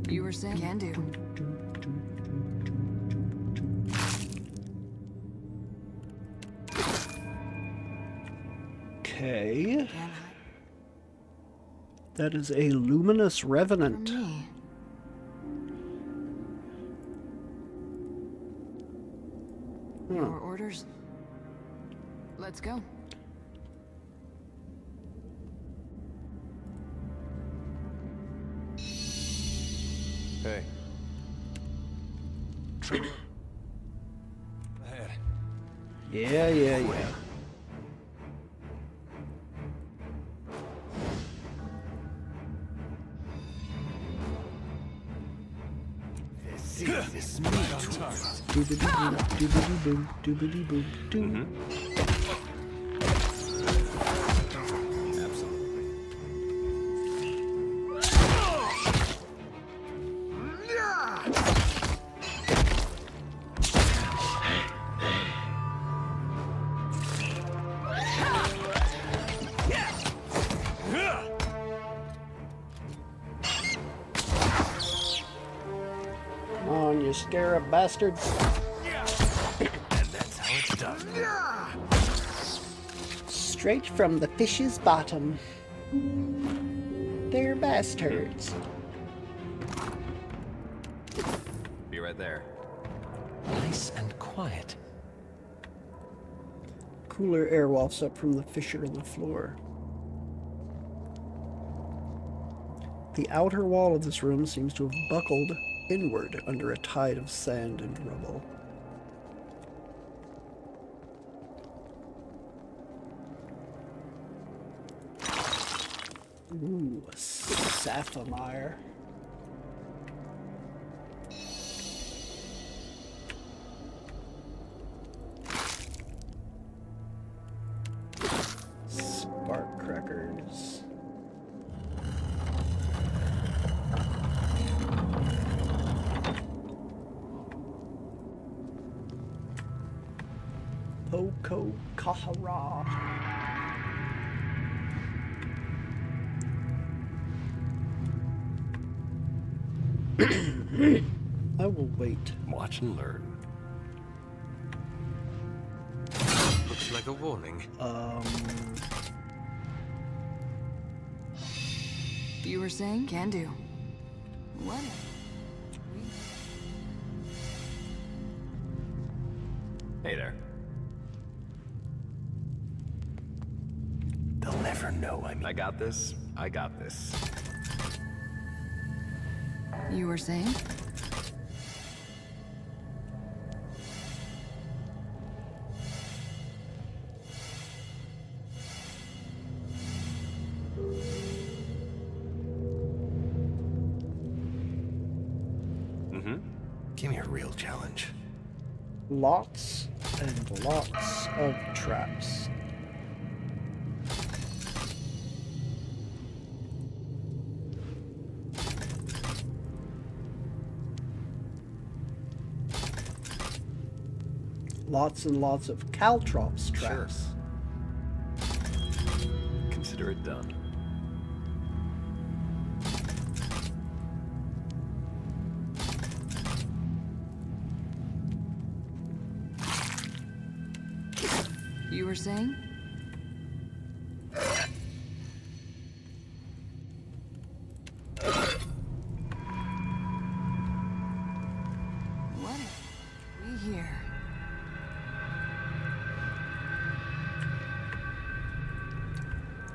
You were saying can do. Okay. That is a luminous revenant. Your orders. Let's go. Hey. Ahead. Yeah. This meat. Doobity-boom, doobity-boom, doobity-boom, Come on, you scarab bastards. And that's how it's done. Straight from the fish's bottom. They're bastards. Be right there. Nice and quiet. Cooler air wafts up from the fissure in the floor. The outer wall of this room seems to have buckled inward under a tide of sand and rubble. Ooh, a sapphire. Spark crackers. Poco Kahara. I will wait. Watch and learn. Looks like a warning. You were saying can do. What? Hey there. They'll never know I got this. I got this. You were saying? Mm-hmm. Give me a real challenge. Lots and lots of traps. Lots and lots of caltrops traps. Sure. Consider it done. You were saying? What have we here?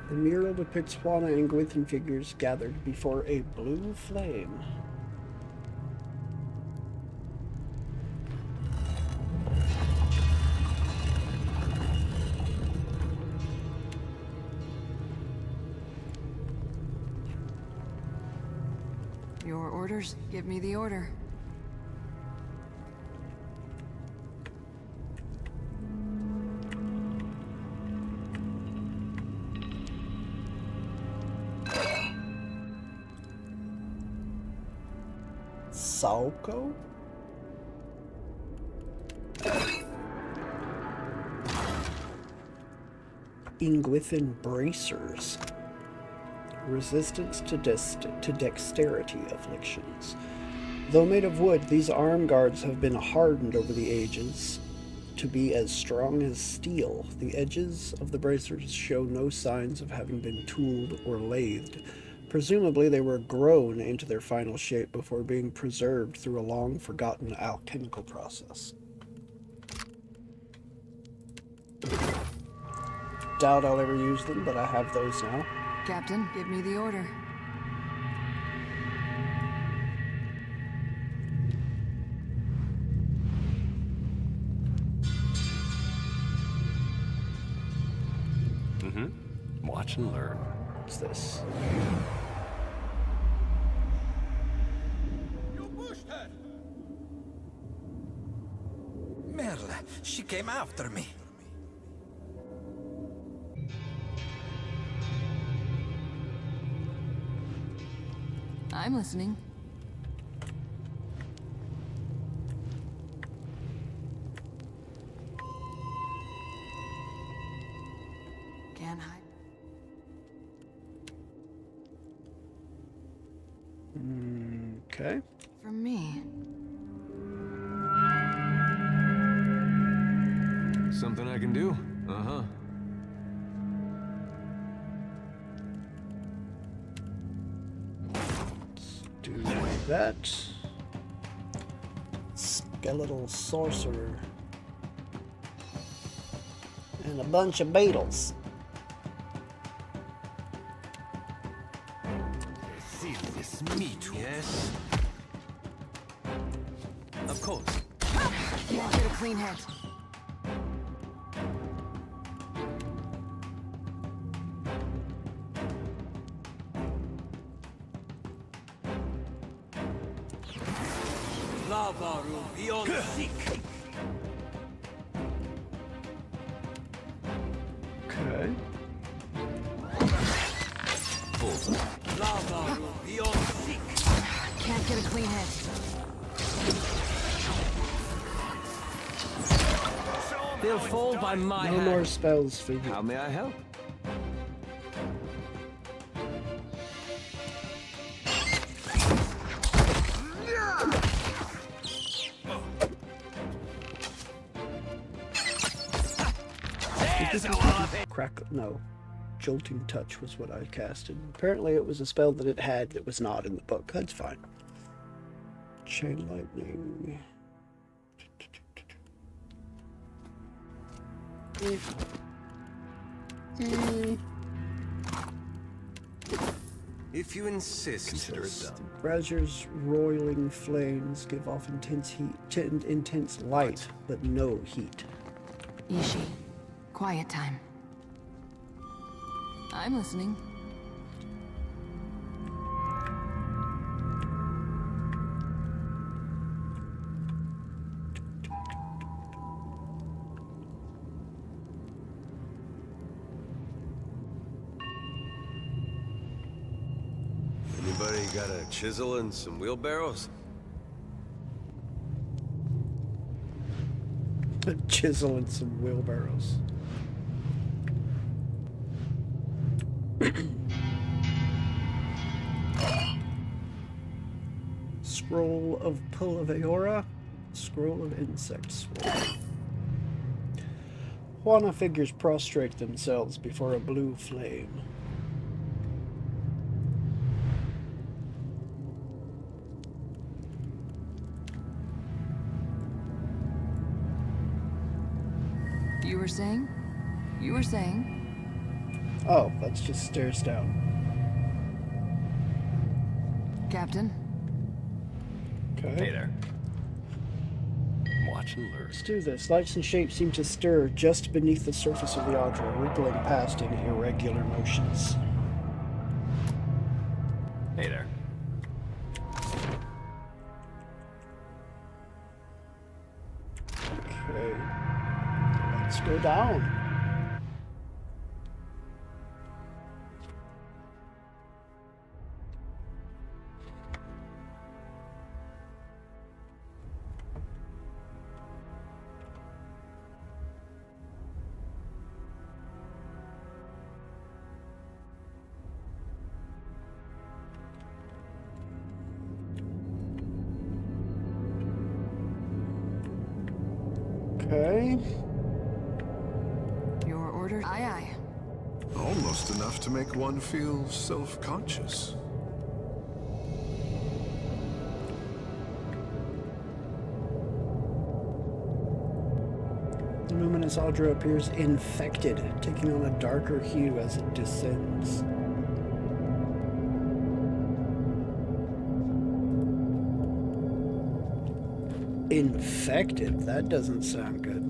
The mural depicts Juana and Gwithin figures gathered before a blue flame. Your orders? Give me the order. Salco? Ingwithin bracers. Resistance to dexterity afflictions. Though made of wood, these arm guards have been hardened over the ages to be as strong as steel. The edges of the bracers show no signs of having been tooled or lathed. Presumably they were grown into their final shape before being preserved through a long-forgotten alchemical process. Doubt I'll ever use them, but I have those now. Captain, give me the order. Watch and learn. What's this? Merle, she came after me. I'm listening. Can't hide. Okay. From me. Something I can do? Uh-huh. Do that. Skeletal sorcerer. And a bunch of beetles. See this meat, yes? Of course. Can't get a clean head. Lavaru beyond seek. Okay. Lavaru beyond seek. Can't get a clean head. They'll fall by my No hand. more spells for you. How may I help? Crack. No. Jolting Touch was what I casted. Apparently it was a spell that it had that was not in the book. That's fine. Chain Lightning. If you insist, consider it done. Braziers roiling flames give off intense light, but no heat. Ishi, quiet time. I'm listening. Anybody got a chisel and some wheelbarrows? A chisel and some wheelbarrows. Scroll of Pulaveora. Scroll of Insect Swirl. Juana figures prostrate themselves before a blue flame. You were saying? You were saying? Oh, that's just stairs down. Captain? Okay. Hey there. Watch and learn. Let's do this. Lights and shapes seem to stir just beneath the surface of the Audra, rippling past in irregular motions. Hey there. Okay. Let's go down. Okay. Your order? Aye, aye. Almost enough to make one feel self-conscious. The luminous Audra appears infected, taking on a darker hue as it descends. Infected? That doesn't sound good.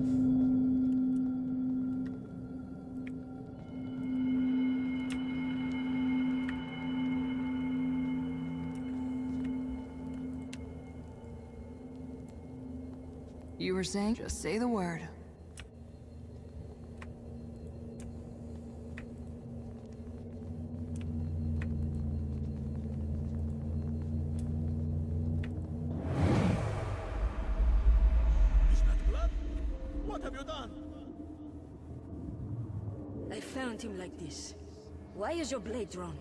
You were saying? Just say the word. What have you done? I found him like this. Why is your blade drawn?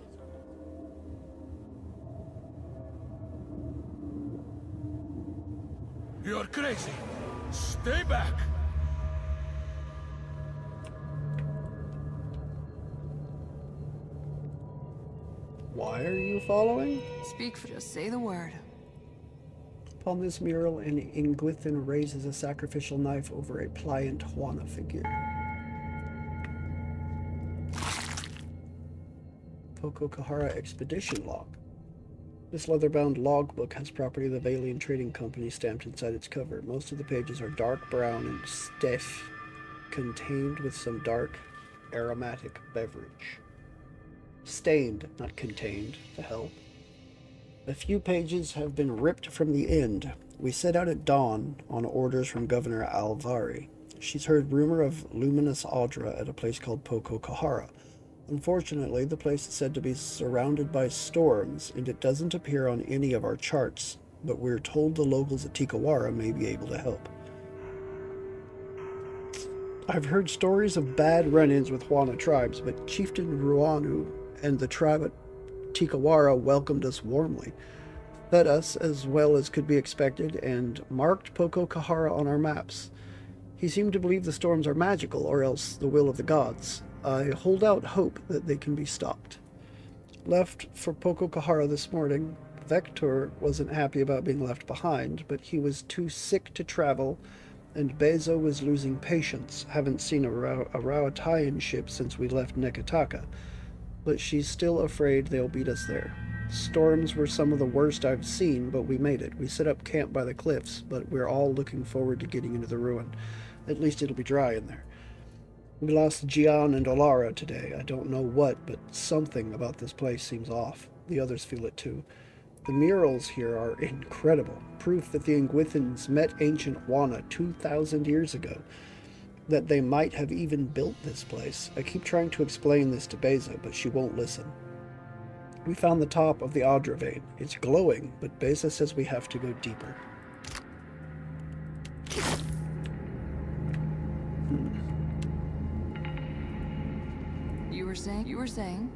You're crazy. Stay back. Why are you following? Speak for just say the word. Upon this mural, an Inguithan raises a sacrificial knife over a pliant Juana figure. Poco Kahara Expedition Log. This leather-bound logbook has property of the Valian Trading Company stamped inside its cover. Most of the pages are dark brown and stiff, contained with some dark, aromatic beverage. Stained, not contained, to help. A few pages have been ripped from the end. We set out at dawn on orders from Governor Alvari. She's heard rumor of luminous Audra at a place called Poco Kahara. Unfortunately, the place is said to be surrounded by storms, and it doesn't appear on any of our charts, but we're told the locals at Tikawara may be able to help. I've heard stories of bad run-ins with Juana tribes, but Chieftain Ruanu and the tribe at Tikawara welcomed us warmly, fed us as well as could be expected, and marked Poco Kahara on our maps. He seemed to believe the storms are magical, or else the will of the gods. I hold out hope that they can be stopped. Left for Poco Kahara this morning. Vector wasn't happy about being left behind, but he was too sick to travel, and Bezo was losing patience. Haven't seen a Rauatayan ship since we left Nekataka, but she's still afraid they'll beat us there. Storms were some of the worst I've seen, but we made it. We set up camp by the cliffs, but we're all looking forward to getting into the ruin. At least it'll be dry in there. We lost Gian and Olara today. I don't know what, but something about this place seems off. The others feel it too. The murals here are incredible. Proof that the Inguithans met ancient Juana 2,000 years ago. That they might have even built this place. I keep trying to explain this to Bezo, but she won't listen. We found the top of the Audra vein. It's glowing, but Beza says we have to go deeper. You were saying?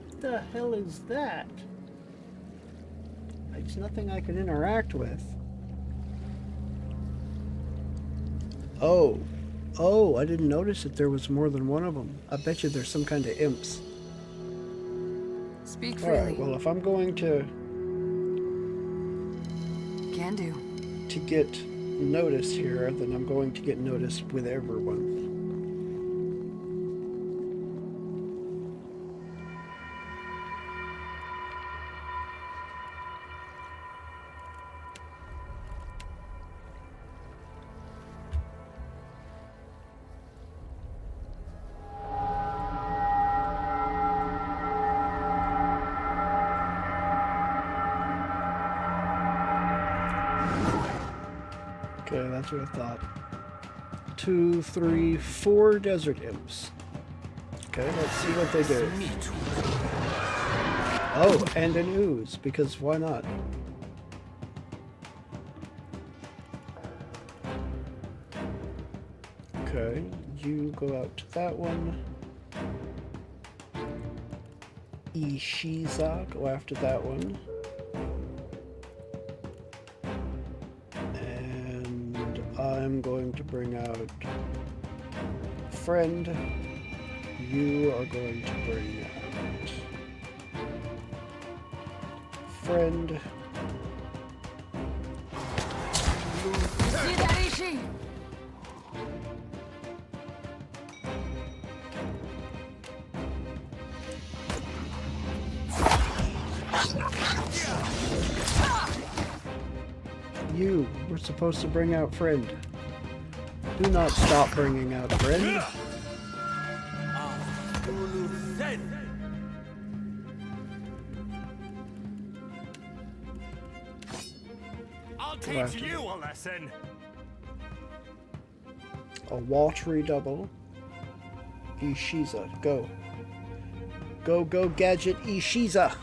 What the hell is that? It's nothing I can interact with. Oh. Oh, I didn't notice that there was more than one of them. I bet you there's some kind of imps. Speak freely. Alright, well, if I'm going to... Can do. To get noticed here, then I'm going to get noticed with everyone. Okay, that's what I thought. 2, 3, 4 desert imps. Okay, let's see what they do. Oh, and an ooze, because why not? Okay, you go out to that one. Ishiza, go after that one. I'm going to bring out friend. You are going to bring out friend. See that, Ishi? You were supposed to bring out friend. Do not stop bringing out friend. I'll teach you a lesson. A watery double. Ishiza, go. Go, go, gadget, Ishiza.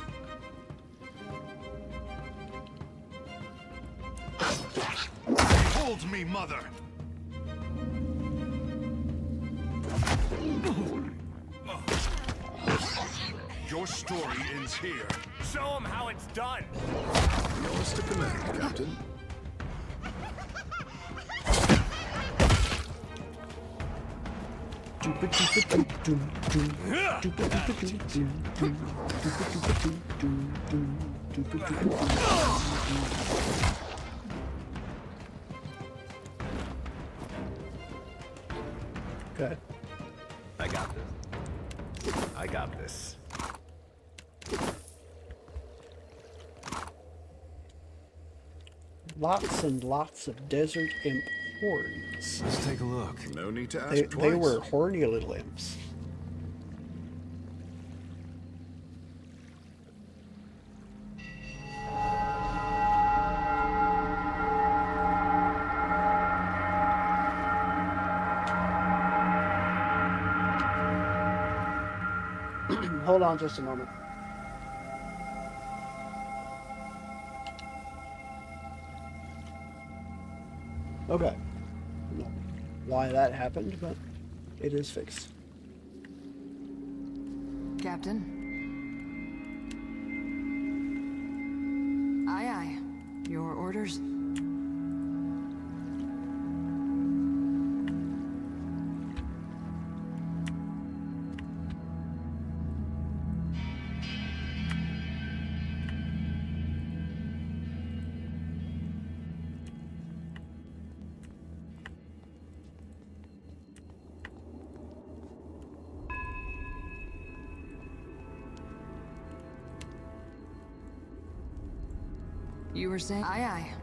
Hold me, mother. Your story ends here. Show him how it's done. Yours to command, Captain. Okay. I got this. I got this. Lots and lots of desert imp horns. Let's take a look. No need to ask They twice. were horny little imps. Hold on just a moment. Okay. I don't know why that happened, but it is fixed. Captain? Aye, aye. Your orders? You were saying? Aye, aye.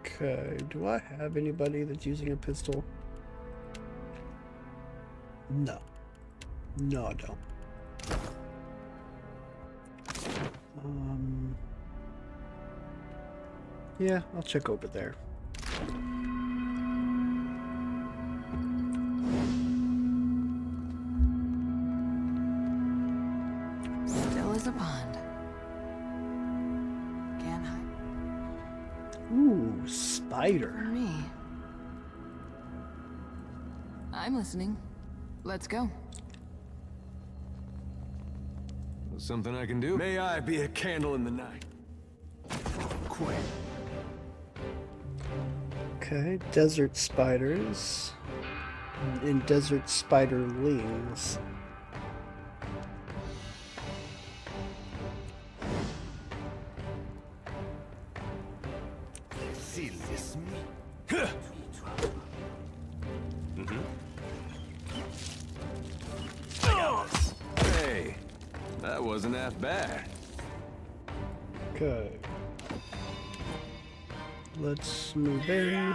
Okay, do I have anybody that's using a pistol? No. No, I don't. Yeah, I'll check over there. Still as a pond. Can't hide. Ooh, spider. For me. I'm listening. Let's go. Something I can do? May I be a candle in the night? Quite. Okay, desert spiders and desert spiderlings. Hey, that wasn't half bad. Okay. Let's move in.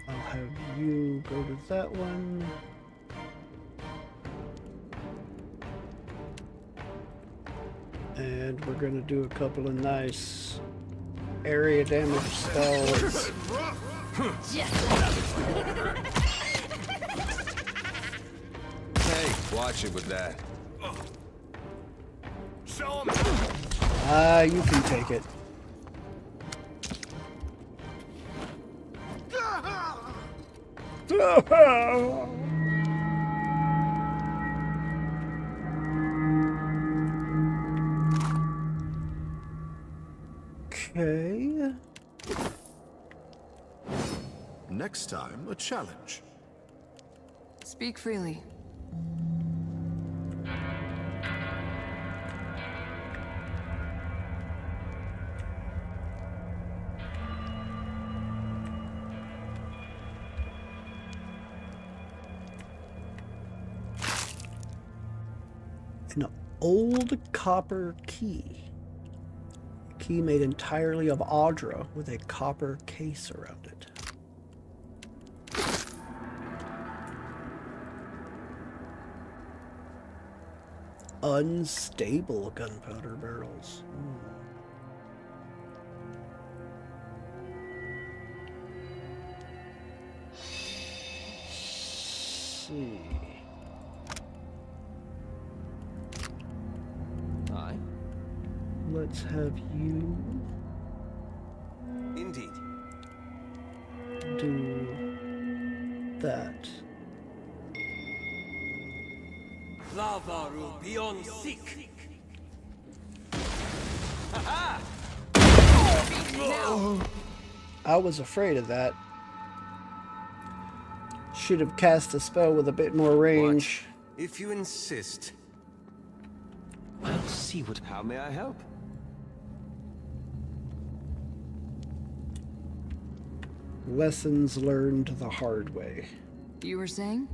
I'll have you go to that one. And we're gonna do a couple of nice area damage spells. Hey, watch it with that. Show him. Ah, you can take it. Okay. Next time, a challenge. Speak freely. An old copper key. A key made entirely of Audra with a copper case around it. Unstable gunpowder barrels. See. Aye. Let's have you Indeed. do that. Lavaru beyond seek. I was afraid of that. Should have cast a spell with a bit more range. If you insist. I'll see what. How may I help? Lessons learned the hard way. You were saying?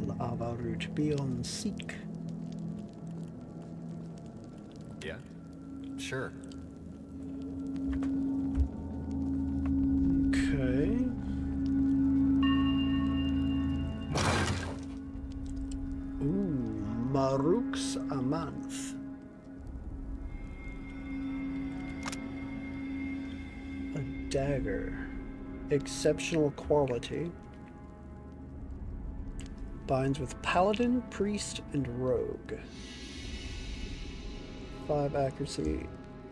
Lava root beyond seek. Yeah? Sure. Okay. Ooh, Maruk's Amanth. A dagger. Exceptional quality. Binds with paladin, priest, and rogue. 5 accuracy,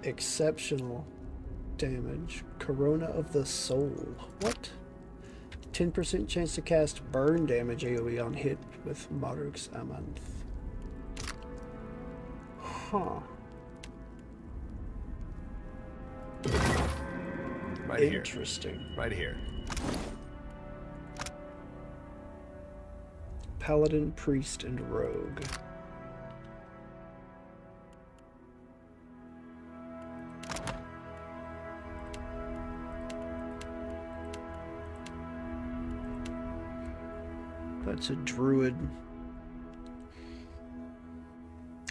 Exceptional damage. Corona of the Soul. What? 10% chance to cast burn damage AoE on hit with Marux Amanth. Huh. Right here. Interesting. Right here. Paladin, Priest, and Rogue. That's a druid.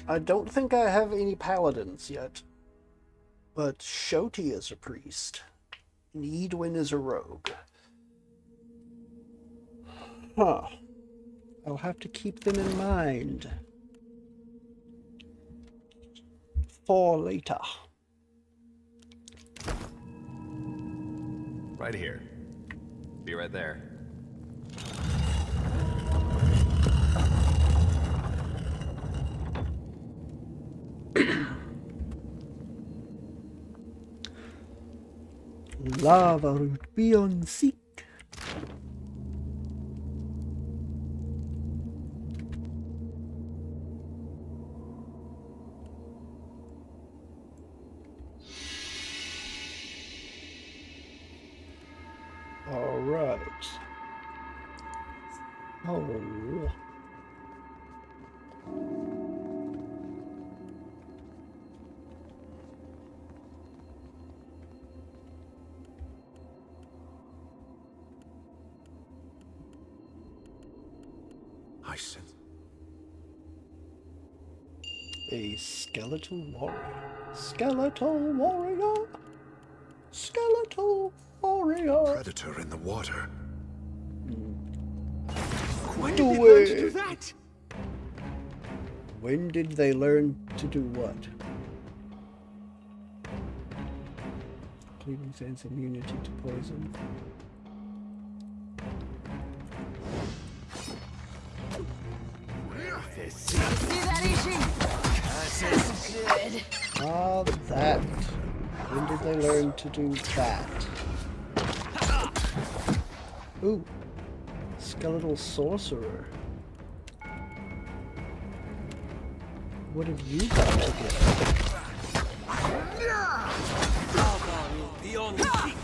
I don't think I have any paladins yet, but Shoti is a priest. Needwin is a rogue. Huh. I'll have to keep them in mind for later. Right here. Be right there. Lava root beyond seek. All right. Oh. I sense A skeletal warrior. Skeletal warrior. Skeletal warrior. predator in the water. When did they learn to do that? When did they learn to do what? Cleaving sense immunity to poison. See that, Ishi? Good. Ah, that. When did they learn to do that? Ooh. Skeletal sorcerer. What have you got to give? Beyond the peak.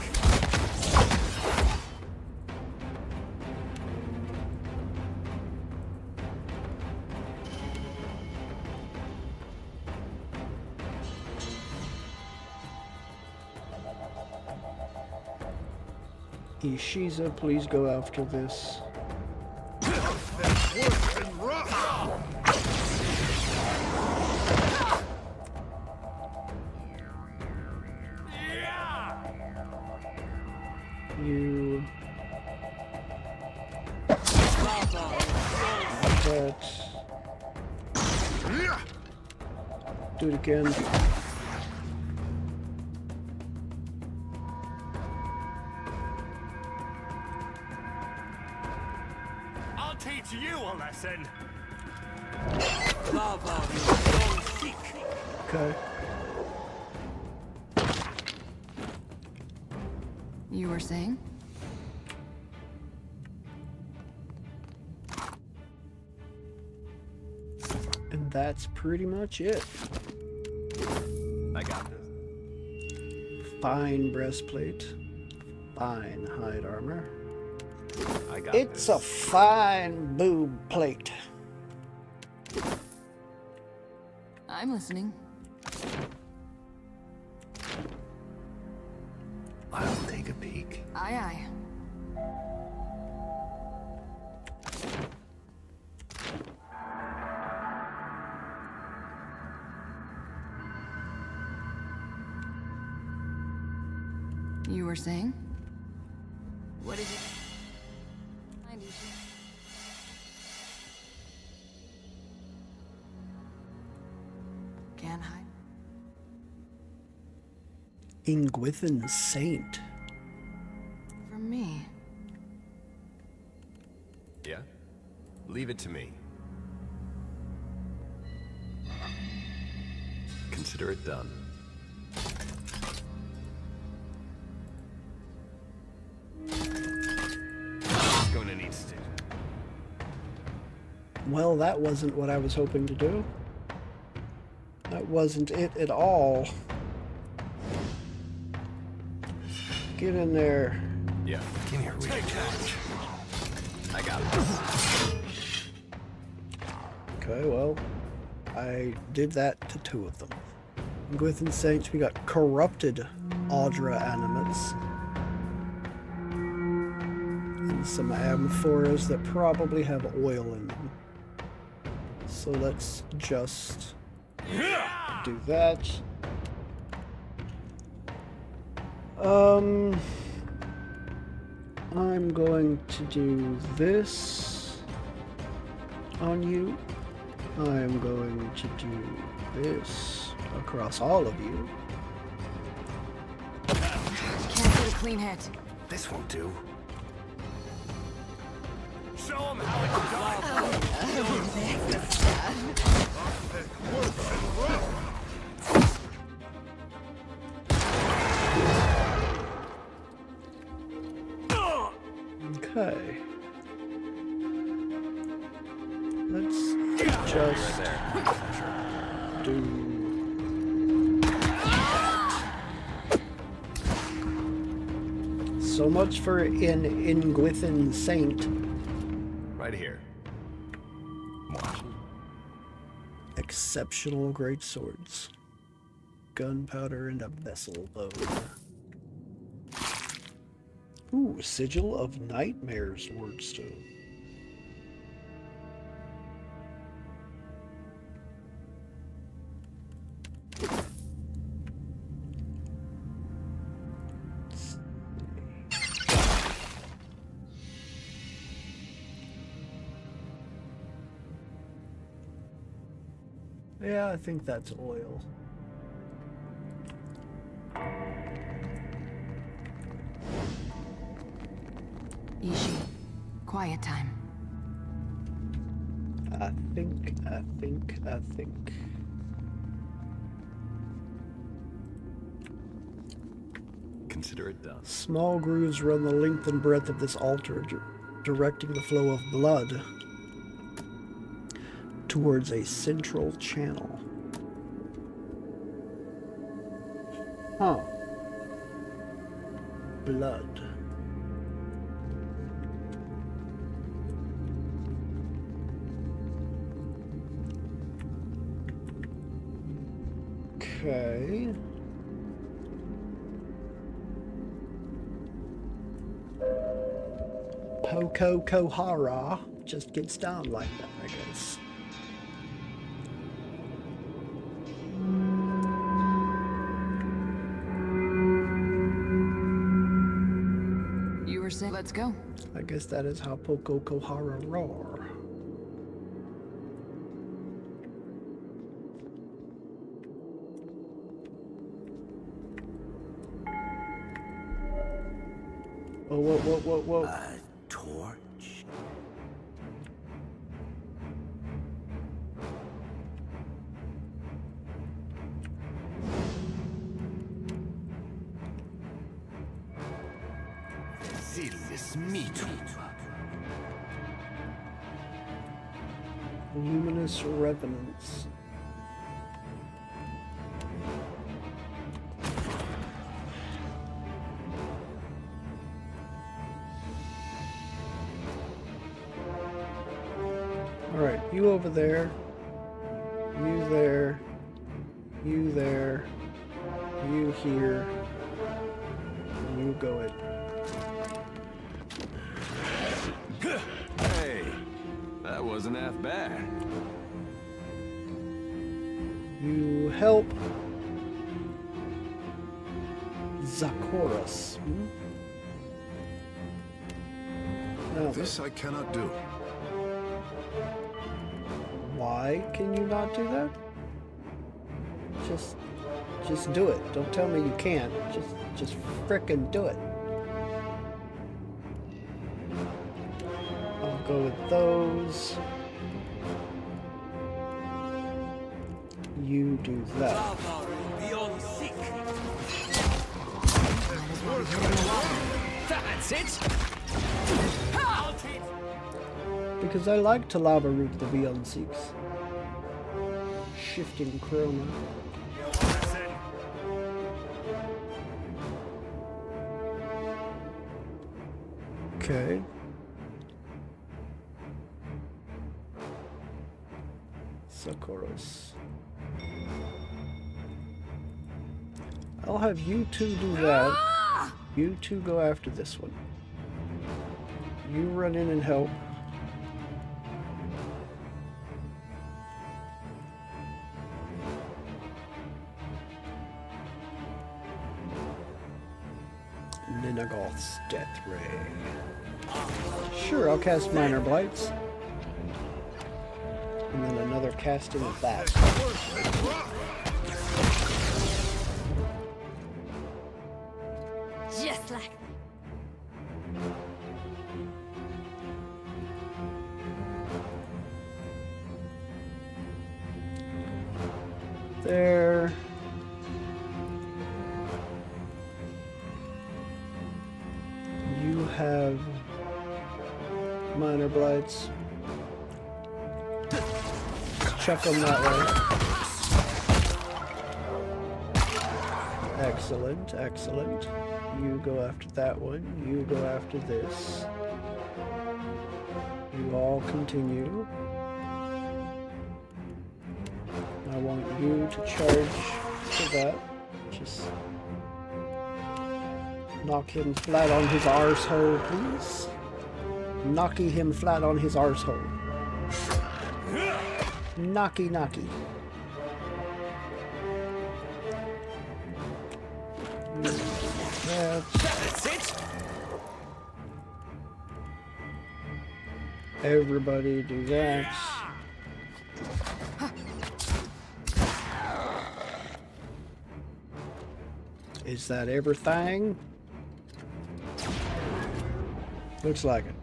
Ishiza, please go after this. You... That. Do it again. I'll teach you a lesson. Okay. You were saying? And that's pretty much it. I got this. Fine breastplate. Fine hide armor. I got It's this. a fine boob plate. I'm listening. I'll take a peek. Aye, aye. You were saying? What did you... Find you. Can hide. Ingwithan Saint. For me. Yeah? Leave it to me. Consider it done. gonna need stitches. Well, that wasn't what I was hoping to do. That wasn't it at all. Get in there. Yeah, in here we go. I got this. Okay, well, I did that to 2 of them. Within Saints, we got corrupted Audra animates. And some amphoras that probably have oil in them. So let's just do that. I'm going to do this on you. I'm going to do this across all of you. Can't get a clean hit. This won't do. Show them how it's done. Okay. Let's just do... So much for an Ingwithin Saint. Right here. Exceptional great swords. Gunpowder and a vessel load. Ooh, Sigil of Nightmares wordstone. Yeah, I think that's oil. Ishi, quiet time. I think. Consider it done. Small grooves run the length and breadth of this altar, directing the flow of blood towards a central channel. Huh. Blood. Okay. Poko Kohara just gets down like that, I guess. You were saying, let's go. I guess that is how Poko Kohara roar. Oh, whoa. A torch? This meat. Luminous Revenants. Alright, you over there. You there. You there. You here. You go in. Hey, that wasn't half bad. You help Zakoras. Now, This I cannot do. why can you not do that? Just do it. Don't tell me you can't. Just frickin' do it. I'll go with those. You do that. That's it. I'll because I like to lava root the V6. Shifting chroma. Okay. Socorros. I'll have you two do that. You two go after this one. You run in and help. Ninagoth's Death Ray. Sure, I'll cast Minor Blights. And then another casting of that. Just like there. You have Minor Blights. Chuck them that way. Excellent, excellent. You go after that one. You go after this. You all continue. I want you to charge to that. Just knock him flat on his arsehole, please. Knocking him flat on his arsehole. Knocky, knocky. That's it. Everybody do that. Is that everything? Looks like it.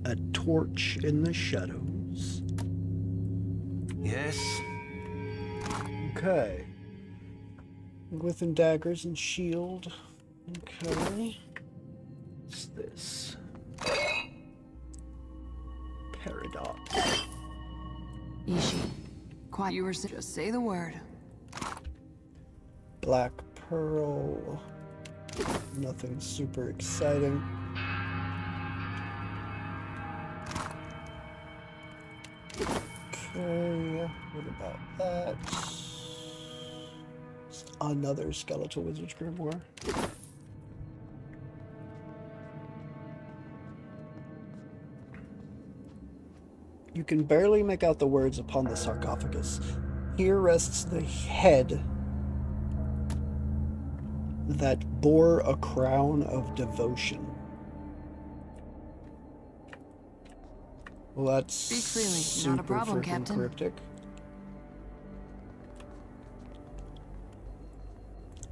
A torch in the shadows. Yes. Okay. With and daggers and shield. Okay. What's this? Paradox. Ishi. Quiet. You were just say the word. Black pearl. Nothing super exciting. Okay, what about that? Another skeletal wizard's grimoire. You can barely make out the words upon the sarcophagus. Here rests the head that bore a crown of devotion. Well, that's Speak freely. super Not a problem, freaking Captain. cryptic.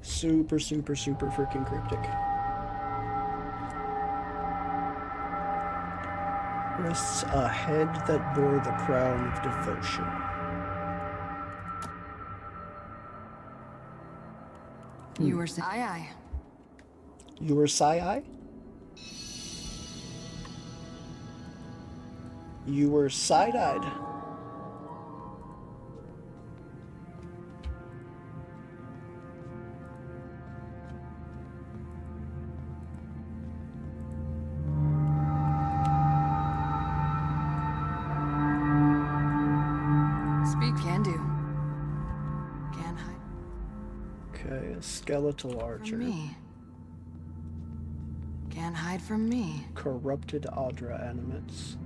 Super, super, super freaking cryptic. Rests a head that bore the crown of devotion. You were saying aye. You were Sai? You were side-eyed. Speak can do. Can hide. Okay, a skeletal archer. From me. Can't hide from me. Corrupted Audra animates.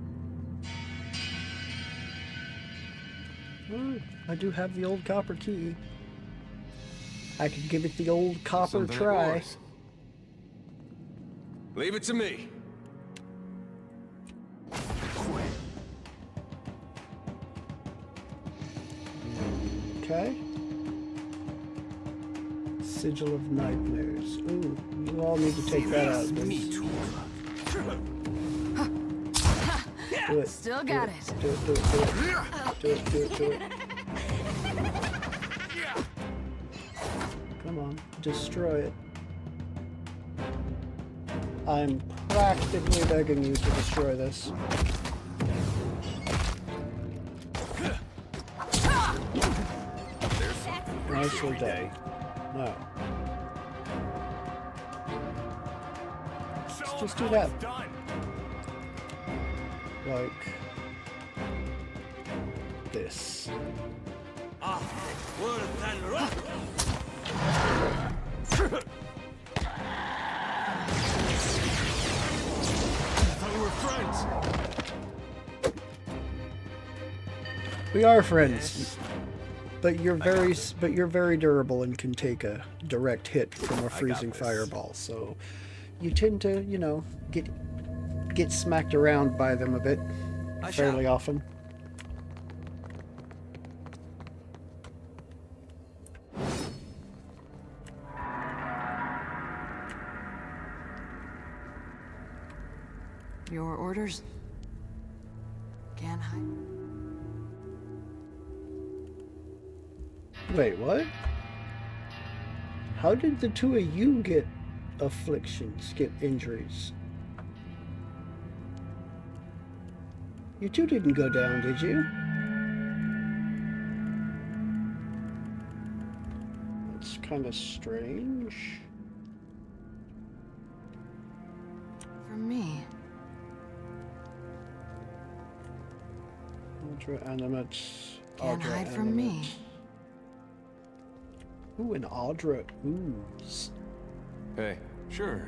I do have the old copper key. I could give it the old copper Something it try. was. Leave it to me. Okay. Sigil of Nightmares. Ooh, you all need to take that out, please. Do it. Still got it. Do it, do it, do it. Do it, do it, do it. Come on, destroy it. I'm practically begging you to destroy this. Nicely done. No. Let's just do that. Like this. We were friends. We are friends. But you're very durable and can take a direct hit from a freezing fireball. So you tend to, you know, get smacked around by them a bit fairly often. Your orders? Can't hide. Wait, what? How did the two of you get afflictions, get injuries? You two didn't go down, did you? That's kind of strange. For me. Ultra animates. Can't hide from me. Ooh, an Audra ooze. Hey, sure.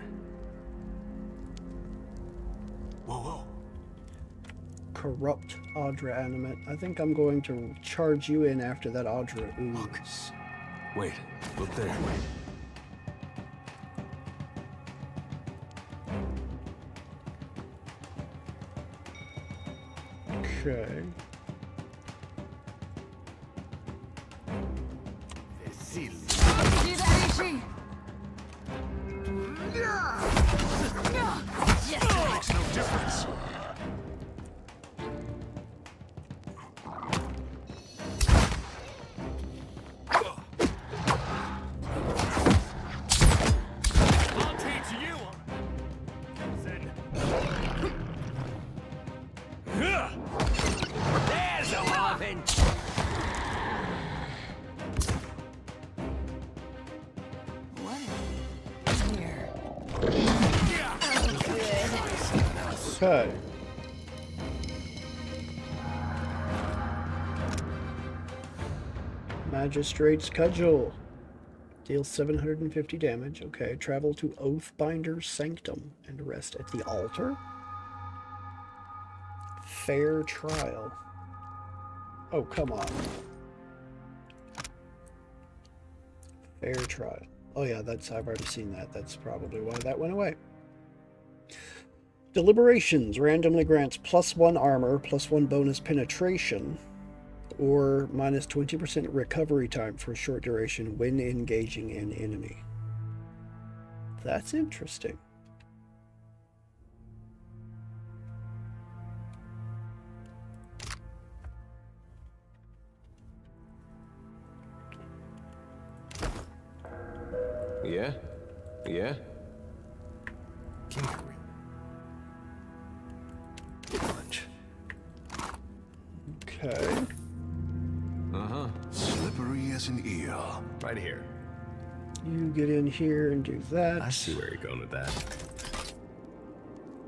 Whoa. Corrupt Audra animate. I think I'm going to charge you in after that Audra ooze. Wait, look there. Okay. See that, Ishi? Makes no difference. I'll teach you. There's a muffin. Okay. Magistrate's Cudgel. Deals 750 damage. Okay. Travel to Oathbinder's Sanctum and rest at the altar. Fair trial. Oh, come on. Fair trial. Oh yeah, I've already seen that. That's probably why that went away. Deliberations randomly grants +1 armor, +1 bonus penetration, or minus 20% recovery time for a short duration when engaging an enemy. That's interesting. Yeah? Yeah? Punch. Okay. Uh-huh. Slippery as an eel. Right here. You get in here and do that. I see where you're going with that.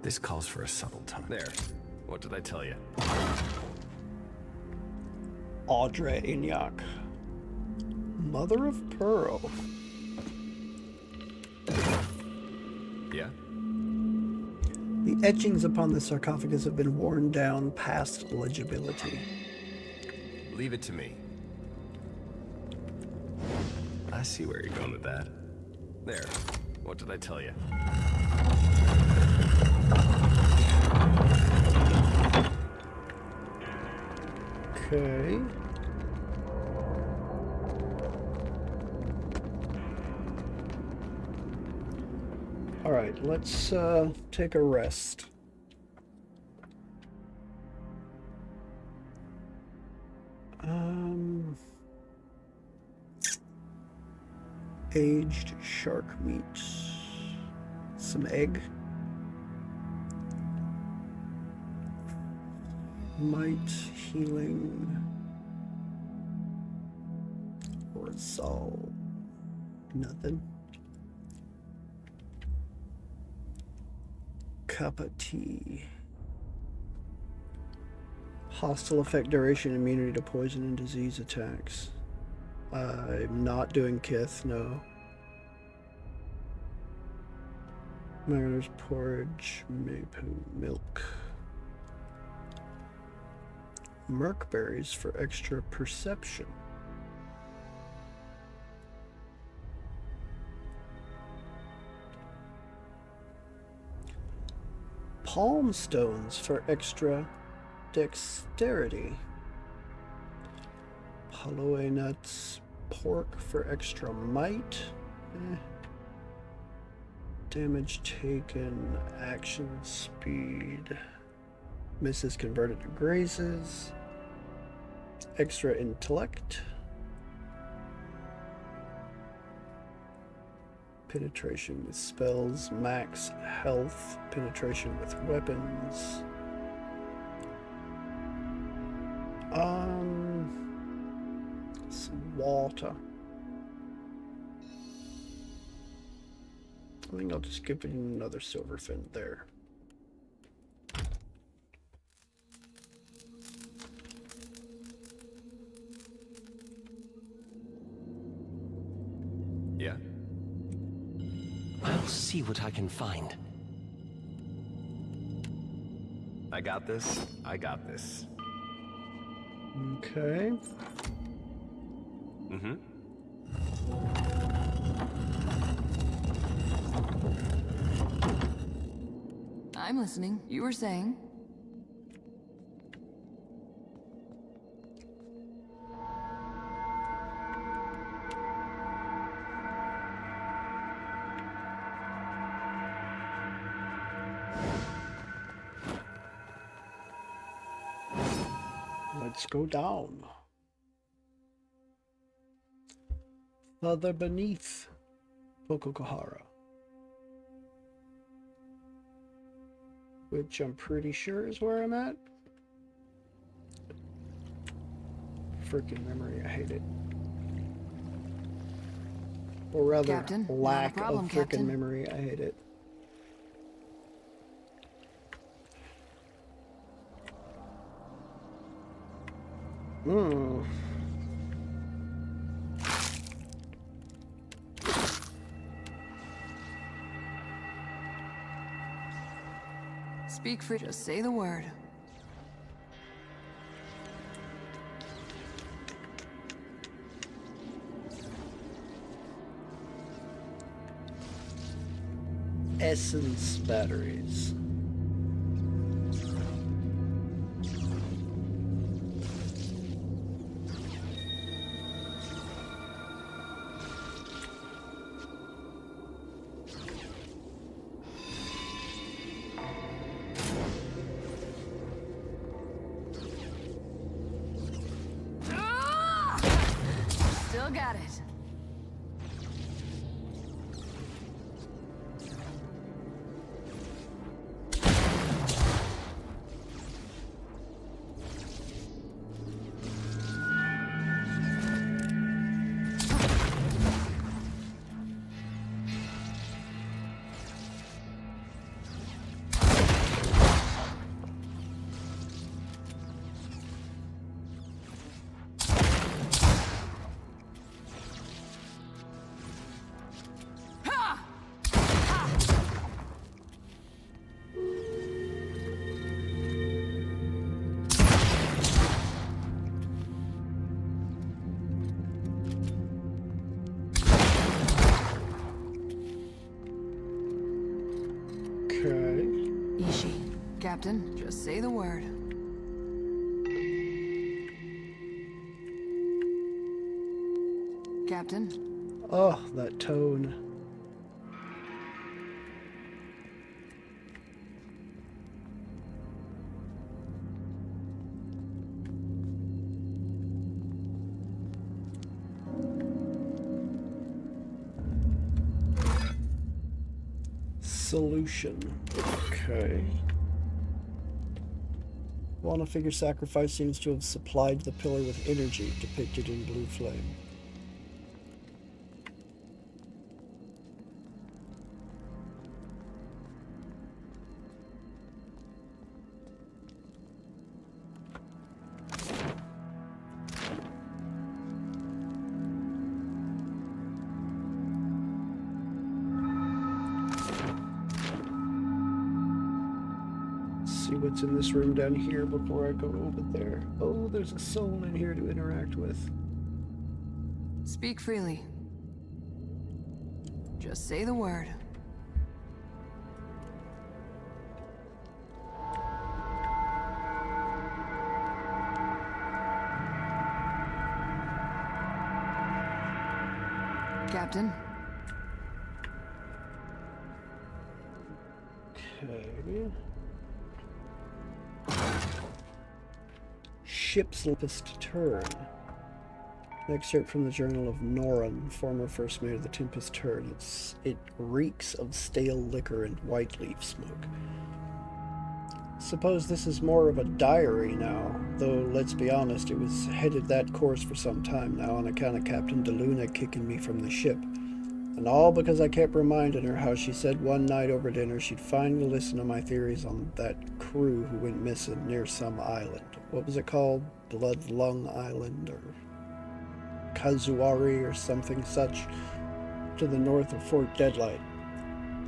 This calls for a subtle touch. There. What did I tell you? Audra Inyak. Mother of Pearl. Yeah? The etchings upon the sarcophagus have been worn down past legibility. Leave it to me. I see where you're going with that. There. What did I tell you? Okay. All right, let's take a rest. Aged shark meat. Some egg. Might, healing, resolve. Nothing. Cup of tea. Hostile effect duration, immunity to poison and disease attacks. I'm not doing Kith, no. Mariner's porridge, maple milk. Merkberries for extra perception. Palm stones for extra dexterity. Holloway nuts, pork for extra might. Damage taken, action speed. Misses converted to grazes. Extra intellect. Penetration with spells, max health, penetration with weapons. Some water. I think I'll just give it another silver fin there. Yeah? I'll see what I can find. I got this. I got this. Okay. Mm-hmm. I'm listening. You were saying? Let's go down. Further beneath Pokokahara. Which I'm pretty sure is where I'm at. Freaking memory, I hate it. Or rather, Captain, lack not a problem, of freaking Captain. memory, I hate it. Speak free, just say the word. Essence batteries. Still got it. Ishi, Captain, just say the word. Captain? Oh, that tone. Solution. Okay. One figure sacrifice seems to have supplied the pillar with energy, depicted in blue flame. See what's in this room down here before I go over there. Oh, there's a soul in here to interact with. Speak freely. Just say the word. Captain? Okay. Ship's Tempest Turn. An excerpt from the Journal of Noran, former First Mate of the Tempest Turn. It reeks of stale liquor and white leaf smoke. Suppose this is more of a diary now, though let's be honest, it was headed that course for some time now on account of Captain DeLuna kicking me from the ship. And all because I kept reminding her how she said one night over dinner she'd finally listen to my theories on that crew who went missing near some island. What was it called? Blood Lung Island or Kazuari or something such, to the north of Fort Deadlight.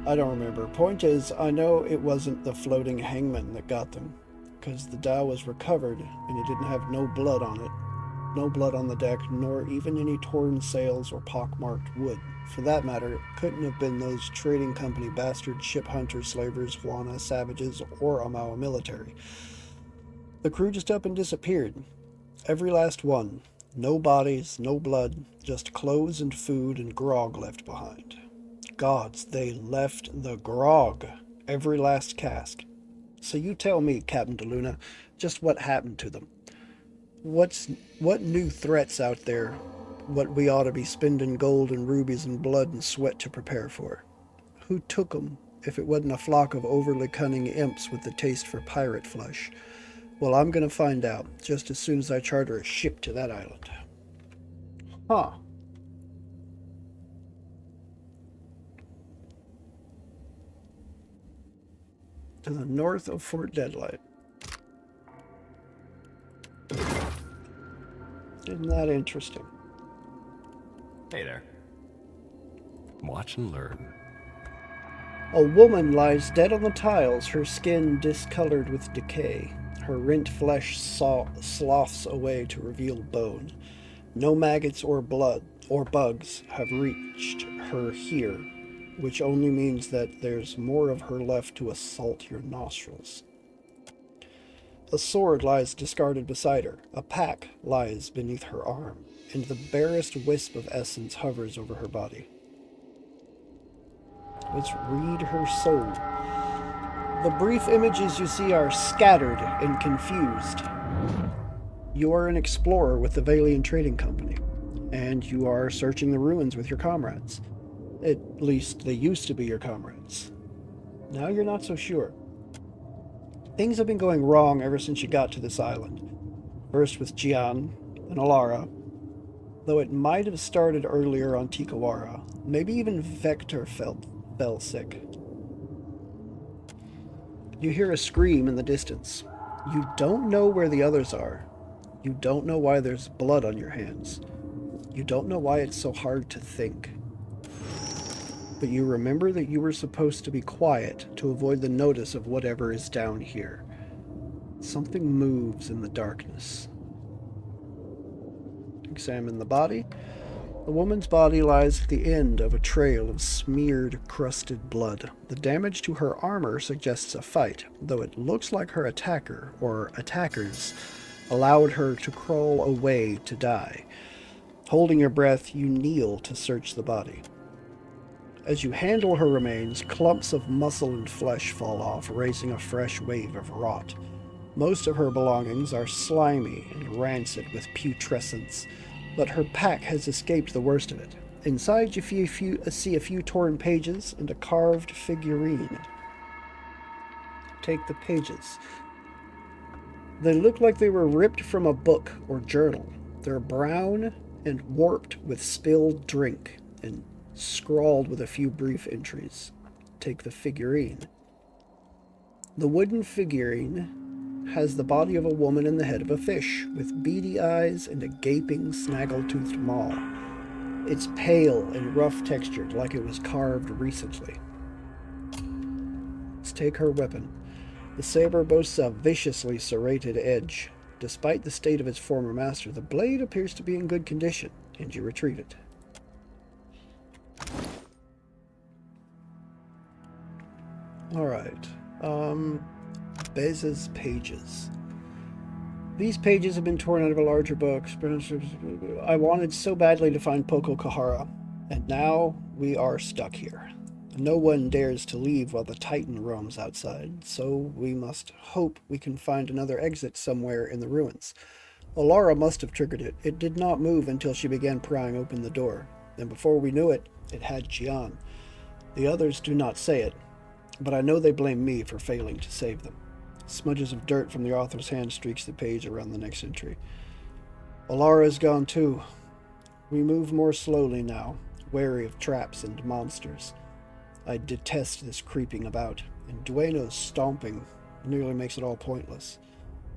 I don't remember. Point is, I know it wasn't the floating hangman that got them, because the dhow was recovered and it didn't have no blood on it. No blood on the deck, nor even any torn sails or pockmarked wood. For that matter, it couldn't have been those trading company bastard ship hunters, slavers, Juana, savages, or Amawa military. The crew just up and disappeared. Every last one. No bodies, no blood, just clothes and food and grog left behind. Gods, they left the grog. Every last cask. So you tell me, Captain DeLuna, just what happened to them. What new threats out there, what we ought to be spending gold and rubies and blood and sweat to prepare for? Who took 'em, if it wasn't a flock of overly cunning imps with the taste for pirate flesh? Well, I'm gonna find out, just as soon as I charter a ship to that island. Huh. To the north of Fort Deadlight. Isn't that interesting? Hey there. Watch and learn. A woman lies dead on the tiles, her skin discolored with decay. Her rent flesh sloughs away to reveal bone. No maggots or blood or bugs have reached her here, which only means that there's more of her left to assault your nostrils. A sword lies discarded beside her. A pack lies beneath her arm, and the barest wisp of essence hovers over her body. Let's read her soul. The brief images you see are scattered and confused. You are an explorer with the Valian Trading Company, and you are searching the ruins with your comrades. At least they used to be your comrades. Now you're not so sure. Things have been going wrong ever since you got to this island. First with Gian and Alara, though it might have started earlier on Tikawara. Maybe even Vector fell sick. You hear a scream in the distance. You don't know where the others are. You don't know why there's blood on your hands. You don't know why it's so hard to think. But you remember that you were supposed to be quiet to avoid the notice of whatever is down here. Something moves in the darkness. Examine the body. The woman's body lies at the end of a trail of smeared, crusted blood. The damage to her armor suggests a fight, though it looks like her attacker, or attackers, allowed her to crawl away to die. Holding your breath, you kneel to search the body. As you handle her remains, clumps of muscle and flesh fall off, raising a fresh wave of rot. Most of her belongings are slimy and rancid with putrescence, but her pack has escaped the worst of it. Inside, you see a few torn pages and a carved figurine. Take the pages. They look like they were ripped from a book or journal. They're brown and warped with spilled drink and scrawled with a few brief entries. Take the figurine. The wooden figurine has the body of a woman and the head of a fish, with beady eyes and a gaping, snaggle-toothed maw. It's pale and rough-textured, like it was carved recently. Let's take her weapon. The saber boasts a viciously serrated edge. Despite the state of its former master, the blade appears to be in good condition, and you retrieve it. Alright. Beza's pages. These pages have been torn out of a larger book. I wanted so badly to find Poko Kahara, and now we are stuck here. No one dares to leave while the Titan roams outside, so we must hope we can find another exit somewhere in the ruins. Alara must have triggered it. It did not move until she began prying open the door, and before we knew it, it had Jian. The others do not say it, but I know they blame me for failing to save them. Smudges of dirt from the author's hand streaks the page around the next entry. Alara is gone too. We move more slowly now, wary of traps and monsters. I detest this creeping about, and Dueno's stomping nearly makes it all pointless.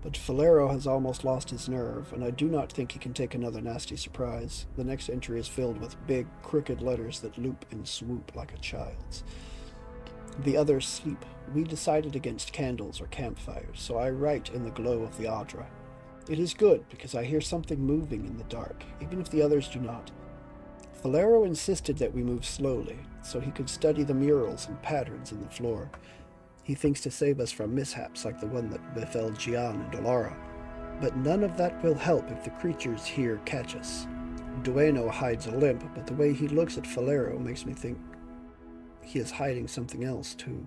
But Falero has almost lost his nerve, and I do not think he can take another nasty surprise. The next entry is filled with big, crooked letters that loop and swoop like a child's. The others sleep. We decided against candles or campfires, so I write in the glow of the Adra. It is good, because I hear something moving in the dark, even if the others do not. Falero insisted that we move slowly, so he could study the murals and patterns in the floor. He thinks to save us from mishaps like the one that befell Jian and Alara. But none of that will help if the creatures here catch us. Dueno hides a limp, but the way he looks at Falero makes me think he is hiding something else, too.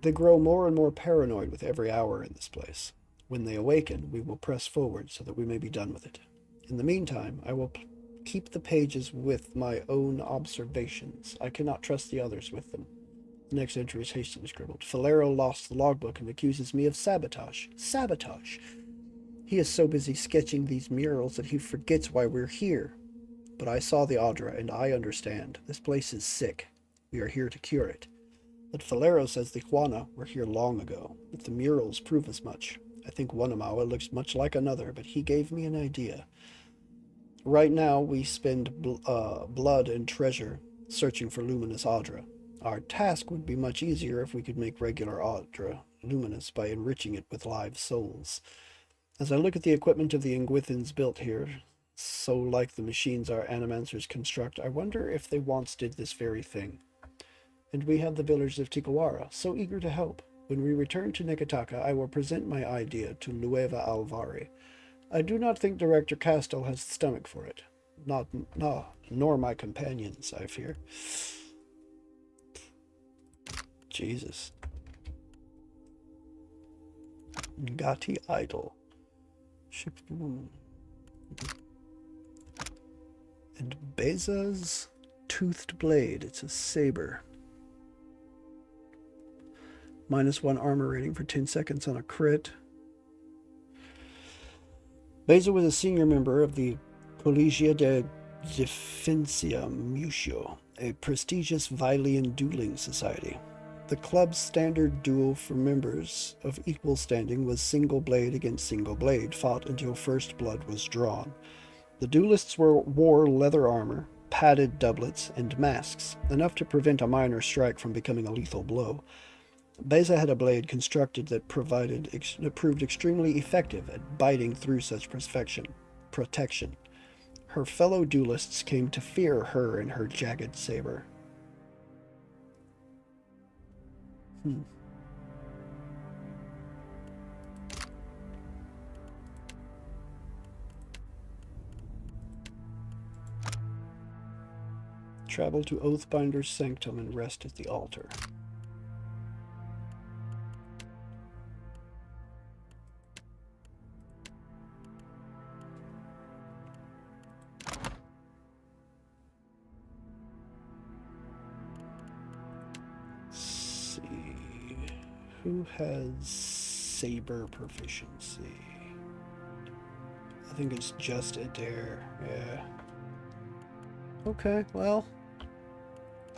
They grow more and more paranoid with every hour in this place. When they awaken, we will press forward so that we may be done with it. In the meantime, I will keep the pages with my own observations. I cannot trust the others with them. The next entry is hastily scribbled. Falero lost the logbook and accuses me of sabotage. Sabotage! He is so busy sketching these murals that he forgets why we're here. But I saw the Adra, and I understand. This place is sick. We are here to cure it. But Falero says the Juana were here long ago. If the murals prove as much. I think one Amawa looks much like another, but he gave me an idea. Right now, we spend blood and treasure searching for luminous Adra. Our task would be much easier if we could make regular Adra luminous by enriching it with live souls. As I look at the equipment of the Ingwithans built here, so like the machines our animancers construct, I wonder if they once did this very thing. And we have the villagers of Tikawara, so eager to help. When we return to Nekataka, I will present my idea to Lueva Alvari. I do not think Director Castell has the stomach for it. Nor my companions, I fear. Jesus. Ngati Idol. And Beza's toothed blade. It's a saber. -1 armor rating for 10 seconds on a crit. Beza was a senior member of the Collegia de Defensia Musio, a prestigious Vilean dueling society. The club's standard duel for members of equal standing was single blade against single blade, fought until first blood was drawn. The duelists wore leather armor, padded doublets, and masks, enough to prevent a minor strike from becoming a lethal blow. Beza had a blade constructed that proved extremely effective at biting through such protection. Her fellow duelists came to fear her and her jagged saber. Travel to Oathbinder's sanctum and rest at the altar. Who has saber proficiency. I think it's just a dare. Yeah. Okay, well,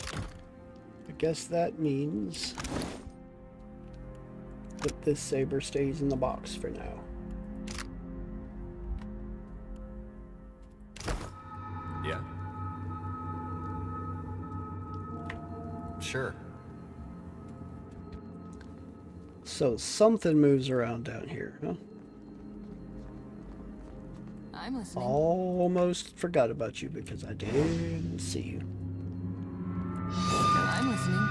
I guess that means that this saber stays in the box for now. Yeah. Sure. So something moves around down here, huh? I'm listening. Almost forgot about you because I didn't see you. I'm listening.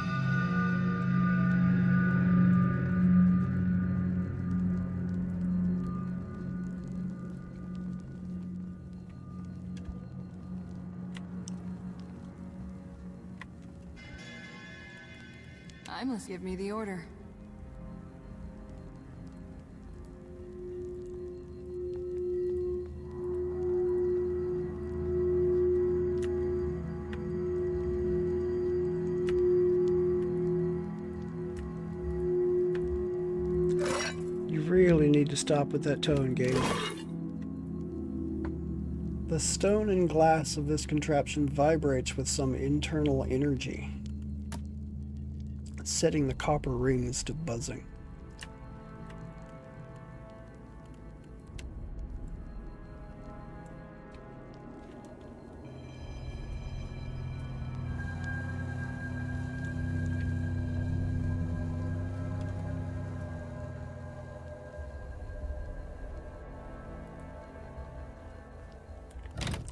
I must give me the order. You really need to stop with that tone, Gabe. The stone and glass of this contraption vibrates with some internal energy, setting the copper rings to buzzing.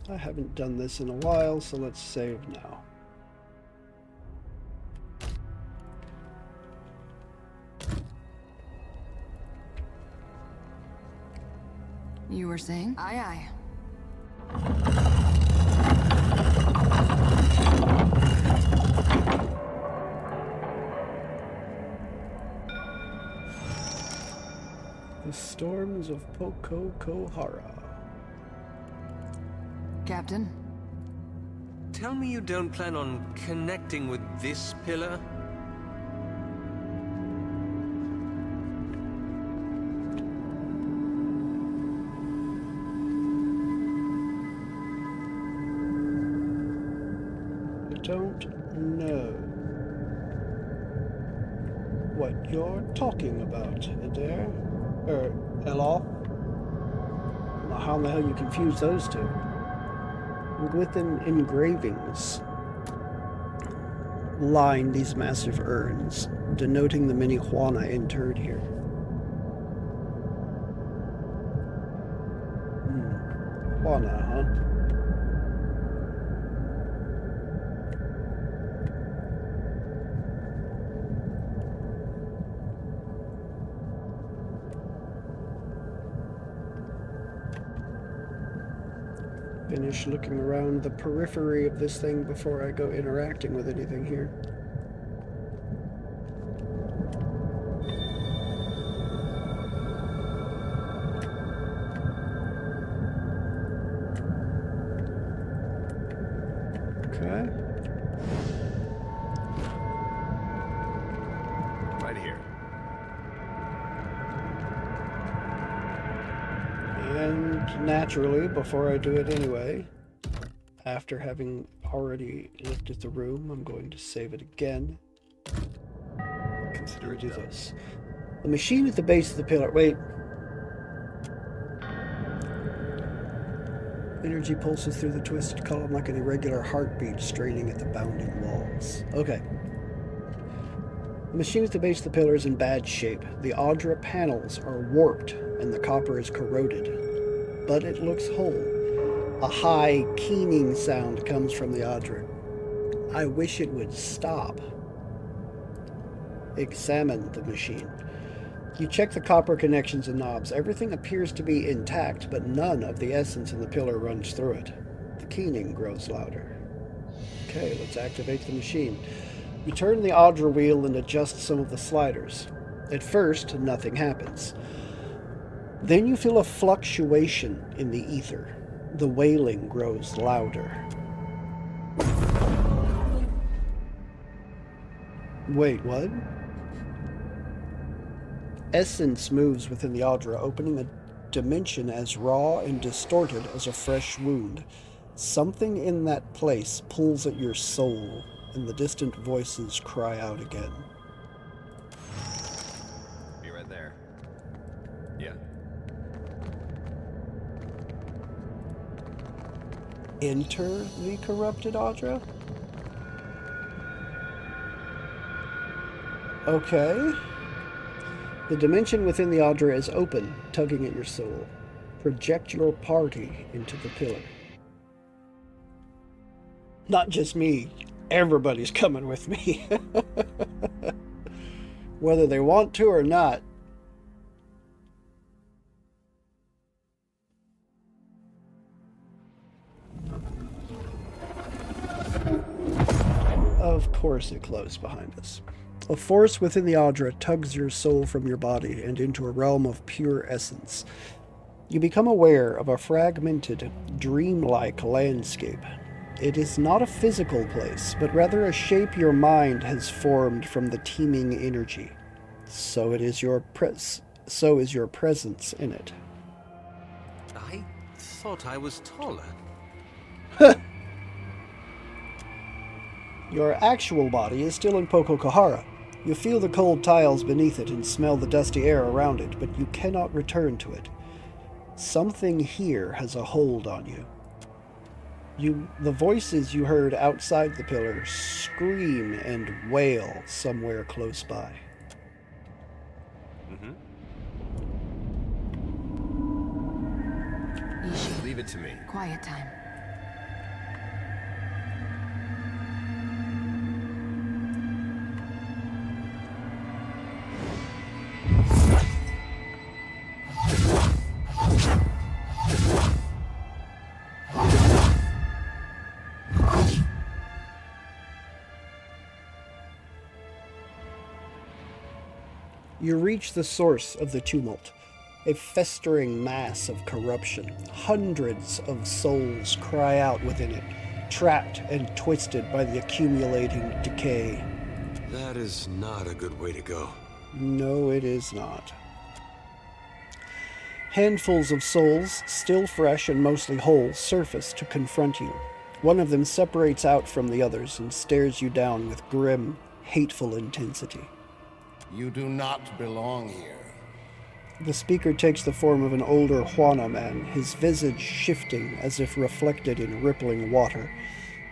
I haven't done this in a while, so let's save now. You were saying? Aye, aye. The storms of Pococohara. Captain? Tell me you don't plan on connecting with this pillar? I don't know what you're talking about, Adair. Eloth. How in the hell you confuse those two? Within engravings line these massive urns, denoting the many Juana interred here. Juana, huh? Finish looking around the periphery of this thing before I go interacting with anything here. Okay. Right here. And naturally, before I do it anyway, after having already looked at the room, I'm going to save it again. Consider it do done. this. The machine at the base of the pillar. Wait. Energy pulses through the twisted column like an irregular heartbeat straining at the bounding walls. Okay. The machine at the base of the pillar is in bad shape. The Audra panels are warped and the copper is corroded. But it looks whole. A high, keening sound comes from the Audra. I wish it would stop. Examine the machine. You check the copper connections and knobs. Everything appears to be intact, but none of the essence in the pillar runs through it. The keening grows louder. Okay, let's activate the machine. You turn the Audra wheel and adjust some of the sliders. At first, nothing happens. Then you feel a fluctuation in the ether. The wailing grows louder. Wait, what? essence moves within the Audra, opening a dimension as raw and distorted as a fresh wound. Something in that place pulls at your soul, and the distant voices cry out again. Be right there. Yeah. Enter the corrupted Audra? Okay. The dimension within the Audra is open, tugging at your soul. Project your party into the pillar. Not just me. Everybody's coming with me. Whether they want to or not. Of course it closed behind us. A force within the Audra tugs your soul from your body and into a realm of pure essence. You become aware of a fragmented, dreamlike landscape. It is not a physical place, but rather a shape your mind has formed from the teeming energy. So is your presence in it. I thought I was taller. Your actual body is still in Pococahara. You feel the cold tiles beneath it and smell the dusty air around it, but you cannot return to it. Something here has a hold on you. The voices you heard outside the pillar scream and wail somewhere close by. You should Leave it to me. quiet time. You reach the source of the tumult, a festering mass of corruption. Hundreds of souls cry out within it, trapped and twisted by the accumulating decay. That is not a good way to go. No, it is not. Handfuls of souls, still fresh and mostly whole, surface to confront you. One of them separates out from the others and stares you down with grim, hateful intensity. You do not belong here. The speaker takes the form of an older Juana man, his visage shifting as if reflected in rippling water.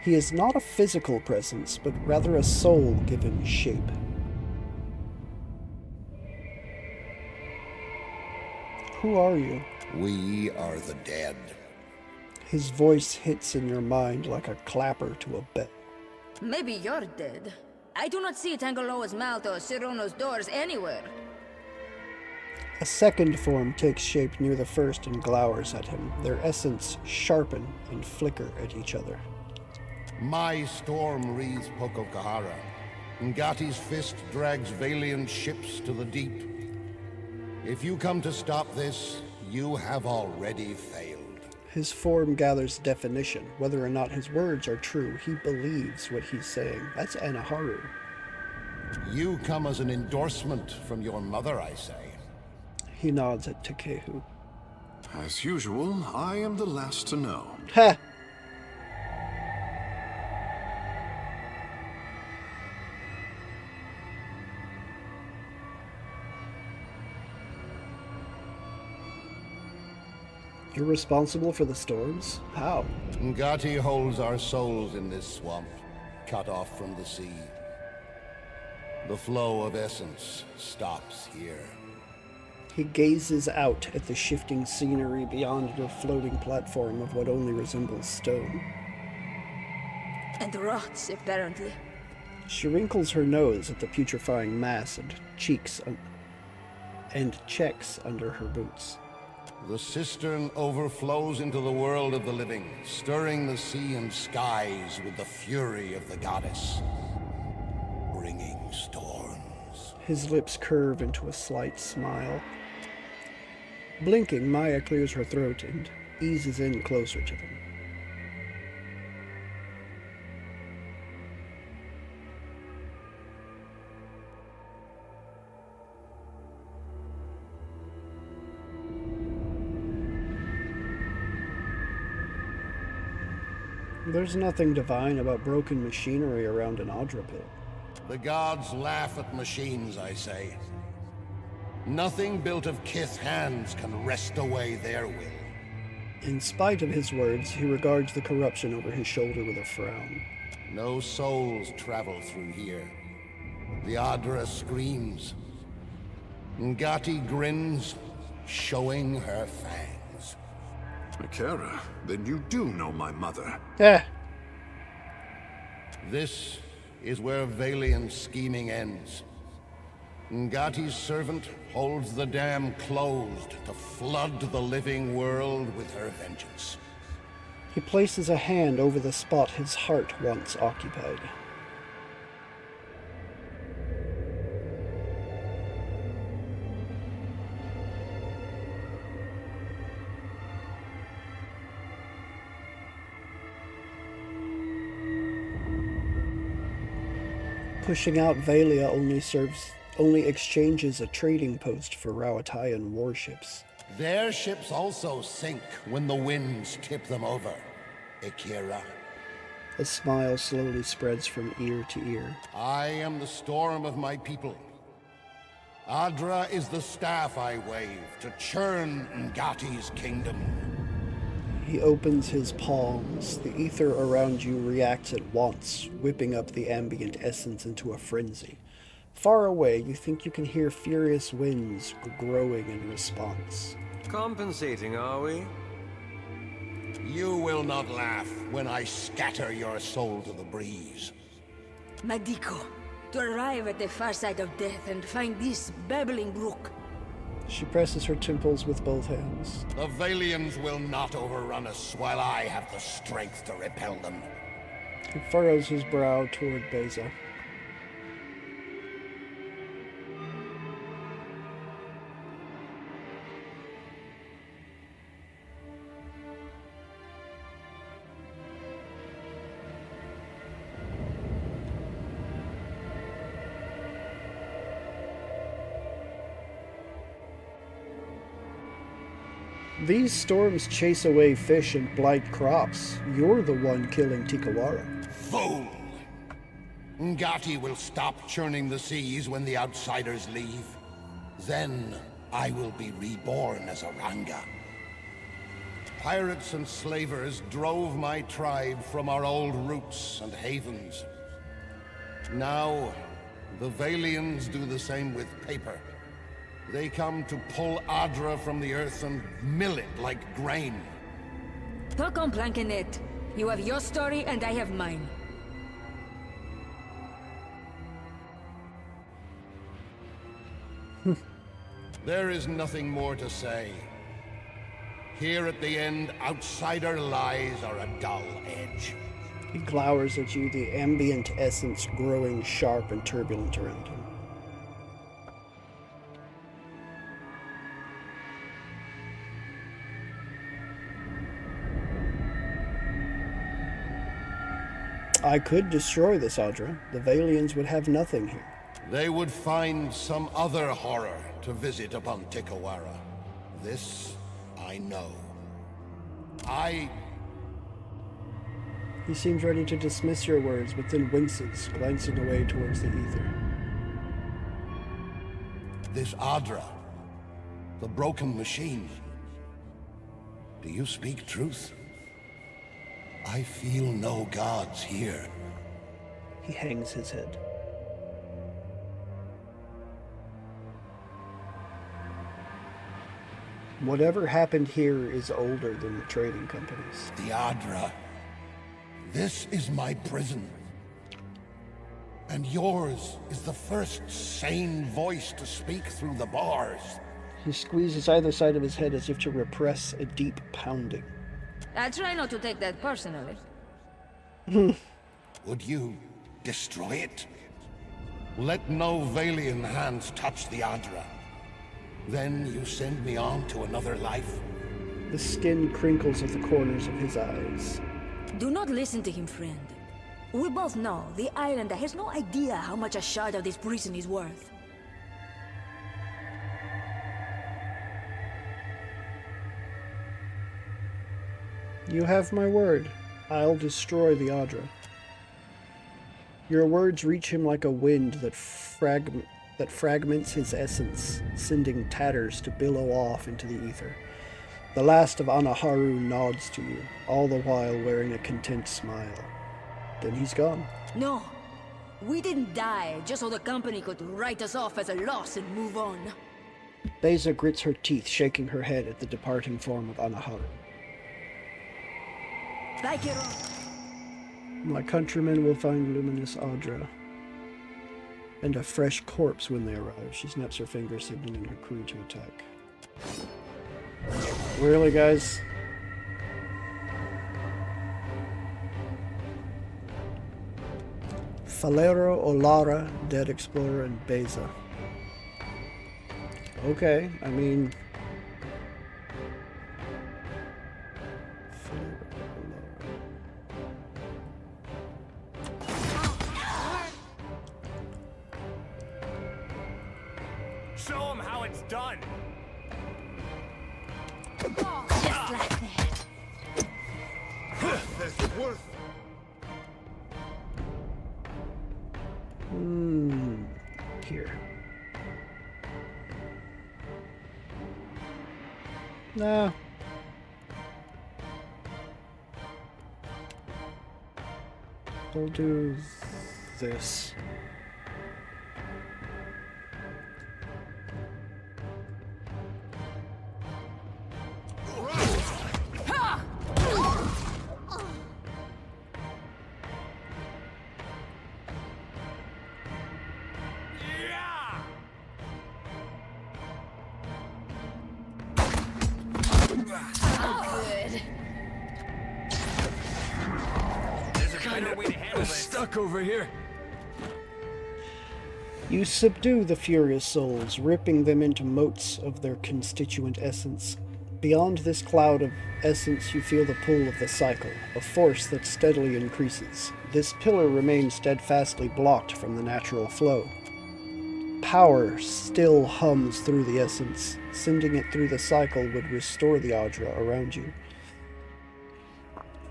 He is not a physical presence, but rather a soul given shape. Who are you? We are the dead. His voice hits in your mind like a clapper to a bell. Maybe you're dead. I do not see Tangaloa's mouth or Sirono's doors anywhere. A second form takes shape near the first and glowers at him. Their essence sharpen and flicker at each other. My storm wreathes Pococahara. Ngati's fist drags valiant ships to the deep. If you come to stop this, you have already failed. His form gathers definition. Whether or not his words are true, he believes what he's saying. That's Anaharu. You come as an endorsement from your mother, I say. He nods at Takehu. As usual, I am the last to know. Ha! You're responsible for the storms? How? Ngati holds our souls in this swamp, cut off from the sea. The flow of essence stops here. He gazes out at the shifting scenery beyond your floating platform of what only resembles stone. And rots, apparently. She wrinkles her nose at the putrefying mass and checks under her boots. The cistern overflows into the world of the living, stirring the sea and skies with the fury of the goddess, bringing storms. His lips curve into a slight smile. Blinking, Maya clears her throat and eases in closer to them. There's nothing divine about broken machinery around an Adra pit. The gods laugh at machines, I say. Nothing built of Kith hands can wrest away their will. In spite of his words, he regards the corruption over his shoulder with a frown. No souls travel through here. The Adra screams. Ngati grins, showing her fangs. Makara, then you do know my mother. Yeah. This is where Valiant's scheming ends. Ngati's servant holds the dam closed to flood the living world with her vengeance. He places a hand over the spot his heart once occupied. Pushing out Valia only exchanges a trading post for Rawatayan warships. Their ships also sink when the winds tip them over, Akira. A smile slowly spreads from ear to ear. I am the storm of my people. Adra is the staff I wave to churn Ngati's kingdom. He opens his palms. The ether around you reacts at once, whipping up the ambient essence into a frenzy. Far away, you think you can hear furious winds growing in response. Compensating, are we? You will not laugh when I scatter your soul to the breeze. Madiko, to arrive at the far side of death and find this babbling brook. She presses her temples with both hands. The Valians will not overrun us while I have the strength to repel them. He furrows his brow toward Beza. These storms chase away fish and blight crops. You're the one killing Tikawara. Fool! Ngati will stop churning the seas when the outsiders leave. Then I will be reborn as a Ranga. Pirates and slavers drove my tribe from our old roots and havens. Now, the Valians do the same with paper. They come to pull Adra from the earth and mill it like grain. Talk on Plankenet. You have your story and I have mine. There is nothing more to say. Here at the end, outsider lies are a dull edge. He glowers at you, the ambient essence growing sharp and turbulent around him. I could destroy this Adra. The Valians would have nothing here. They would find some other horror to visit upon Tikawara. This I know. He seems ready to dismiss your words, but then winces, glancing away towards the ether. This Adra, the broken machine. Do you speak truth? I feel no gods here. He hangs his head. Whatever happened here is older than the trading companies. The Adra. This is my prison. And yours is the first sane voice to speak through the bars. He squeezes either side of his head as if to repress a deep pounding. I try not to take that personally. Would you destroy it? Let no Valian hands touch the Adra. Then you send me on to another life. The skin crinkles at the corners of his eyes. Do not listen to him, friend. We both know the islander has no idea how much a shard of this prison is worth. You have my word. I'll destroy the Audra. Your words reach him like a wind that fragments his essence, sending tatters to billow off into the ether. The last of Anaharu nods to you, all the while wearing a content smile. Then he's gone. No, we didn't die just so the company could write us off as a loss and move on. Beza grits her teeth, shaking her head at the departing form of Anaharu. Like it. My countrymen will find luminous Audra and a fresh corpse when they arrive. She snaps her fingers, signaling her crew to attack. Really, guys? Falero, Olara, Dead Explorer, and Beza. Okay, I mean... Show them how it's done. Just like that. That's worth it. Here. Nah. We'll do this. Stuck over here. You subdue the furious souls, ripping them into motes of their constituent essence. Beyond this cloud of essence, you feel the pull of the cycle, a force that steadily increases. This pillar remains steadfastly blocked from the natural flow. Power still hums through the essence. Sending it through the cycle would restore the Audra around you.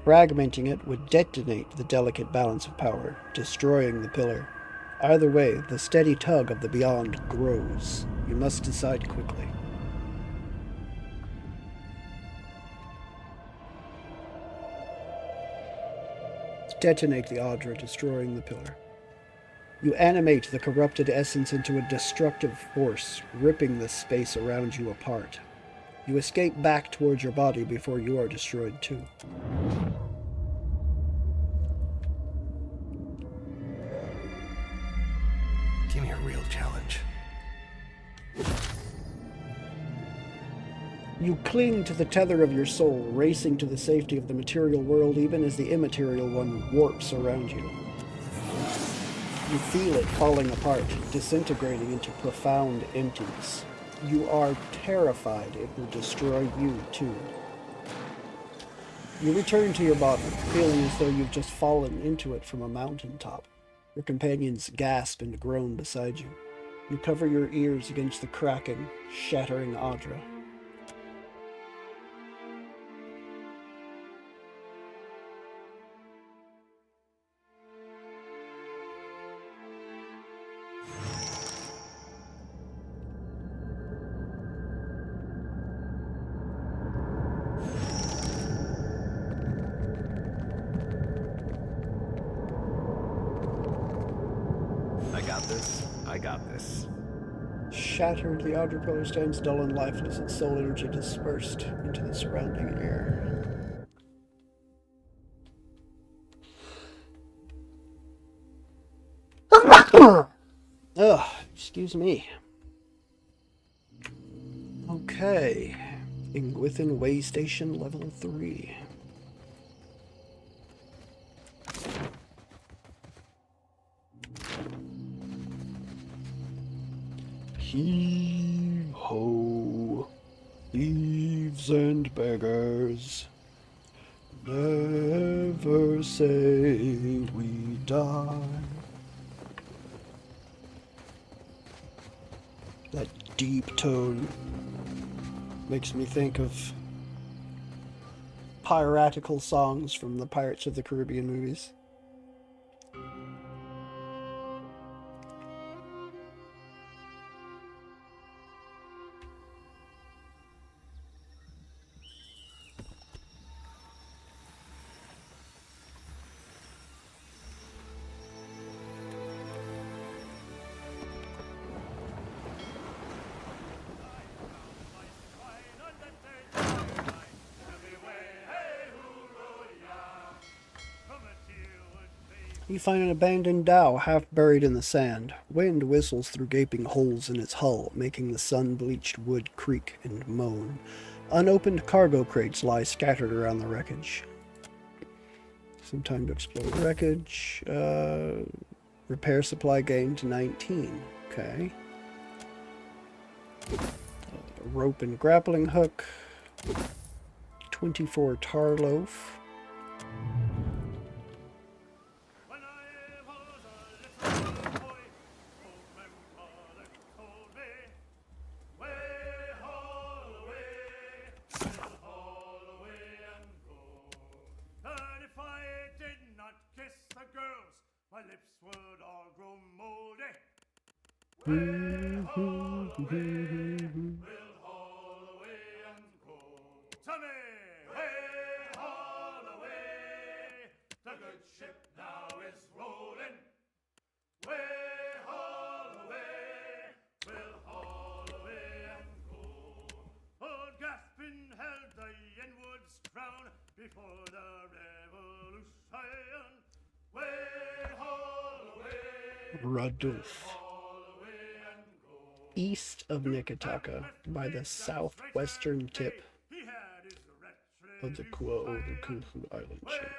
Fragmenting it would detonate the delicate balance of power, destroying the pillar. Either way, the steady tug of the beyond grows. You must decide quickly. Detonate the Audra, destroying the pillar. You animate the corrupted essence into a destructive force, ripping the space around you apart. You escape back towards your body before you are destroyed too. Give me a real challenge. You cling to the tether of your soul, racing to the safety of the material world even as the immaterial one warps around you. You feel it falling apart, disintegrating into profound emptiness. You are terrified it will destroy you too. You return to your body, feeling as though you've just fallen into it from a mountaintop. Your companions gasp and groan beside you. You cover your ears against the cracking, shattering Audra. I got this. Shattered, the Audra pillar stands dull and lifeless, its soul energy dispersed into the surrounding air. Ugh, excuse me. Okay. Within way station level 3. Heave ho, thieves and beggars, never say we die. That deep tone makes me think of piratical songs from the Pirates of the Caribbean movies. You find an abandoned dhow half buried in the sand. Wind whistles through gaping holes in its hull, making the sun-bleached wood creak and moan. Unopened cargo crates lie scattered around the wreckage. Some time to explore the wreckage. Repair supply gain to 19. Okay. A rope and grappling hook. 24 tar loaf. Radulf. East of Nikitaka, by the southwestern tip of the Kuhu Island chain.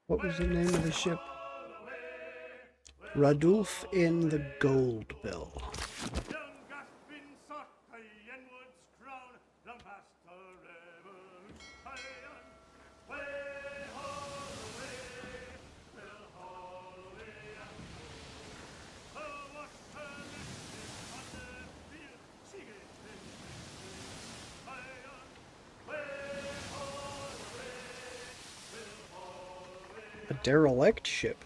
What was the name of the ship? Radulf in the Gold Bill. A derelict ship.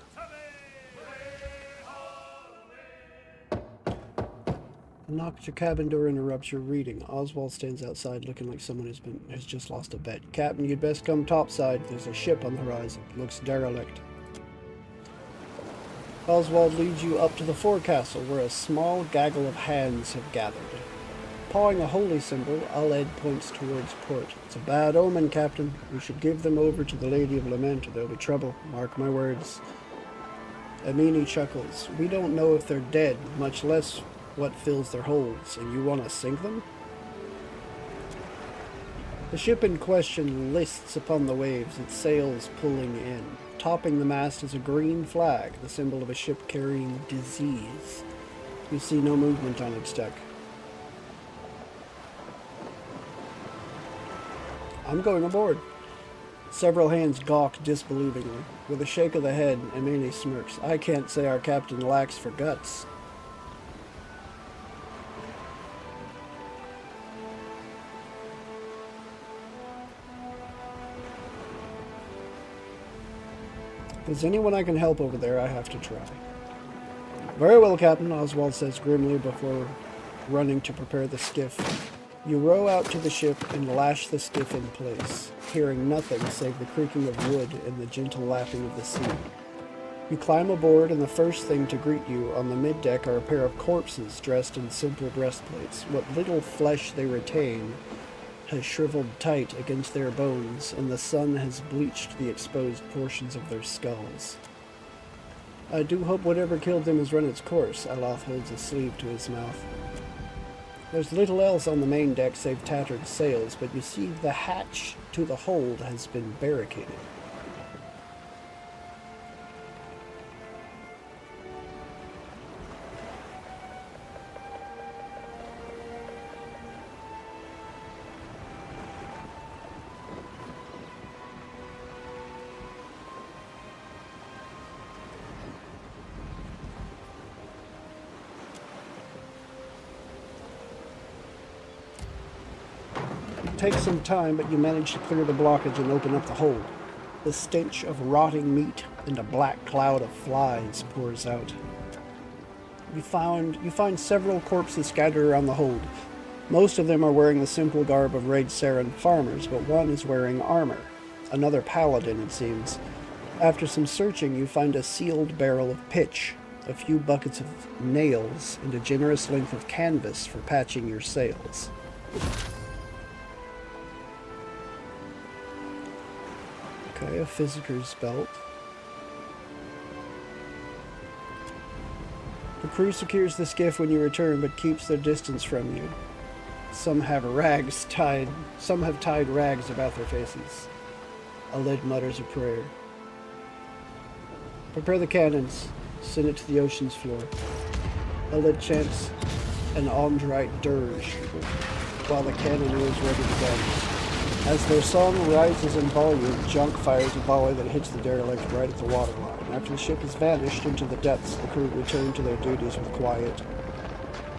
A knock at your cabin door interrupts your reading. Oswald stands outside looking like someone has just lost a bet. Captain, you'd best come topside. There's a ship on the horizon. Looks derelict. Oswald leads you up to the forecastle where a small gaggle of hands have gathered. Pawing a holy symbol, Aled points towards port. It's a bad omen, Captain. We should give them over to the Lady of Lament or there'll be trouble. Mark my words. Amini chuckles. We don't know if they're dead, much less what fills their holds, and you want to sink them? The ship in question lists upon the waves, its sails pulling in. Topping the mast is a green flag, the symbol of a ship carrying disease. You see no movement on its deck. I'm going aboard. Several hands gawk disbelievingly. With a shake of the head, Amini smirks. I can't say our captain lacks for guts. If there's anyone I can help over there, I have to try. Very well, Captain, Oswald says grimly before running to prepare the skiff. You row out to the ship and lash the skiff in place, hearing nothing save the creaking of wood and the gentle lapping of the sea. You climb aboard, and the first thing to greet you on the middeck are a pair of corpses dressed in simple breastplates. What little flesh they retain has shriveled tight against their bones, and the sun has bleached the exposed portions of their skulls. I do hope whatever killed them has run its course. Aloth holds a sleeve to his mouth. There's little else on the main deck save tattered sails, but you see the hatch to the hold has been barricaded. It takes some time, but you manage to clear the blockage and open up the hold. The stench of rotting meat and a black cloud of flies pours out. You find several corpses scattered around the hold. Most of them are wearing the simple garb of Raid Saren farmers, but one is wearing armor. Another paladin, it seems. After some searching, you find a sealed barrel of pitch, a few buckets of nails, and a generous length of canvas for patching your sails. Okay, a Physicker's belt. The crew secures the skiff when you return, but keeps their distance from you. Some have tied rags about their faces. Aled mutters a prayer. Prepare the cannons. Send it to the ocean's floor. Aled chants an Omdrite dirge while the cannoneers ready to gun. As their song rises in volume, Junk fires a volley that hits the derelict right at the waterline. After the ship has vanished into the depths, the crew return to their duties with quiet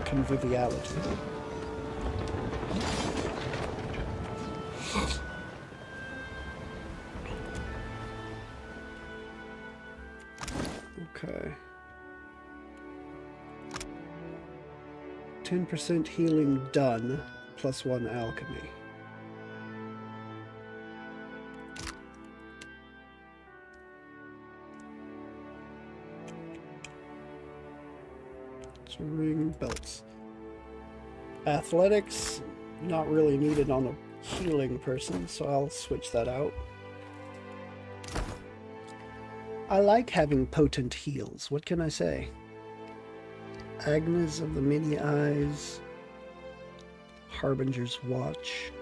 conviviality. Okay. 10% healing done, +1 alchemy. Ring belts. Athletics, not really needed on a healing person, so I'll switch that out. I like having potent heals, what can I say? Agnes of the Many Eyes, Harbinger's Watch.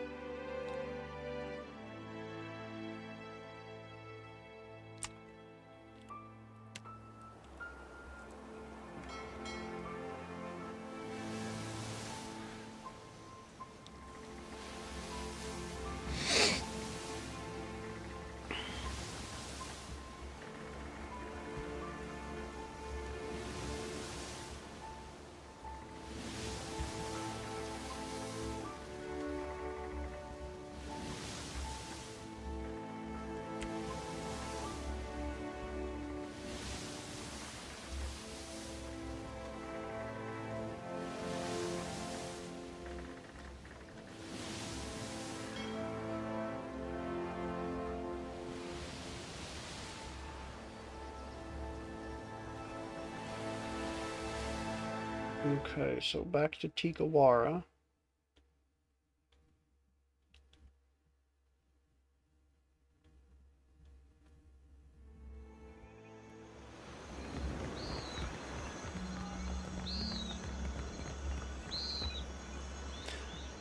Okay, so back to Tikawara.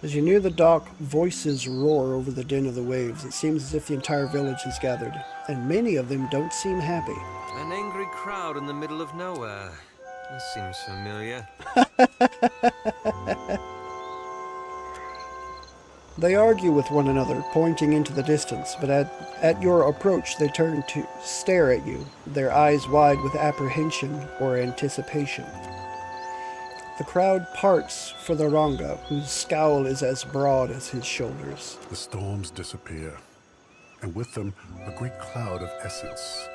As you near the dock, voices roar over the din of the waves. It seems as if the entire village has gathered, and many of them don't seem happy. An angry crowd in the middle of nowhere. This seems familiar. They argue with one another, pointing into the distance, but at your approach they turn to stare at you, their eyes wide with apprehension or anticipation. The crowd parts for the Ranga, whose scowl is as broad as his shoulders. The storms disappear, and with them a great cloud of essence.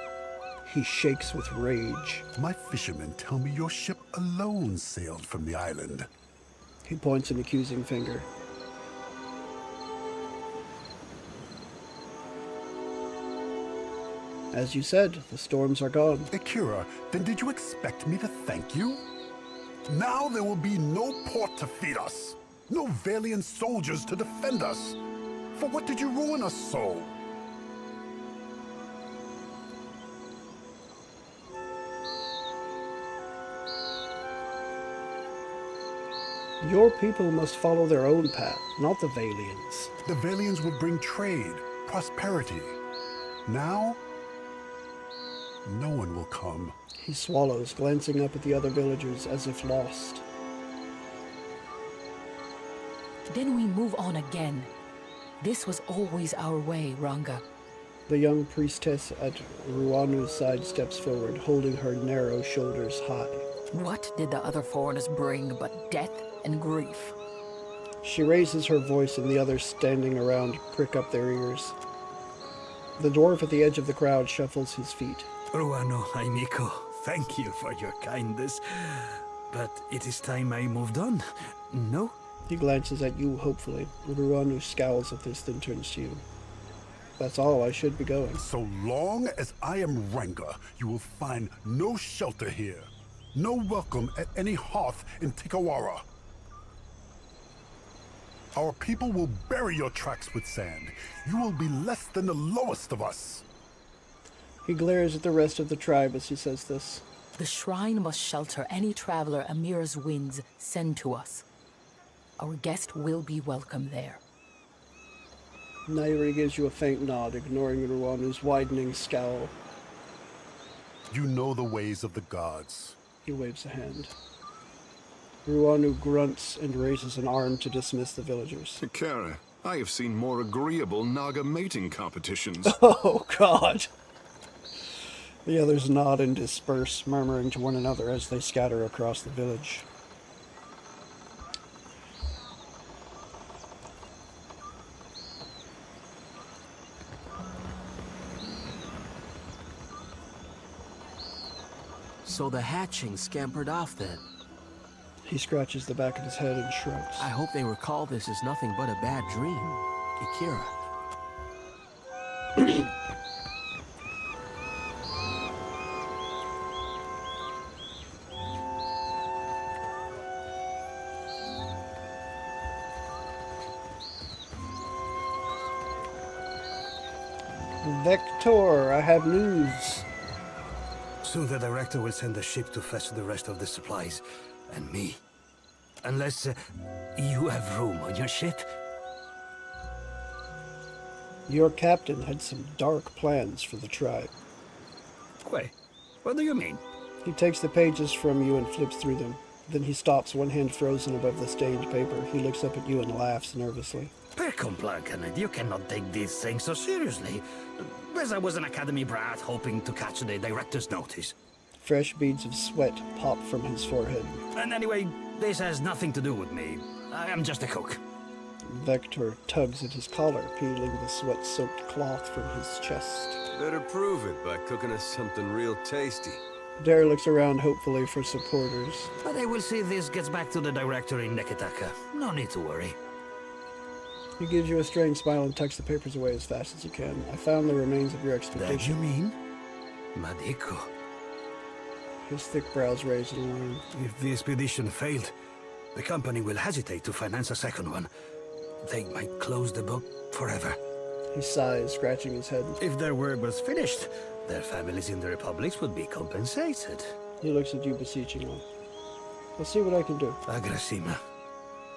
He shakes with rage. My fishermen tell me your ship alone sailed from the island. He points an accusing finger. As you said, the storms are gone. Akira, then did you expect me to thank you? Now there will be no port to feed us, no Valiant soldiers to defend us. For what did you ruin us so? Your people must follow their own path, not the Valians. The Valians would bring trade, prosperity. Now, no one will come. He swallows, glancing up at the other villagers as if lost. Then we move on again. This was always our way, Ranga. The young priestess at Ruanu's side steps forward, holding her narrow shoulders high. What did the other foreigners bring but death and grief? She raises her voice and the others standing around prick up their ears. The dwarf at the edge of the crowd shuffles his feet. Ruano, Aimiko, thank you for your kindness. But it is time I moved on, no? He glances at you hopefully. Ruanu scowls at this, then turns to you. That's all, I should be going. So long as I am Ranga, you will find no shelter here. No welcome at any hearth in Tikawara. Our people will bury your tracks with sand. You will be less than the lowest of us. He glares at the rest of the tribe as he says this. The shrine must shelter any traveler Amira's winds send to us. Our guest will be welcome there. Nairi gives you a faint nod, ignoring Ruanu's widening scowl. You know the ways of the gods. He waves a hand. Ruanu grunts and raises an arm to dismiss the villagers. Akira, I have seen more agreeable Naga mating competitions. Oh, God! The others nod and disperse, murmuring to one another as they scatter across the village. So the hatching scampered off then. He scratches the back of his head and shrugs. I hope they recall this as nothing but a bad dream, Akira. Vector, I have news. Soon the director will send a ship to fetch the rest of the supplies. And me. Unless you have room on your ship? Your captain had some dark plans for the tribe. Wait, what do you mean? He takes the pages from you and flips through them. Then he stops, one hand frozen above the stained paper. He looks up at you and laughs nervously. Percomplancanet, you cannot take these things so seriously. As I was an academy brat hoping to catch the director's notice. Fresh beads of sweat pop from his forehead. And anyway, this has nothing to do with me. I am just a cook. Vector tugs at his collar, peeling the sweat-soaked cloth from his chest. Better prove it by cooking us something real tasty. Dare looks around hopefully for supporters. But I will see this gets back to the director in Neketaka. No need to worry. He gives you a strange smile and tucks the papers away as fast as he can. I found the remains of your expedition. That you mean? Madiko. His thick brows raised in alarm. If the expedition failed, the company will hesitate to finance a second one. They might close the book forever. He sighs, scratching his head. If their work was finished, their families in the republics would be compensated. He looks at you beseechingly. I'll see what I can do. Agrasima.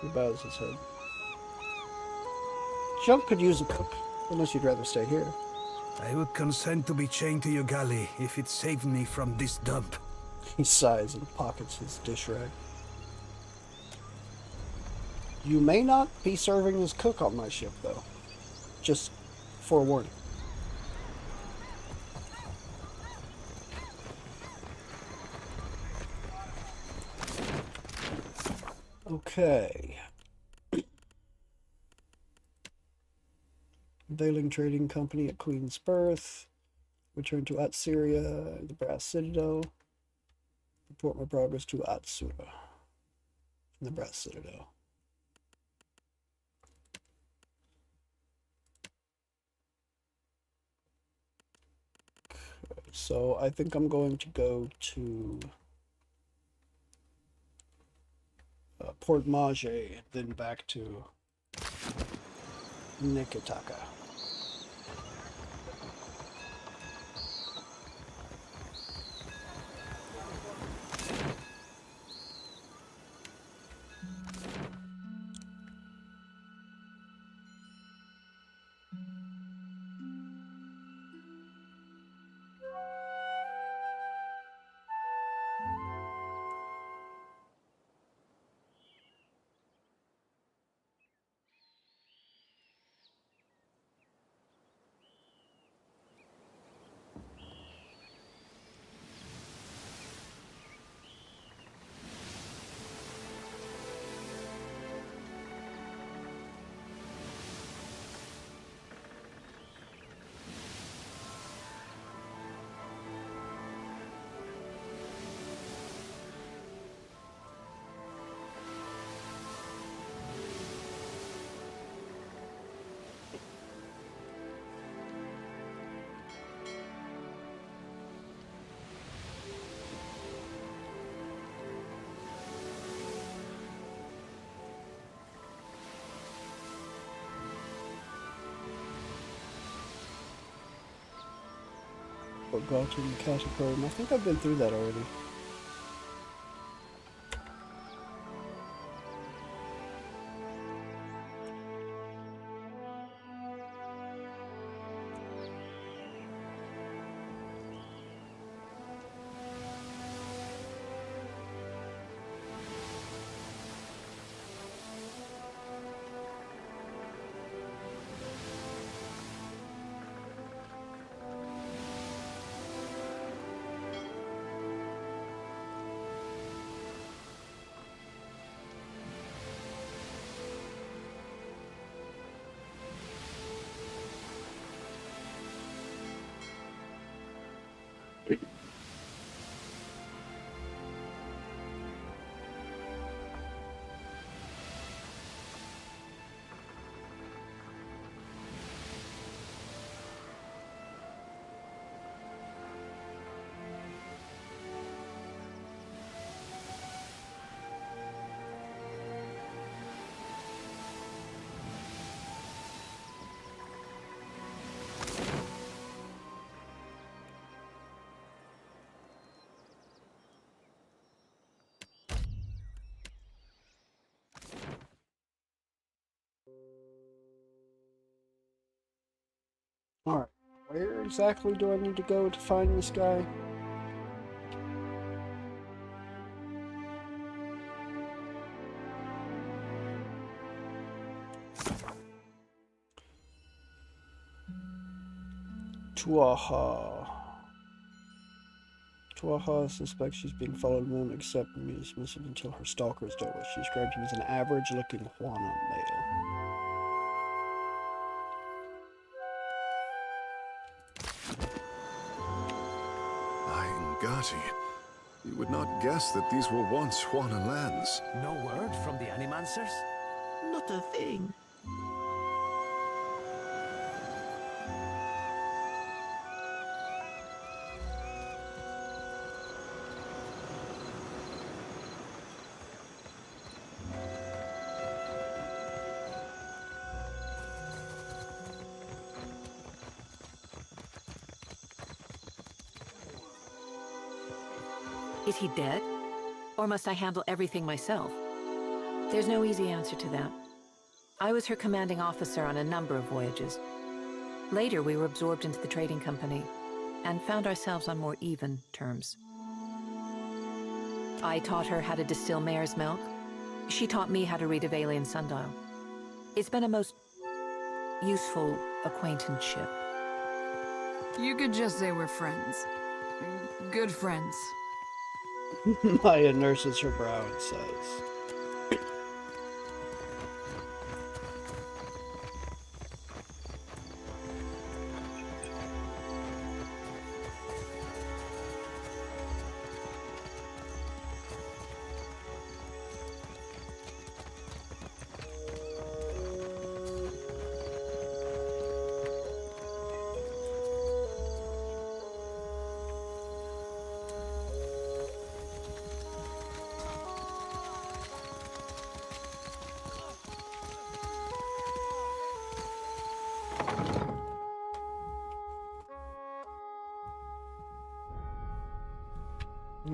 He bows his head. Junk could use a cook, unless you'd rather stay here. I would consent to be chained to your galley if it saved me from this dump. He sighs and pockets his dish rag. You may not be serving as cook on my ship, though. Just forewarning. Okay. Veiling Trading Company at Queen's Birth. Return to Atsyria, the Brass Citadel. Report my progress to Atsura. From the Brass Citadel. So I think I'm going to go to Port Mage and then back to Nikitaka. Forgotten Catacomb. I think I've been through that already. Alright, where exactly do I need to go to find this guy? Tuaha. Tuaha suspects she's being followed and won't accept me as submissive until her stalkers do it. She described him as an average-looking Juana male. Ngati, you would not guess that these were once Juana lands. No word from the Animancers? Not a thing. Is he dead? Or must I handle everything myself? There's no easy answer to that. I was her commanding officer on a number of voyages. Later, we were absorbed into the trading company and found ourselves on more even terms. I taught her how to distill mare's milk. She taught me how to read a Valian sundial. It's been a most useful acquaintanceship. You could just say we're friends. Good friends. Maya nurses her brow and says,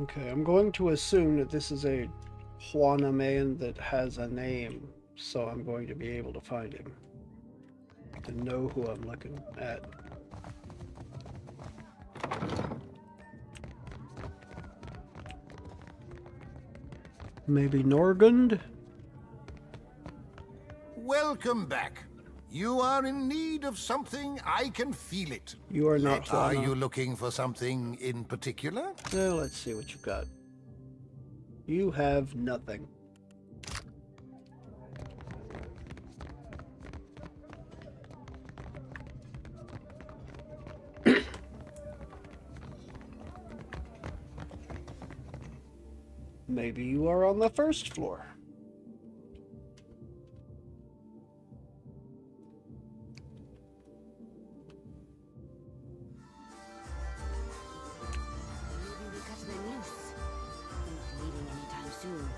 Okay, I'm going to assume that this is a Juana man that has a name, so I'm going to be able to find him. To know who I'm looking at. Maybe Norgund? Welcome back. You are in need of something, I can feel it. You are not Are Juana. you looking for something in particular? So let's see what you've got. You have nothing. Maybe you are on the first floor. Maybe we cut them loose. Not leaving anytime soon.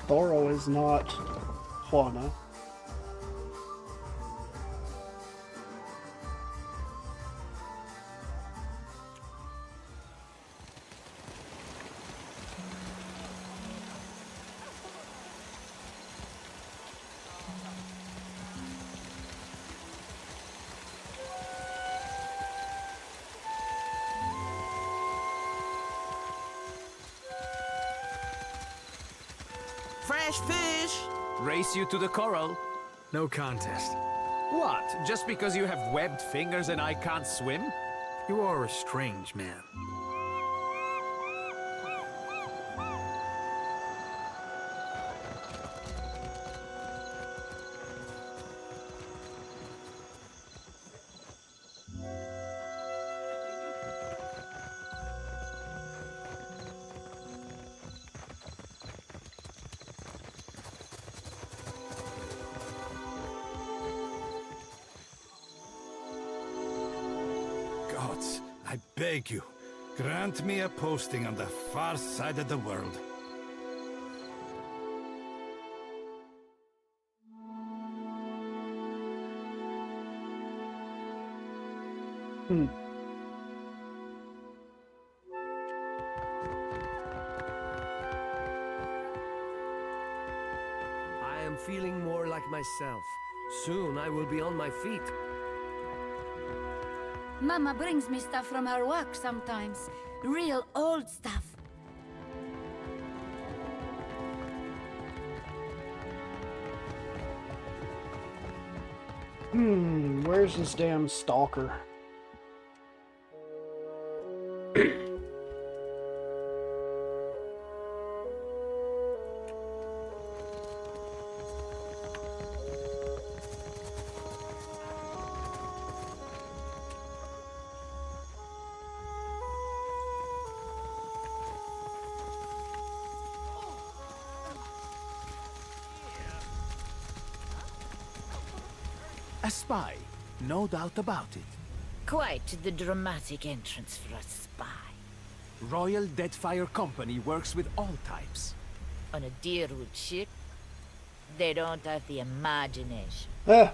Thoro is not Juana. Fresh fish! Race you to the coral. No contest. What? Just because you have webbed fingers and I can't swim? You are a strange man. Gods, I beg you, grant me a posting on the far side of the world. I am feeling more like myself. Soon I will be on my feet. Mama brings me stuff from her work sometimes. Real old stuff. Where's this damn stalker? A spy, no doubt about it. Quite the dramatic entrance for a spy. Royal Deadfire Company works with all types. On a Deerwood ship, they don't have the imagination. Ah.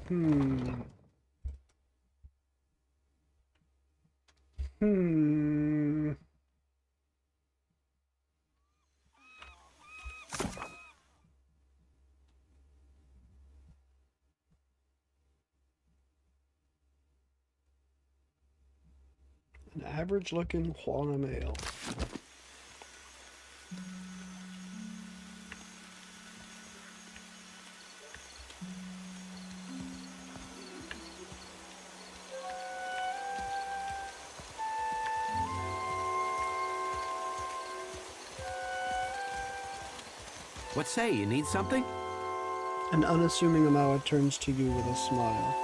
Hmm. An average-looking Juana male. What say, you need something? An unassuming Amawa turns to you with a smile.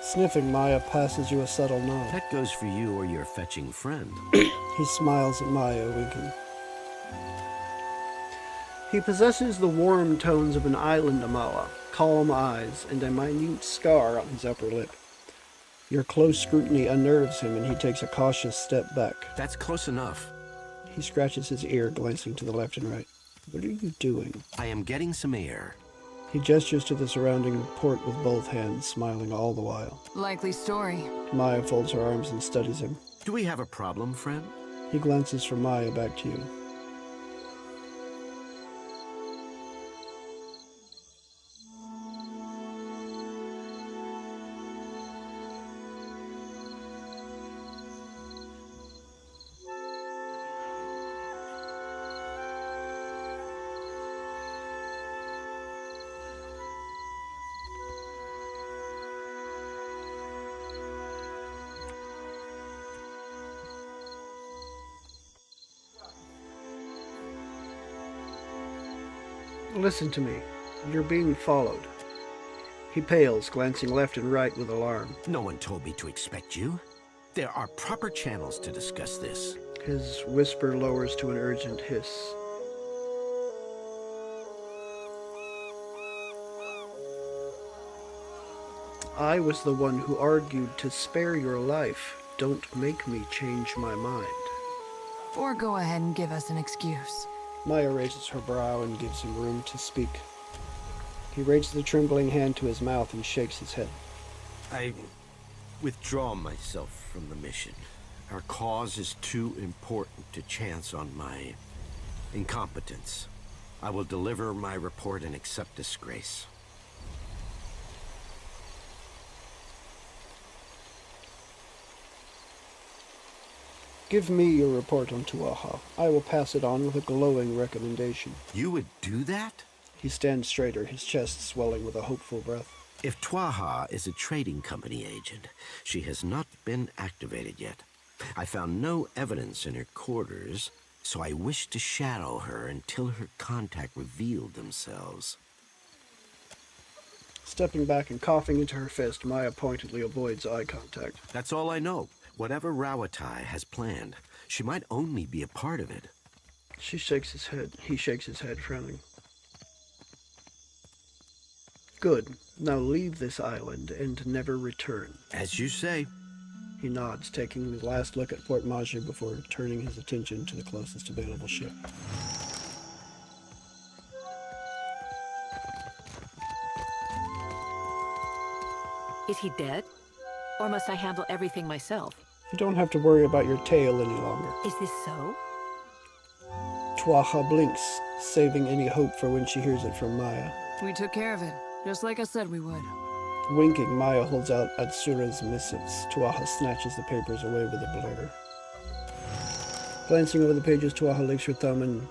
Sniffing, Maya passes you a subtle nod. That goes for you or your fetching friend. He smiles at Maya, winking. He possesses the warm tones of an island Amawa, calm eyes, and a minute scar on his upper lip. Your close scrutiny unnerves him, and he takes a cautious step back. That's close enough. He scratches his ear, glancing to the left and right. What are you doing? I am getting some air. He gestures to the surrounding port with both hands, smiling all the while. Likely story. Maya folds her arms and studies him. Do we have a problem, friend? He glances from Maya back to you. Listen to me. You're being followed. He pales, glancing left and right with alarm. No one told me to expect you. There are proper channels to discuss this. His whisper lowers to an urgent hiss. I was the one who argued to spare your life. Don't make me change my mind. Or go ahead and give us an excuse. Maya raises her brow and gives him room to speak. He raises the trembling hand to his mouth and shakes his head. I withdraw myself from the mission. Our cause is too important to chance on my incompetence. I will deliver my report and accept disgrace. Give me your report on Tuaha. I will pass it on with a glowing recommendation. You would do that? He stands straighter, his chest swelling with a hopeful breath. If Tuaha is a trading company agent, she has not been activated yet. I found no evidence in her quarters, so I wish to shadow her until her contact revealed themselves. Stepping back and coughing into her fist, Maya pointedly avoids eye contact. That's all I know. Whatever Rawatai has planned, she might only be a part of it. She shakes his head. He shakes his head, frowning. Good. Now leave this island and never return. As you say. He nods, taking his last look at Port Maji before turning his attention to the closest available ship. Is he dead? Or must I handle everything myself? You don't have to worry about your tail any longer. Is this so? Tuaha blinks, saving any hope for when she hears it from Maya. We took care of it, just like I said we would. Winking, Maya holds out Atsura's missives. Tuaha snatches the papers away with a blur. Glancing over the pages, Tuaha licks her thumb and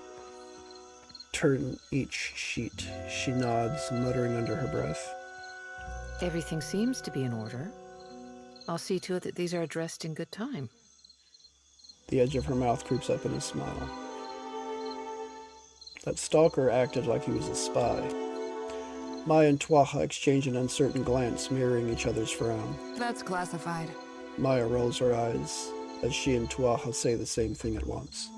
turns each sheet. She nods, muttering under her breath. Everything seems to be in order. I'll see to it that these are addressed in good time. The edge of her mouth creeps up in a smile. That stalker acted like he was a spy. Maya and Tuaha exchange an uncertain glance, mirroring each other's frown. That's classified. Maya rolls her eyes as she and Tuaha say the same thing at once.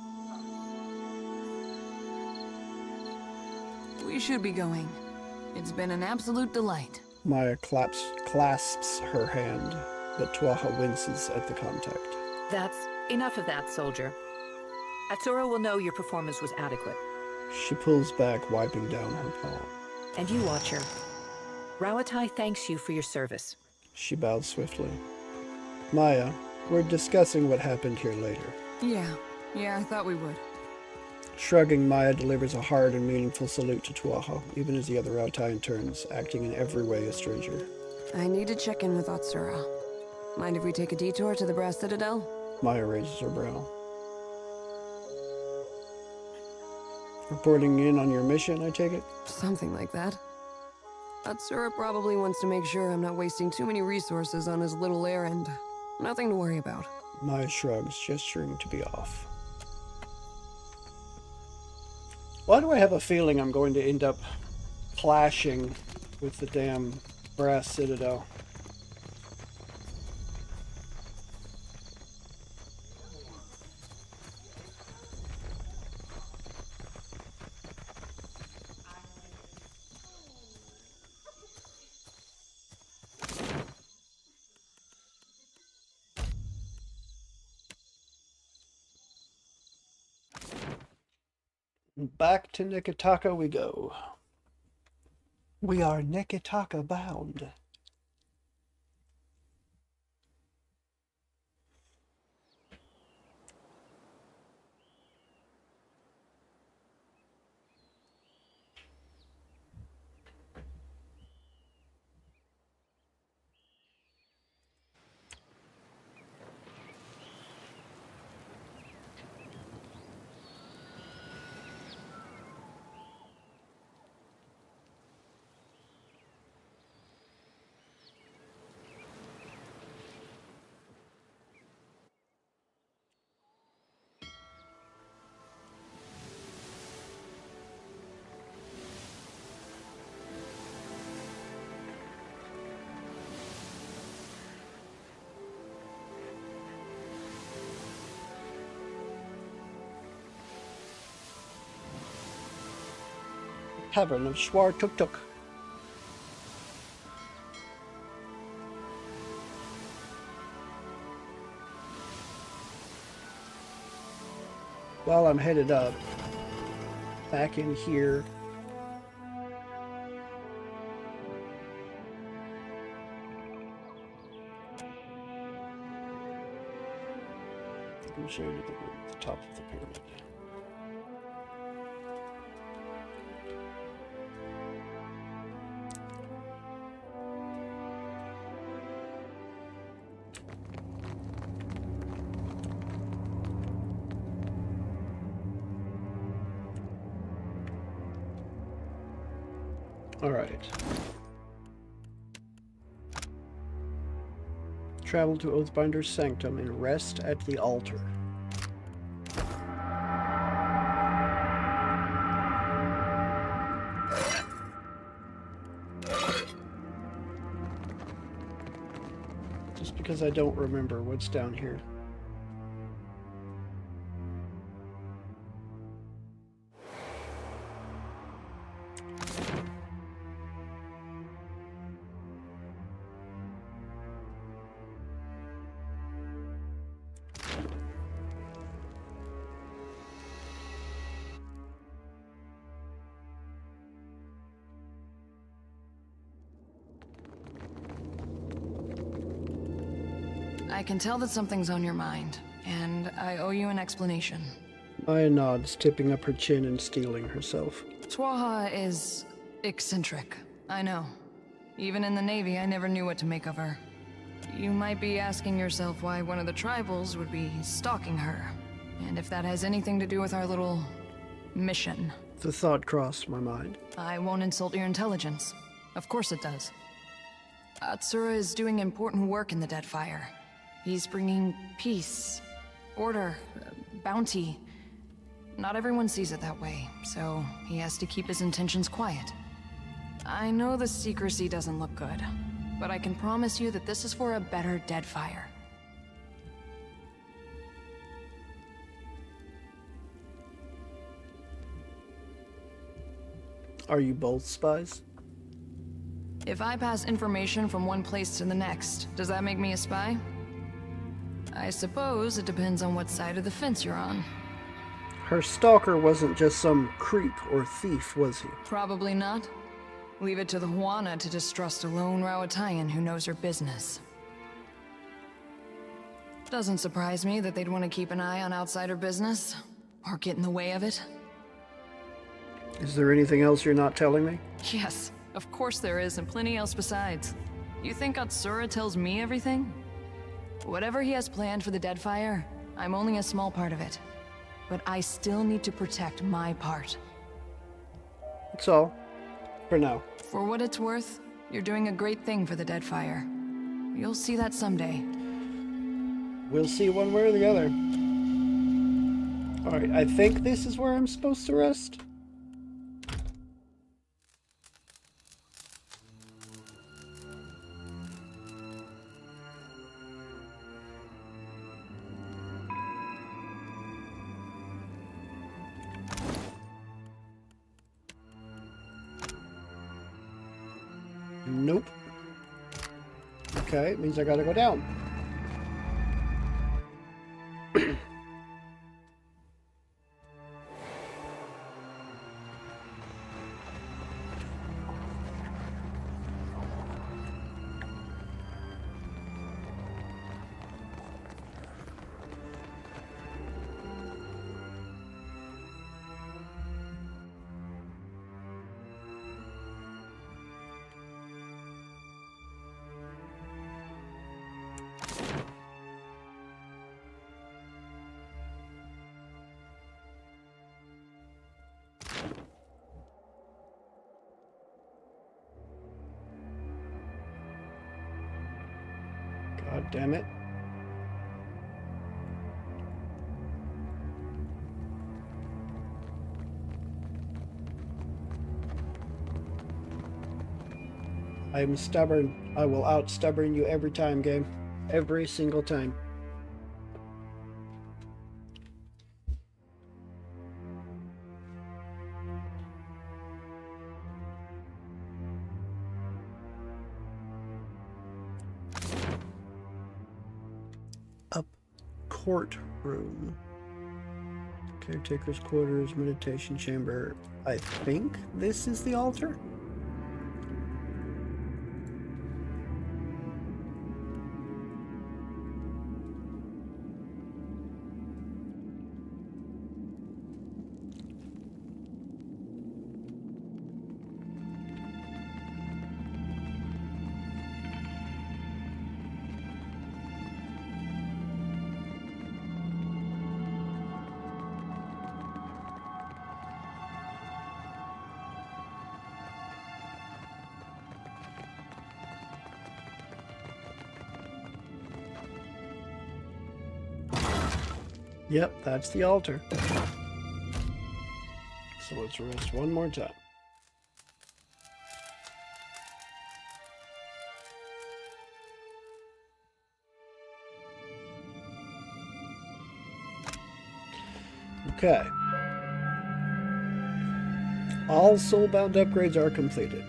We should be going. It's been an absolute delight. Maya clasps her hand, but Tuaha winces at the contact. That's enough of that, soldier. Atsura will know your performance was adequate. She pulls back, wiping down her palm. And you, Watcher. Rawatai thanks you for your service. She bows swiftly. Maya, we're discussing what happened here later. Yeah, I thought we would. Shrugging, Maya delivers a hard and meaningful salute to Tuaha, even as the other Rawatai turns, acting in every way a stranger. I need to check in with Atsura. Mind if we take a detour to the Brass Citadel? Maya raises her brow. Reporting in on your mission, I take it? Something like that. Atsura probably wants to make sure I'm not wasting too many resources on his little errand. Nothing to worry about. Maya shrugs, gesturing to be off. Why do I have a feeling I'm going to end up clashing with the damn brass citadel? Back to Nikitaka we go. We are Nikitaka bound. Tavern of Schwar Tuk Tuk. While I'm headed up, back in here, I'm showing you the top of the pyramid. All right. Travel to Oathbinder's Sanctum and rest at the altar. Just because I don't remember what's down here. I can tell that something's on your mind, and I owe you an explanation. Maya nods, tipping up her chin and steeling herself. Twaha is eccentric, I know. Even in the Navy, I never knew what to make of her. You might be asking yourself why one of the tribals would be stalking her, and if that has anything to do with our little mission. The thought crossed my mind. I won't insult your intelligence. Of course it does. Atsura is doing important work in the Deadfire. He's bringing peace, order, bounty. Not everyone sees it that way, so he has to keep his intentions quiet. I know the secrecy doesn't look good, but I can promise you that this is for a better Deadfire. Are you both spies? If I pass information from one place to the next, does that make me a spy? I suppose it depends on what side of the fence you're on. Her stalker wasn't just some creep or thief, was he? Probably not. Leave it to the Huana to distrust a lone Rauatayan who knows her business. Doesn't surprise me that they'd want to keep an eye on outsider business, or get in the way of it. Is there anything else you're not telling me? Yes, of course there is, and plenty else besides. You think Atsura tells me everything? Whatever he has planned for the Deadfire, I'm only a small part of it. But I still need to protect my part. That's all. For now. For what it's worth, you're doing a great thing for the Deadfire. You'll see that someday. We'll see one way or the other. Alright, I think this is where I'm supposed to rest. Nope. Okay, it means I gotta go down. God damn it. I'm stubborn. I will out-stubborn you every time, game. Every single time. Up courtroom. Caretaker's quarters, meditation chamber. I think this is the altar? Yep, that's the altar. So let's rest one more time. Okay. All soulbound upgrades are completed.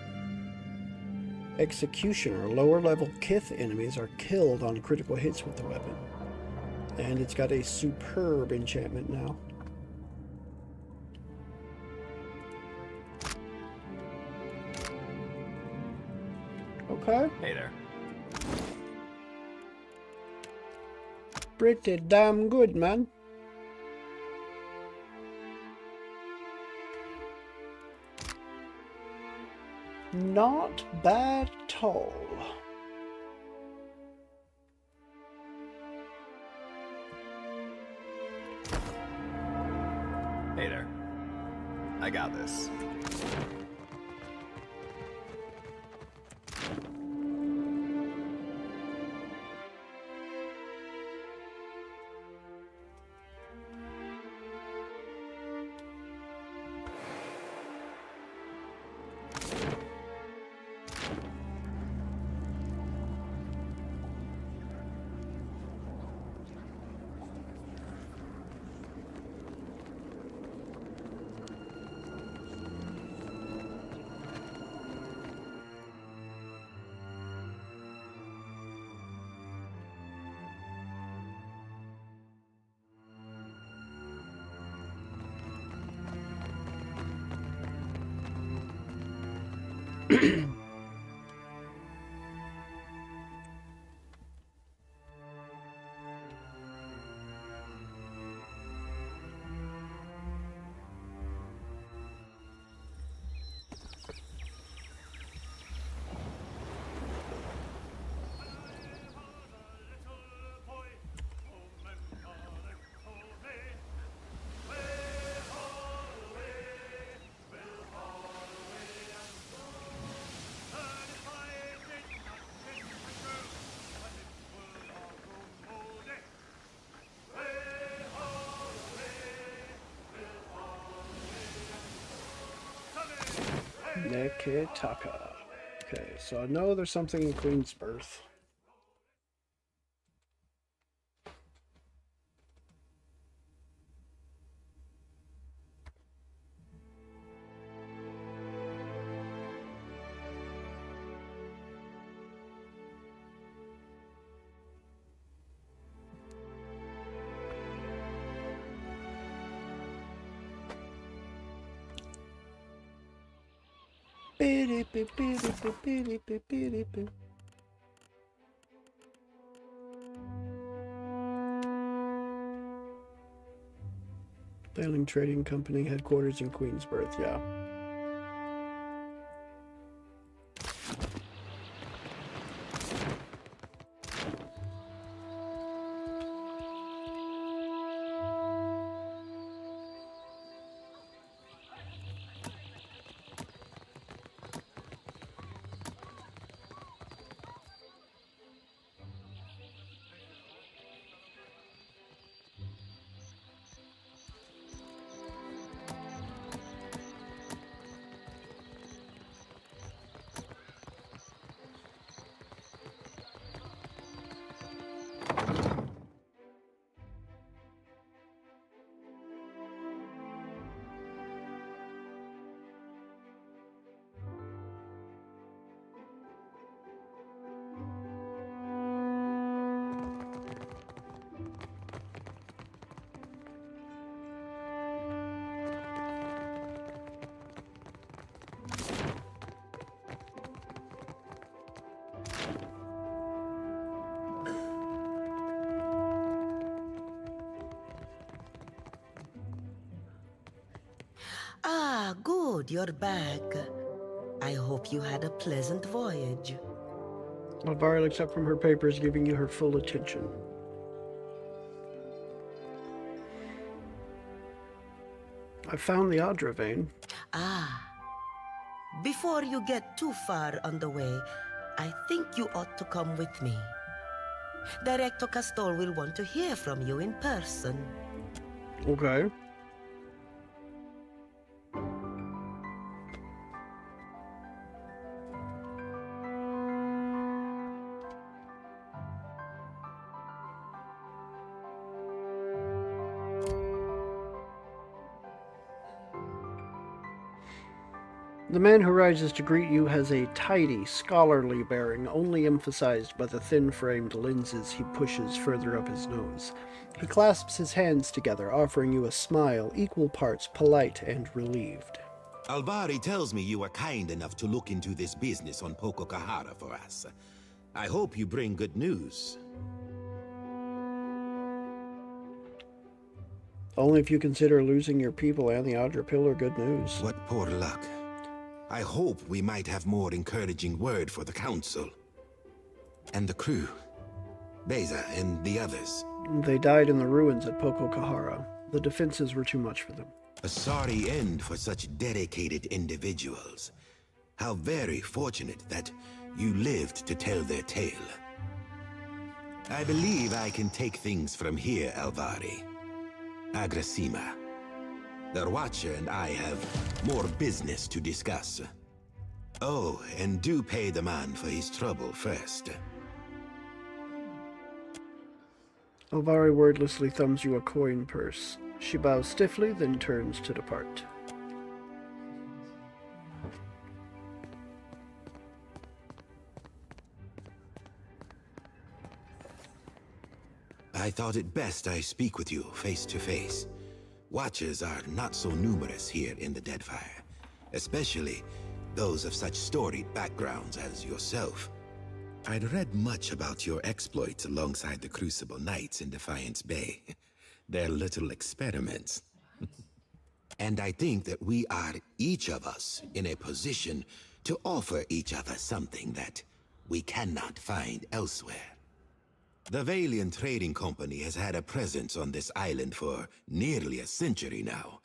Executioner, lower level Kith enemies are killed on critical hits with the weapon. And it's got a superb enchantment now. Okay. Hey there. Pretty damn good, man. Not bad at all. Hey there. I got this. Neketaka. Okay, so I know there's something in Queen's Birth. Failing Trading Company headquarters in Queensburg, yeah. Ah, good, you're back. I hope you had a pleasant voyage. Alvara looks up from her papers, giving you her full attention. I found the Adra vein. Ah. Before you get too far on the way, I think you ought to come with me. Director Castol will want to hear from you in person. Okay. The man who rises to greet you has a tidy, scholarly bearing, only emphasized by the thin-framed lenses he pushes further up his nose. He clasps his hands together, offering you a smile equal parts polite and relieved. Alvari tells me you are kind enough to look into this business on Poco Kahara for us. I hope you bring good news. Only if you consider losing your people and the Adra Pillar good news. What poor luck. I hope we might have more encouraging word for the Council. And the crew. Beza and the others. They died in the ruins at Poco Kahara. The defenses were too much for them. A sorry end for such dedicated individuals. How very fortunate that you lived to tell their tale. I believe I can take things from here, Alvari. Agrasima. The Watcher and I have more business to discuss. Oh, and do pay the man for his trouble first. Alvari wordlessly thumbs you a coin purse. She bows stiffly, then turns to depart. I thought it best I speak with you face to face. Watchers are not so numerous here in the Deadfire, especially those of such storied backgrounds as yourself. I'd read much about your exploits alongside the Crucible Knights in Defiance Bay. Their little experiments. And I think that we are, each of us, in a position to offer each other something that we cannot find elsewhere. The Valiant Trading Company has had a presence on this island for nearly a century now.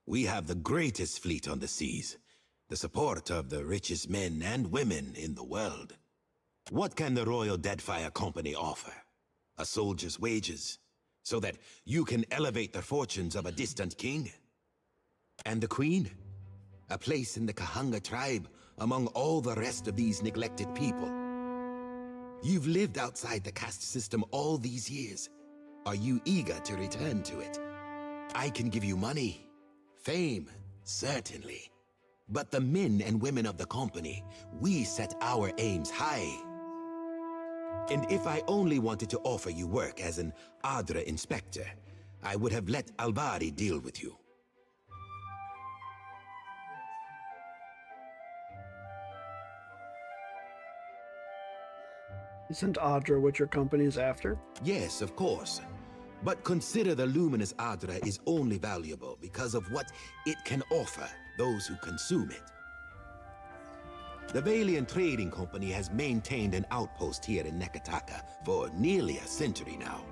We have the greatest fleet on the seas, the support of the richest men and women in the world. What can the Royal Deadfire Company offer? A soldier's wages, so that you can elevate the fortunes of a distant king? And the Queen? A place in the Kahanga tribe among all the rest of these neglected people. You've lived outside the caste system all these years. Are you eager to return to it? I can give you money, fame, certainly. But the men and women of the company, we set our aims high. And if I only wanted to offer you work as an Adra inspector, I would have let Alvari deal with you. Isn't Adra what your company is after? Yes, of course. But consider the luminous Adra is only valuable because of what it can offer those who consume it. The Valiant Trading Company has maintained an outpost here in Nekataka for nearly a century now.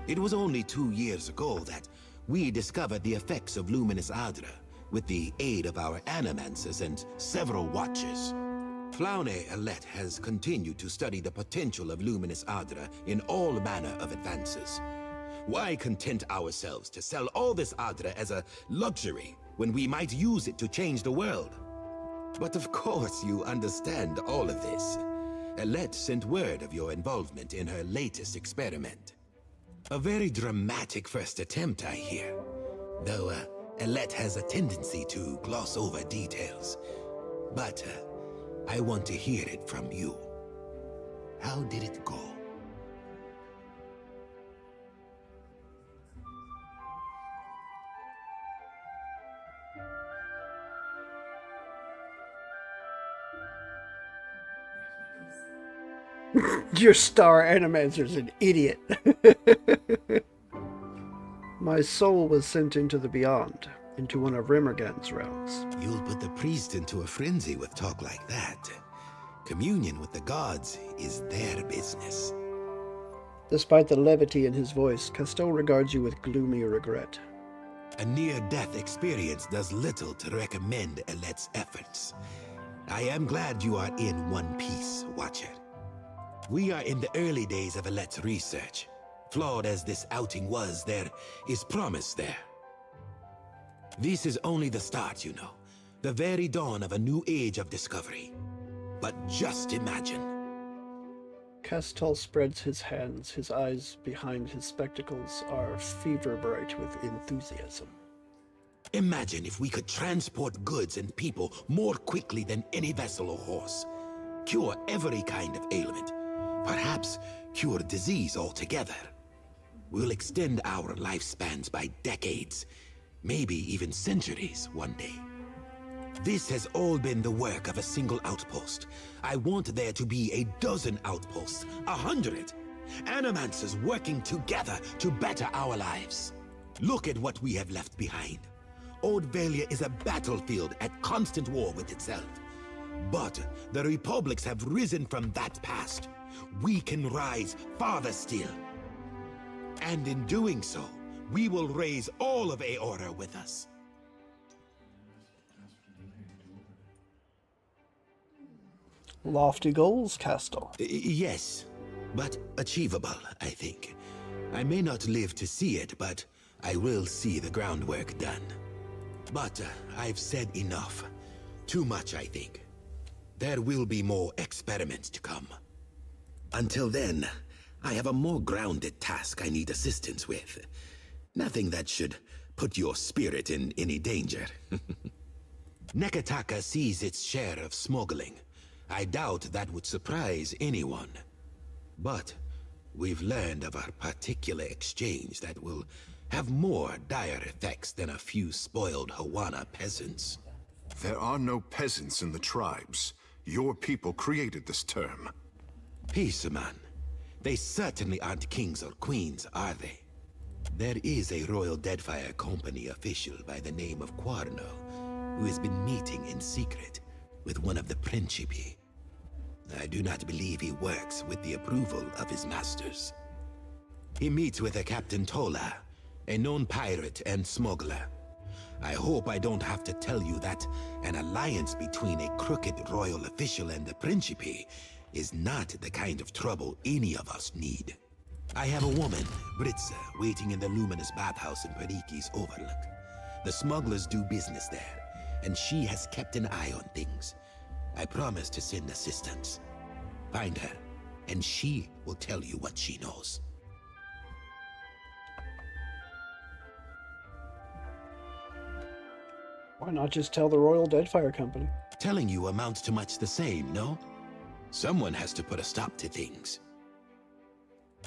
It was only 2 years ago that we discovered the effects of luminous Adra with the aid of our animancers and several watchers. Flaune Alette has continued to study the potential of luminous Adra in all manner of advances. Why content ourselves to sell all this Adra as a luxury when we might use it to change the world? But of course you understand all of this. Alette sent word of your involvement in her latest experiment. A very dramatic first attempt, I hear. Though Alette has a tendency to gloss over details. But I want to hear it from you. How did it go? Your star animancer's an idiot. My soul was sent into the beyond, into one of Rimmergan's realms. You'll put the priest into a frenzy with talk like that. Communion with the gods is their business. Despite the levity in his voice, Castel regards you with gloomy regret. A near-death experience does little to recommend Alette's efforts. I am glad you are in one piece, Watcher. We are in the early days of Alette's research. Flawed as this outing was, there is promise there. This is only the start, you know. The very dawn of a new age of discovery. But just imagine. Castel spreads his hands. His eyes behind his spectacles are fever-bright with enthusiasm. Imagine if we could transport goods and people more quickly than any vessel or horse. Cure every kind of ailment. Perhaps cure disease altogether. We'll extend our lifespans by decades, maybe even centuries one day. This has all been the work of a single outpost. I want there to be a dozen outposts, 100. Animancers working together to better our lives. Look at what we have left behind. Old Valia is a battlefield at constant war with itself. But the republics have risen from that past. We can rise farther still. And in doing so, we will raise all of Aora with us. Lofty goals, Castel. Yes, but achievable, I think. I may not live to see it, but I will see the groundwork done. But I've said enough. Too much, I think. There will be more experiments to come. Until then, I have a more grounded task I need assistance with. Nothing that should put your spirit in any danger. Nekataka sees its share of smuggling. I doubt that would surprise anyone. But we've learned of a particular exchange that will have more dire effects than a few spoiled Hawana peasants. There are no peasants in the tribes. Your people created this term. Peace, man. They certainly aren't kings or queens, are they? There is a Royal Deadfire Company official by the name of Quarno, who has been meeting in secret with one of the Principi. I do not believe he works with the approval of his masters. He meets with a Captain Tola, a known pirate and smuggler. I hope I don't have to tell you that an alliance between a crooked royal official and the Principi is not the kind of trouble any of us need. I have a woman, Britza, waiting in the luminous bathhouse in Periki's Overlook. The smugglers do business there, and she has kept an eye on things. I promise to send assistance. Find her, and she will tell you what she knows. Why not just tell the Royal Deadfire Company? Telling you amounts to much the same, no? Someone has to put a stop to things.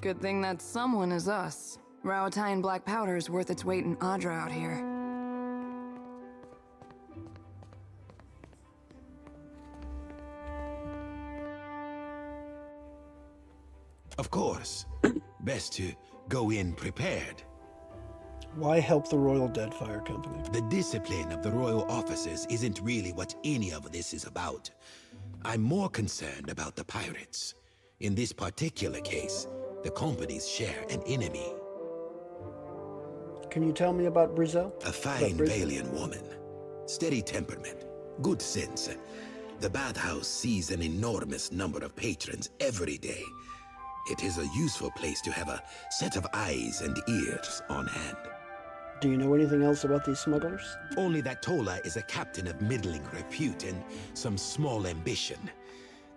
Good thing that someone is us. Rauatine black powder is worth its weight in Adra out here. Of course. Best to go in prepared. Why help the Royal Deadfire Company? The discipline of the royal officers isn't really what any of this is about. I'm more concerned about the pirates. In this particular case, the companies share an enemy. Can you tell me about Brizelle? A fine Valian woman. Steady temperament. Good sense. The bathhouse sees an enormous number of patrons every day. It is a useful place to have a set of eyes and ears on hand. Do you know anything else about these smugglers? Only that Tola is a captain of middling repute and some small ambition.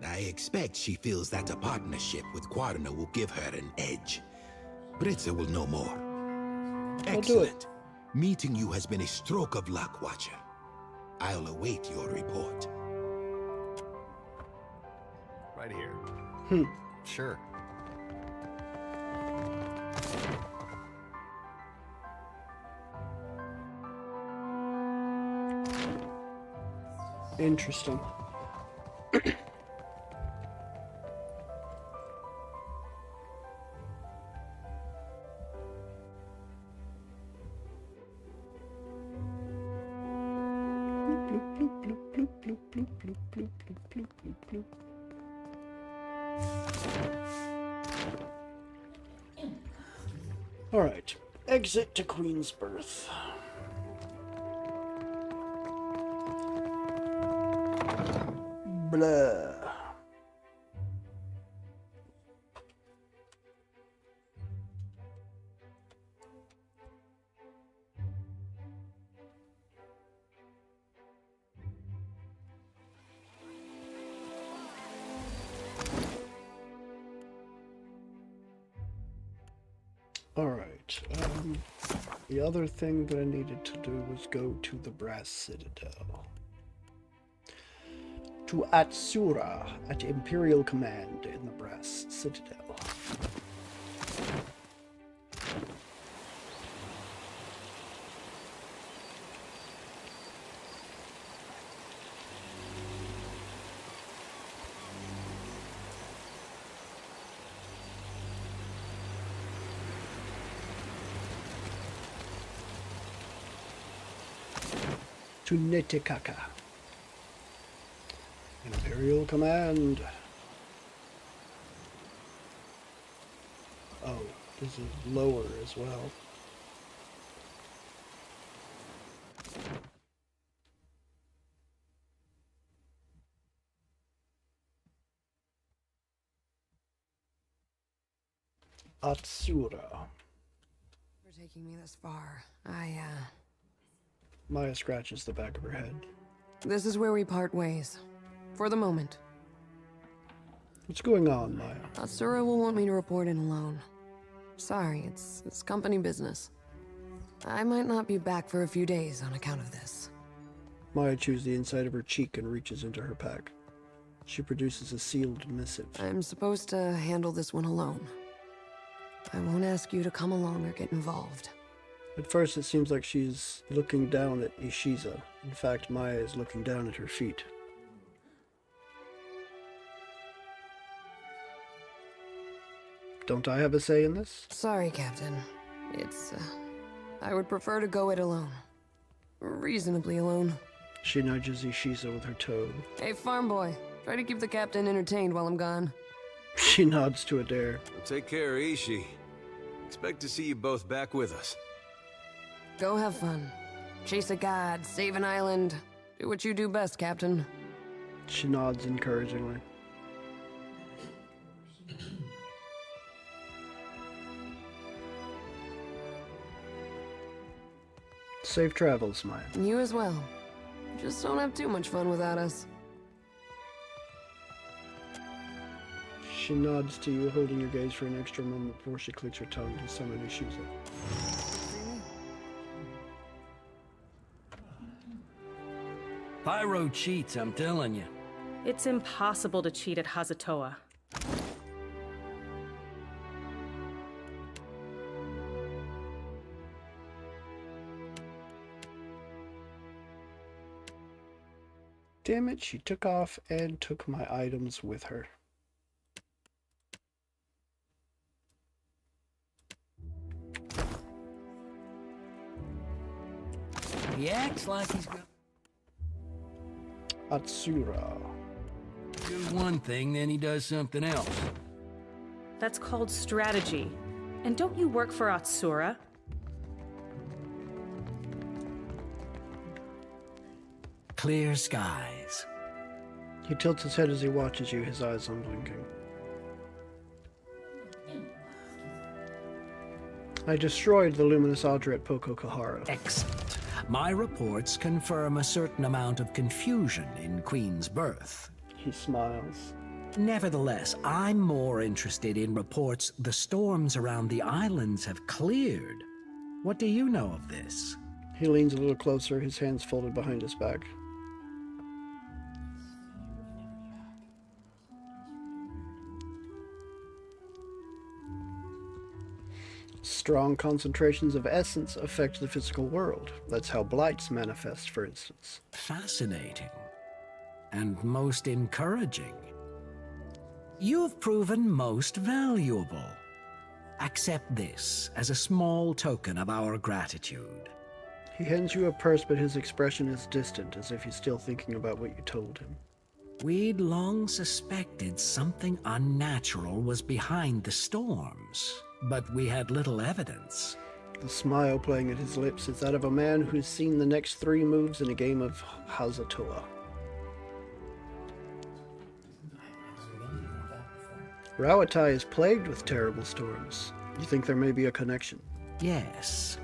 I expect she feels that a partnership with Quarna will give her an edge. Britza will know more. Excellent. Meeting you has been a stroke of luck, Watcher. I'll await your report. Right here. Sure. Interesting. All right, exit to Queensbirth. Blah. All right. The other thing that I needed to do was go to the Brass Citadel. To Atsura at Imperial Command in the Brass Citadel. To Nitikaka. Imperial Command. Oh, this is lower as well. Atsura. For taking me this far. Maya scratches the back of her head. This is where we part ways. For the moment. What's going on, Maya? Atsura will want me to report in alone. Sorry, it's company business. I might not be back for a few days on account of this. Maya chews the inside of her cheek and reaches into her pack. She produces a sealed missive. I'm supposed to handle this one alone. I won't ask you to come along or get involved. At first, it seems like she's looking down at Ishiza. In fact, Maya is looking down at her feet. Don't I have a say in this? Sorry, Captain. I would prefer to go it alone. Reasonably alone. She nudges Ishiza with her toe. Hey, farm boy. Try to keep the captain entertained while I'm gone. She nods to Adair. Well, take care, Ishi. Expect to see you both back with us. Go have fun. Chase a god, save an island. Do what you do best, Captain. She nods encouragingly. Safe travels, Maya. You as well. Just don't have too much fun without us. She nods to you, holding your gaze for an extra moment before she clicks her tongue to summon Ishiza. Pyro cheats, I'm telling you. It's impossible to cheat at Hazatoa. Damn it, she took off and took my items with her. He acts like he's got... Atsura. Do one thing, then he does something else. That's called strategy. And don't you work for Atsura? Clear skies. He tilts his head as he watches you, his eyes unblinking. I destroyed the luminous Audra at Pococahara. Excellent. My reports confirm a certain amount of confusion in Queen's birth. He smiles. Nevertheless, I'm more interested in reports the storms around the islands have cleared. What do you know of this? He leans a little closer, his hands folded behind his back. Strong concentrations of essence affect the physical world. That's how blights manifest, for instance. Fascinating. And most encouraging. You've proven most valuable. Accept this as a small token of our gratitude. He hands you a purse, but his expression is distant, as if he's still thinking about what you told him. We'd long suspected something unnatural was behind the storms, but we had little evidence. The smile playing at his lips is that of a man who's seen the next 3 moves in a game of Hazatoa. Rawatai is plagued with terrible storms. You think there may be a connection? Yes.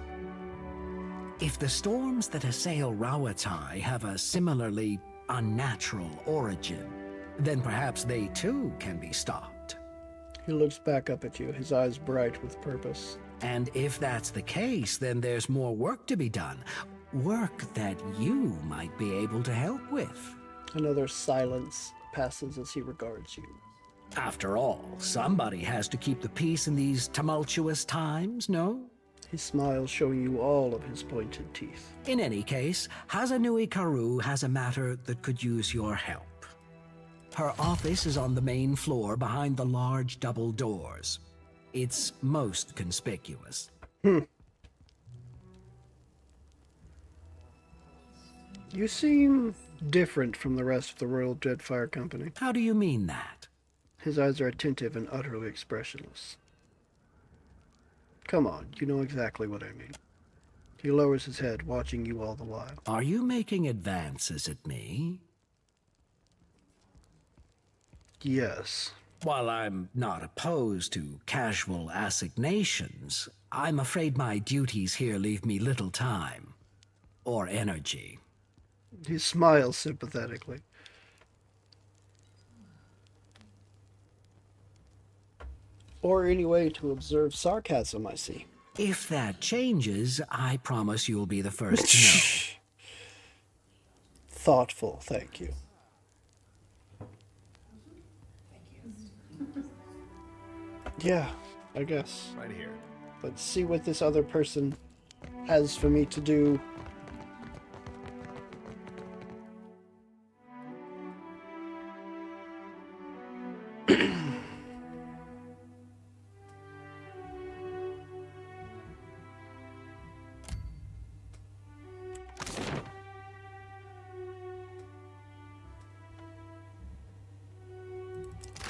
If the storms that assail Rawatai have a similarly unnatural origin, then perhaps they too can be stopped. He looks back up at you, his eyes bright with purpose. And if that's the case, then there's more work to be done. Work that you might be able to help with. Another silence passes as he regards you. After all, somebody has to keep the peace in these tumultuous times, no? He smiles, showing you all of his pointed teeth. In any case, Hazanui Karu has a matter that could use your help. Her office is on the main floor behind the large double doors. It's most conspicuous. You seem different from the rest of the Royal Deadfire Company. How do you mean that? His eyes are attentive and utterly expressionless. Come on, you know exactly what I mean. He lowers his head, watching you all the while. Are you making advances at me? Yes. While I'm not opposed to casual assignations, I'm afraid my duties here leave me little time. Or energy. He smiles sympathetically. Or any way to observe sarcasm, I see. If that changes, I promise you'll be the first to know. Thoughtful, thank you. Yeah, I guess. Right here. Let's see what this other person has for me to do.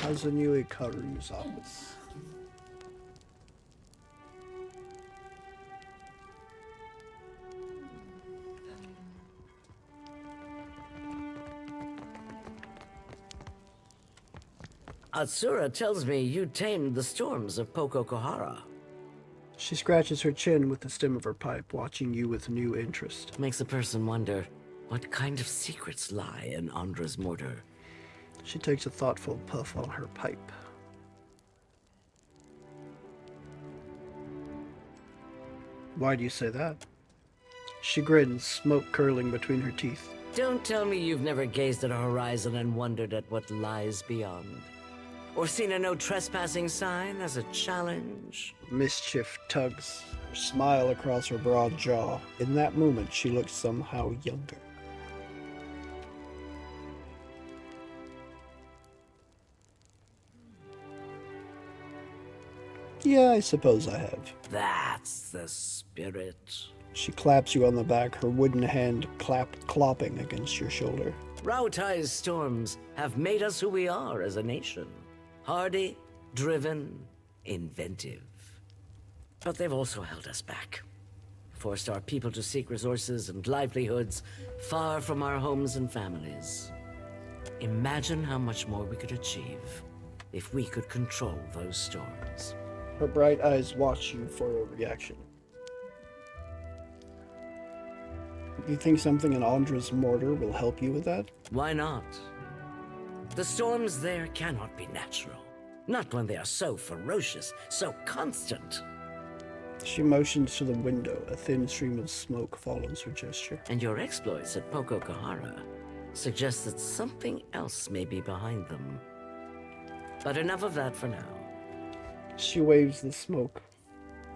Hazanui Karu's office. Atsura tells me you tamed the storms of Pococahara. She scratches her chin with the stem of her pipe, watching you with new interest. Makes a person wonder what kind of secrets lie in Andra's mortar. She takes a thoughtful puff on her pipe. Why do you say that? She grins, smoke curling between her teeth. Don't tell me you've never gazed at a horizon and wondered at what lies beyond. Or seen a no trespassing sign as a challenge. Mischief tugs her smile across her broad jaw. In that moment, she looks somehow younger. Yeah, I suppose I have. That's the spirit. She claps you on the back, her wooden hand clopping against your shoulder. Rautai's storms have made us who we are as a nation. Hardy, driven, inventive. But they've also held us back. Forced our people to seek resources and livelihoods far from our homes and families. Imagine how much more we could achieve if we could control those storms. Her bright eyes watch you for a reaction. You think something in Andra's mortar will help you with that? Why not? The storms there cannot be natural. Not when they are so ferocious, so constant. She motions to the window. A thin stream of smoke follows her gesture. And your exploits at Poko Kahara suggest that something else may be behind them. But enough of that for now. She waves the smoke.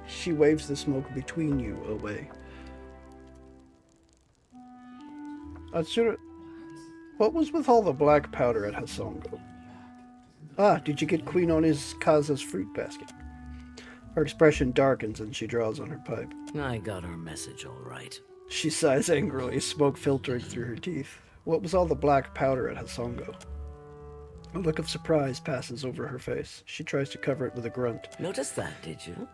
She waves the smoke between you away. Atsura, what was with all the black powder at Hasongo? Ah, did you get Queen Onizuka's fruit basket? Her expression darkens and she draws on her pipe. I got her message all right. She sighs angrily, smoke filtering through her teeth. What was all the black powder at Hasongo? A look of surprise passes over her face. She tries to cover it with a grunt. Noticed that, did you?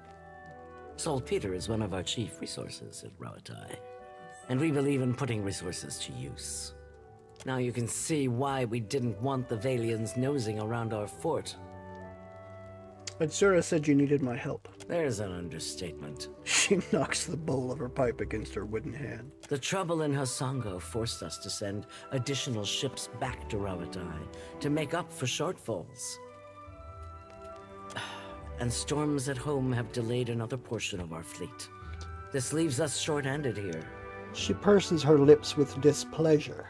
Saltpeter is one of our chief resources at Rautai, and we believe in putting resources to use. Now you can see why we didn't want the Valians nosing around our fort. Atsura said you needed my help. There's an understatement. She knocks the bowl of her pipe against her wooden hand. The trouble in Hasongo forced us to send additional ships back to Rautai to make up for shortfalls. And storms at home have delayed another portion of our fleet. This leaves us short-handed here. She purses her lips with displeasure.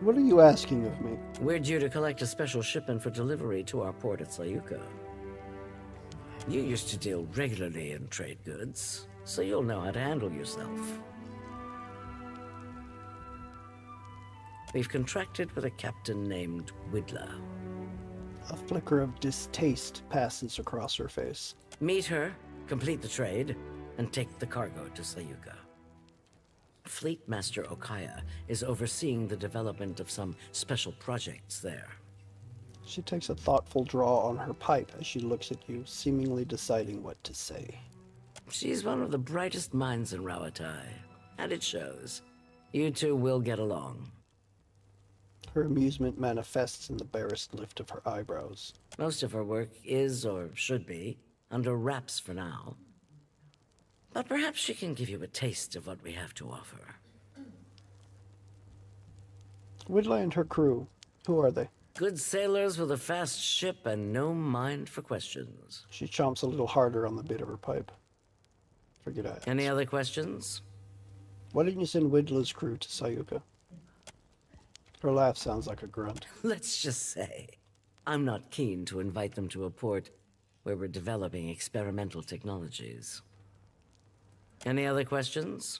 What are you asking of me? We're due to collect a special shipment for delivery to our port at Sayuka. You used to deal regularly in trade goods, so you'll know how to handle yourself. We've contracted with a captain named Widla. A flicker of distaste passes across her face. Meet her, complete the trade, and take the cargo to Sayuka. Fleet Master Okaya is overseeing the development of some special projects there. She takes a thoughtful draw on her pipe as she looks at you, seemingly deciding what to say. She's one of the brightest minds in Rautai, and it shows. You two will get along. Her amusement manifests in the barest lift of her eyebrows. Most of her work is, or should be, under wraps for now. But perhaps she can give you a taste of what we have to offer. Widla and her crew, who are they? Good sailors with a fast ship and no mind for questions. She chomps a little harder on the bit of her pipe. Forget I asked. Any other questions? Why didn't you send Widla's crew to Sayuka? Her laugh sounds like a grunt. Let's just say, I'm not keen to invite them to a port where we're developing experimental technologies. Any other questions?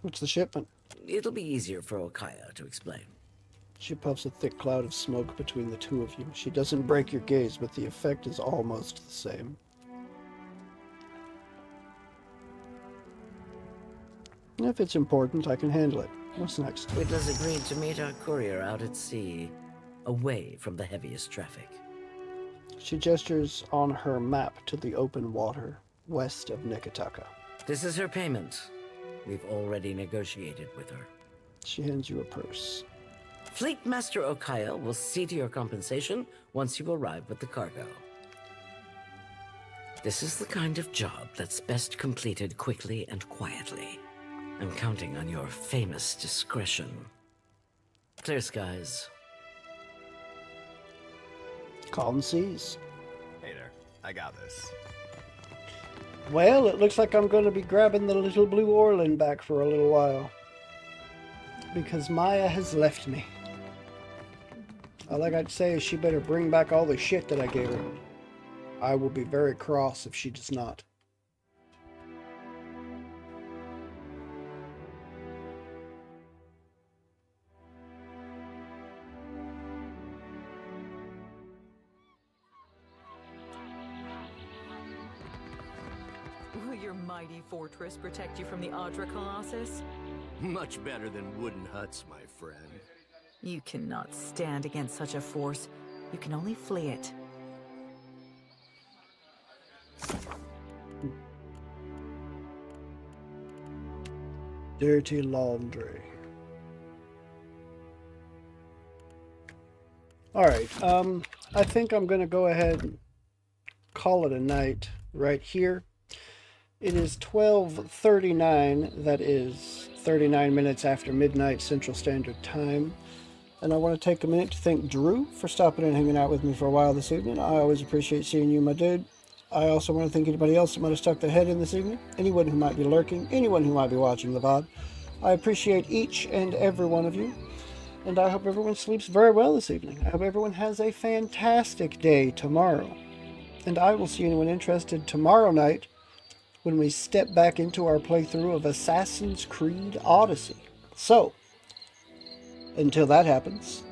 What's the shipment? It'll be easier for Okaya to explain. She puffs a thick cloud of smoke between the two of you. She doesn't break your gaze, but the effect is almost the same. If it's important, I can handle it. What's next? Widla's agreed to meet our courier out at sea, away from the heaviest traffic. She gestures on her map to the open water west of Nekataka. This is her payment. We've already negotiated with her. She hands you a purse. Fleet Master Okaya will see to your compensation once you arrive with the cargo. This is the kind of job that's best completed quickly and quietly. I'm counting on your famous discretion. Clear skies. Calm seas. Hey there, I got this. Well, it looks like I'm going to be grabbing the little blue Orlin back for a little while. Because Maya has left me. All I got to say is she better bring back all the shit that I gave her. I will be very cross if she does not. your mighty fortress protect you from the Audra Colossus? Much better than wooden huts, my friend. You cannot stand against such a force. You can only flee it. Dirty laundry. Alright, I think I'm going to go ahead and call it a night right here. It is 12:39, that is 39 minutes after midnight Central Standard Time. And I want to take a minute to thank Drew for stopping and hanging out with me for a while this evening. I always appreciate seeing you, my dude. I also want to thank anybody else that might have stuck their head in this evening, anyone who might be lurking, anyone who might be watching the VOD. I appreciate each and every one of you. And I hope everyone sleeps very well this evening. I hope everyone has a fantastic day tomorrow. And I will see anyone interested tomorrow night when we step back into our playthrough of Assassin's Creed Odyssey. So, until that happens,